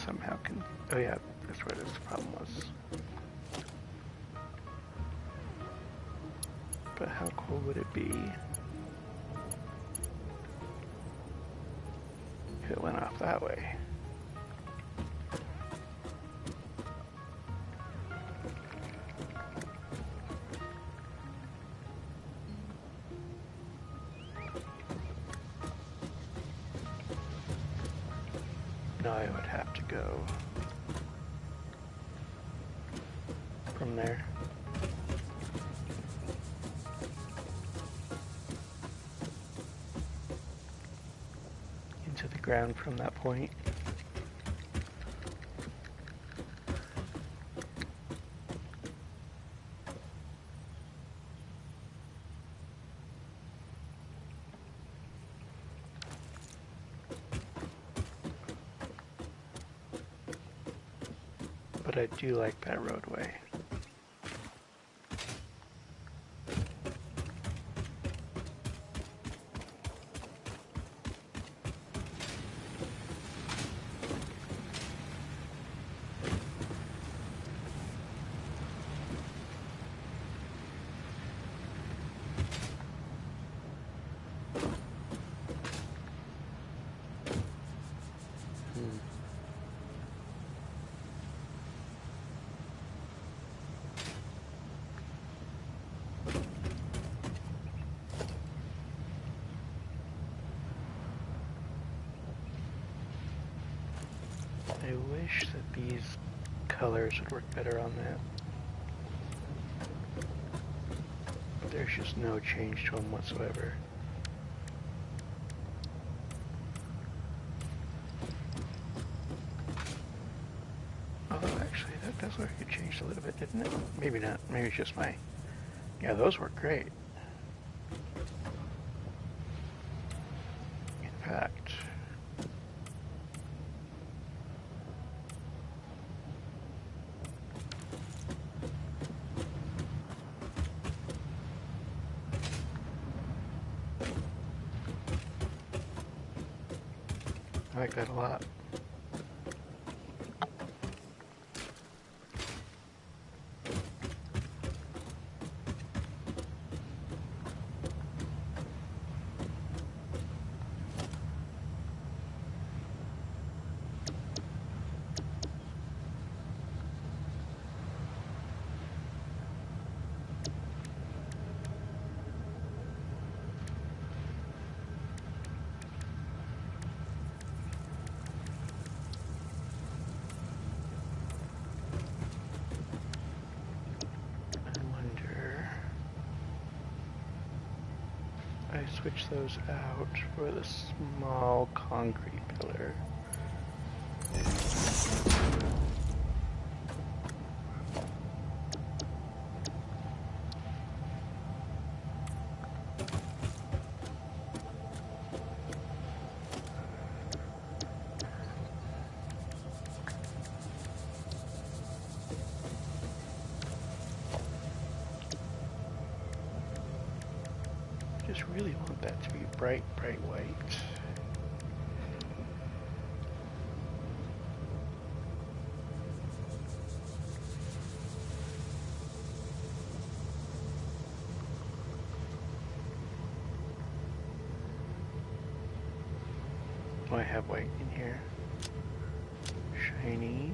somehow can... Oh yeah, that's where this problem was. But how cool would it be if it went off that way? No, I would have to go from there. Into the ground from that point. But I do like that roadway. I wish that these colors would work better on that. There's just no change to them whatsoever. Although actually that does look like it changed a little bit, didn't it? Maybe not. Maybe it's just my... Yeah, those work great. In fact... I like that a lot. I switch those out for the small concrete pillar. Just really want that to be bright, bright white. Oh, I have white in here. Shiny.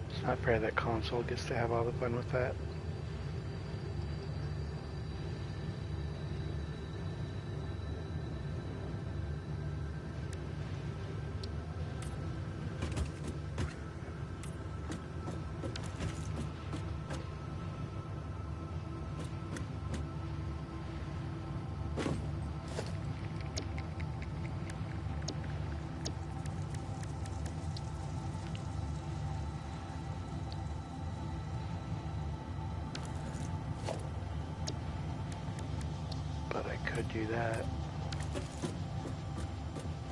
It's not fair that console gets to have all the fun with that. But I could do that.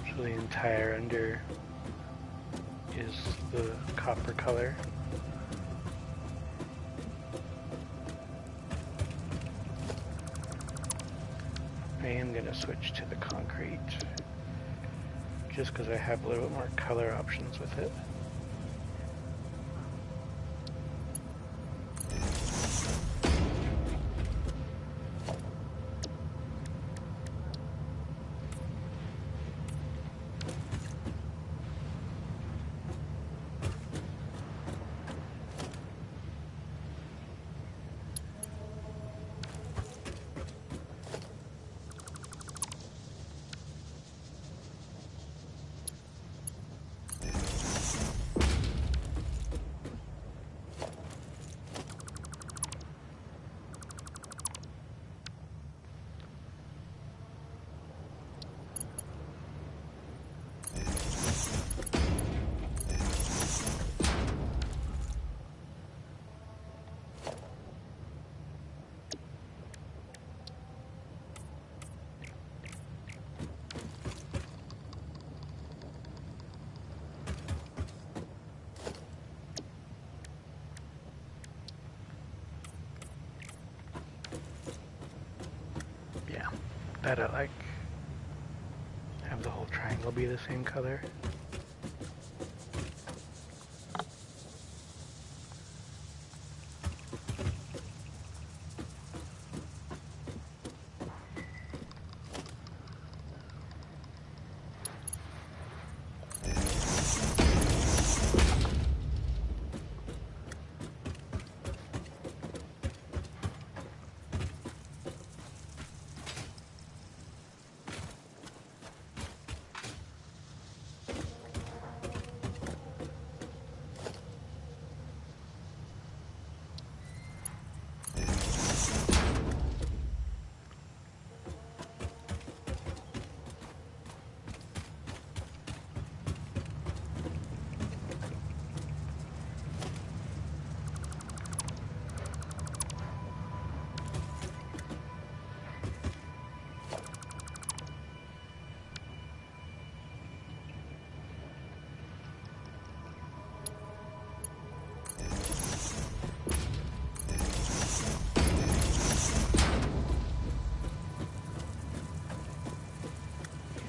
So the entire under is the copper color. I am going to switch to the concrete just because I have a little bit more color options with it. Yeah, that I like. Have the whole triangle be the same color.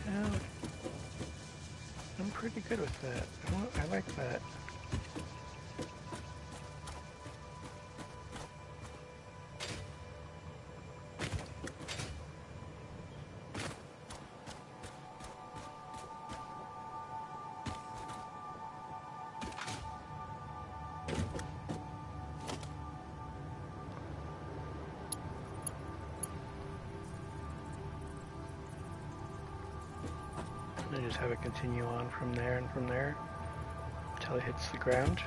Yeah, I'm pretty good with that. I like that. I just have it continue on from there and from there until it hits the ground.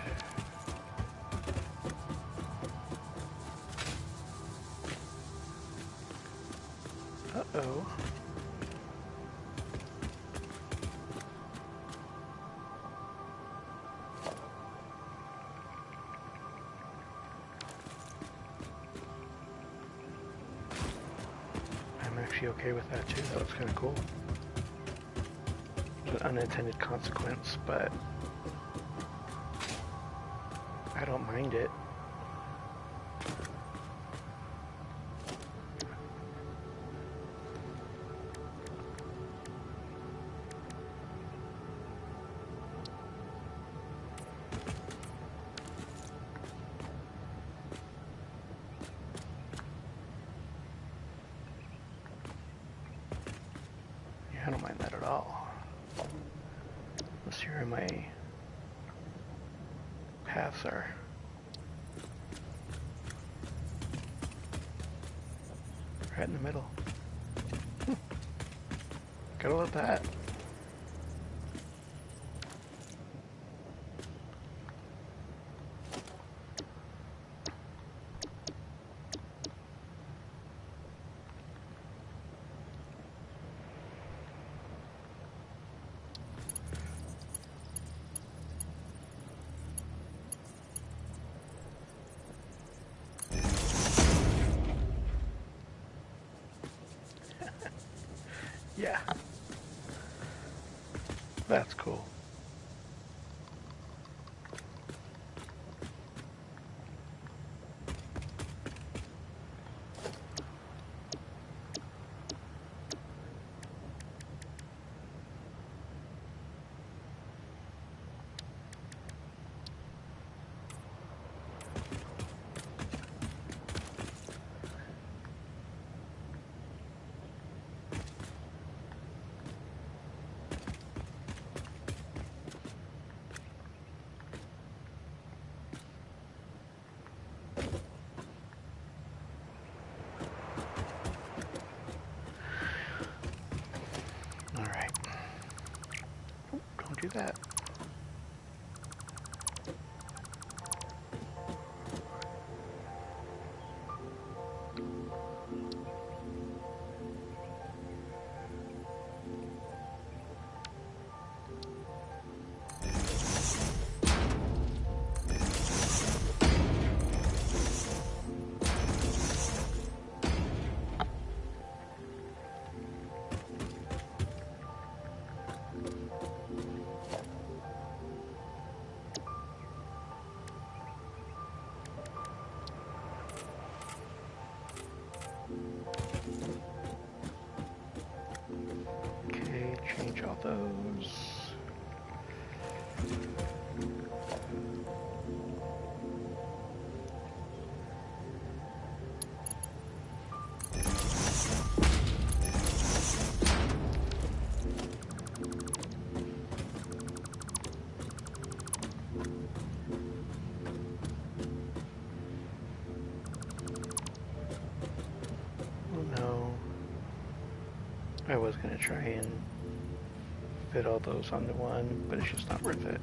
Uh-oh. I'm actually okay with that too. That was kind of cool. An unintended consequence, but I don't mind it. Yeah, I don't mind that at all. Let's see where my paths are. Right in the middle. Gotta love that. Yeah. That's cool. that. Okay, change all those. Oh no. I was gonna try and fit all those onto one, but it's just not worth it.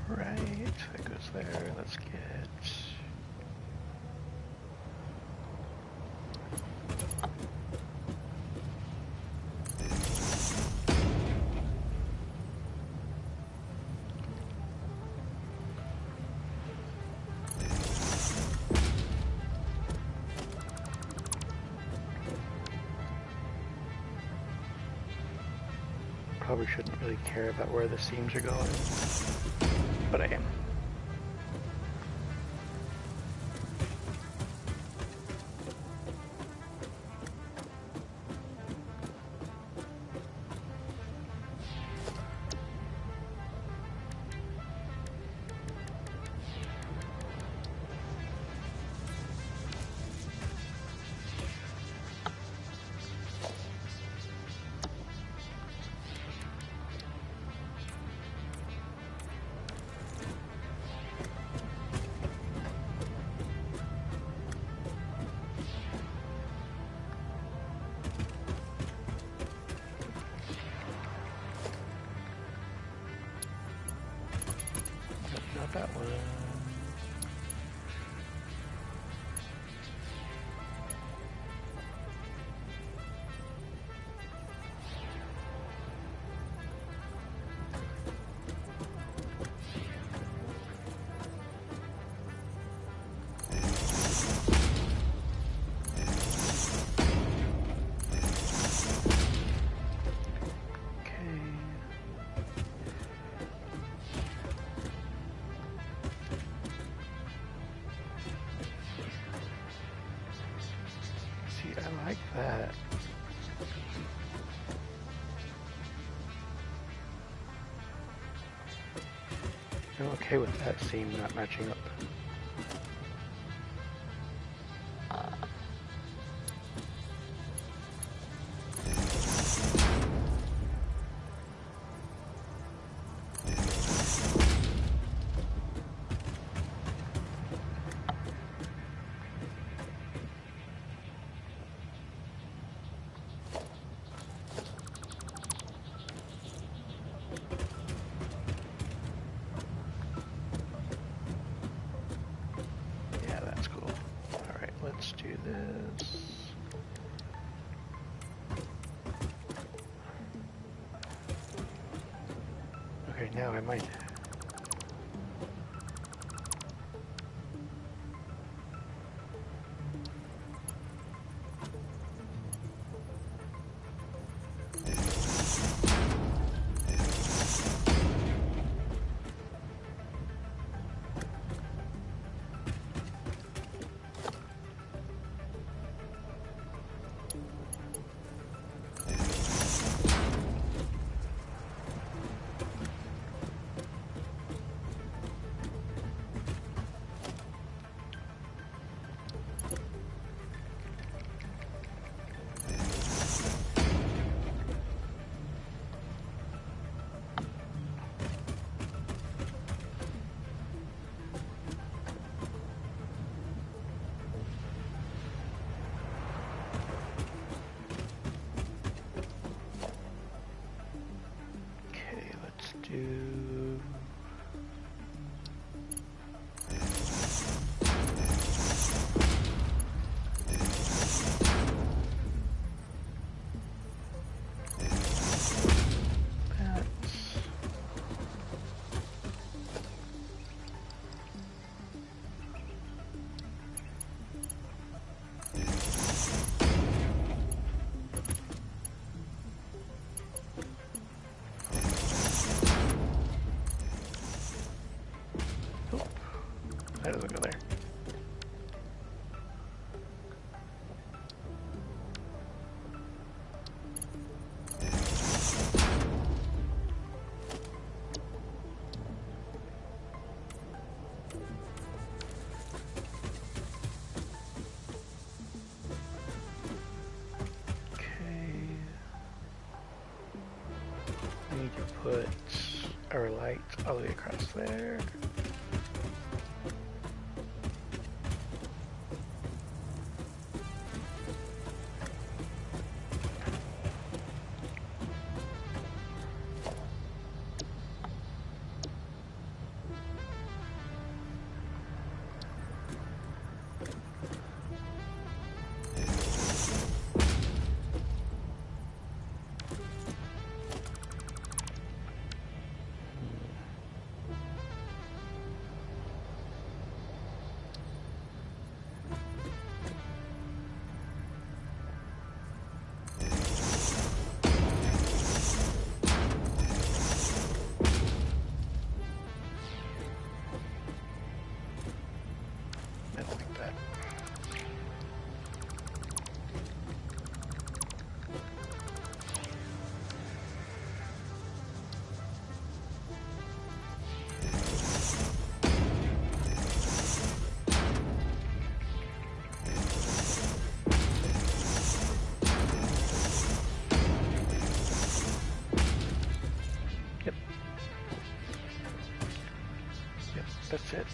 Right, that goes there. Let's get... Probably shouldn't really care about where the seams are going, but I am. I'm okay with that seam not matching up. Yeah, that's cool. Alright, let's do this. Okay, now I might... Okay, let's do... that. Oop, that doesn't go there. Okay. I need to put our light all the way across there. I don't like that. Yep. Yep, that's it.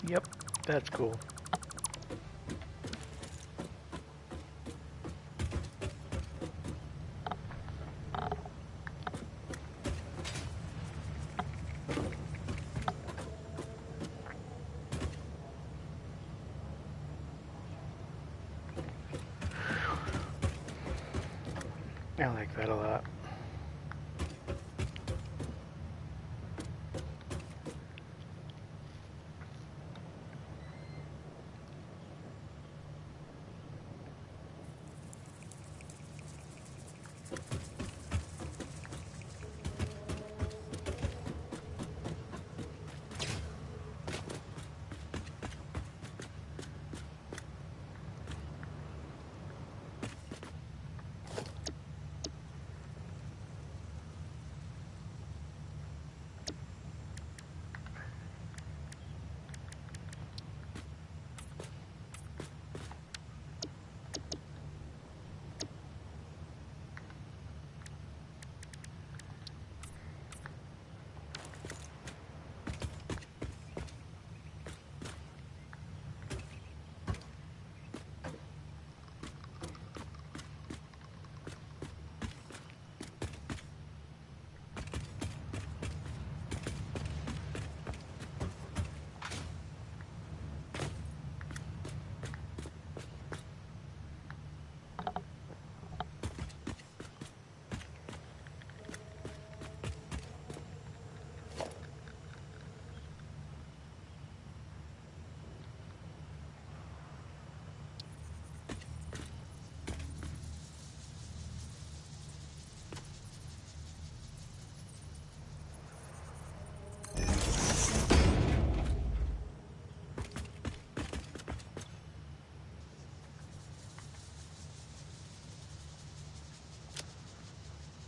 Yep, that's cool. I like that a lot.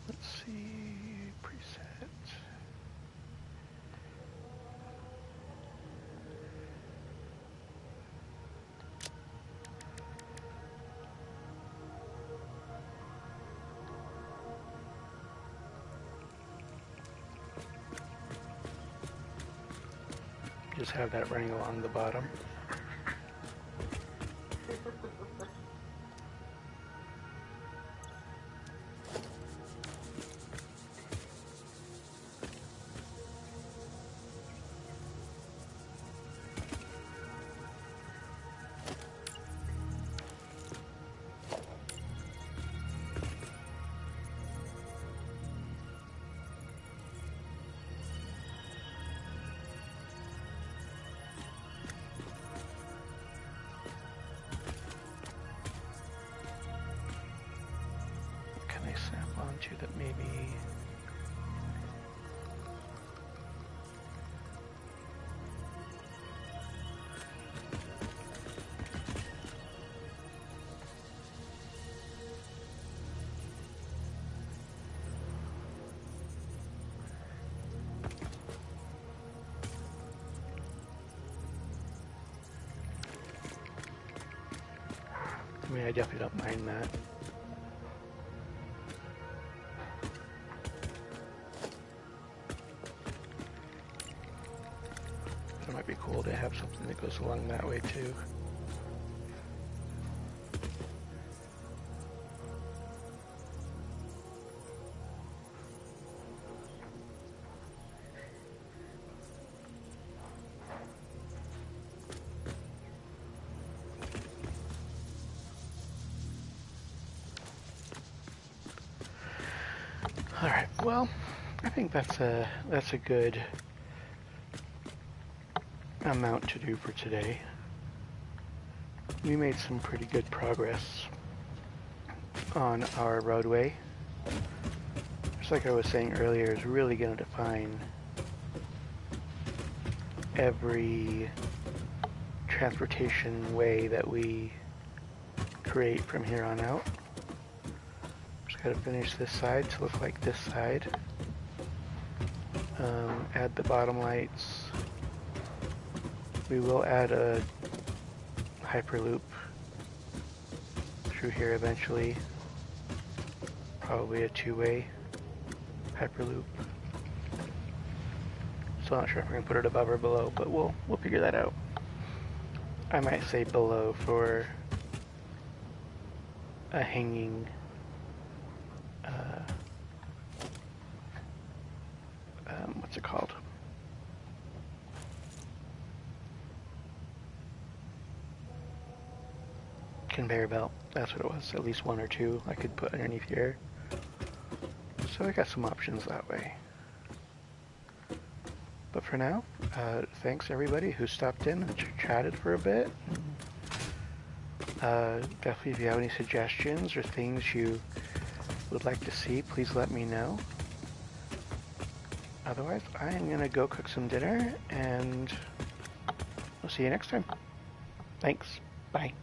Let's see, preset. Just have that running along the bottom. Can I snap onto that maybe? I mean, I definitely don't mind that. It might be cool to have something that goes along that way too. All right. Well, I think that's a good amount to do for today. We made some pretty good progress on our roadway. Just like I was saying earlier, is really going to define every transportation way that we create from here on out. Just got to finish this side to look like this side. Add the bottom lights. We will add a hyperloop through here eventually. Probably a two-way hyperloop. Still not sure if we're gonna put it above or below, but we'll figure that out. I might say below for a hanging what's it called? Conveyor belt. That's what it was. At least one or two I could put underneath here. So I got some options that way. But for now, thanks everybody who stopped in and chatted for a bit. Definitely if you have any suggestions or things you would like to see, please let me know. Otherwise, I am going to go cook some dinner, and we'll see you next time. Thanks. Bye.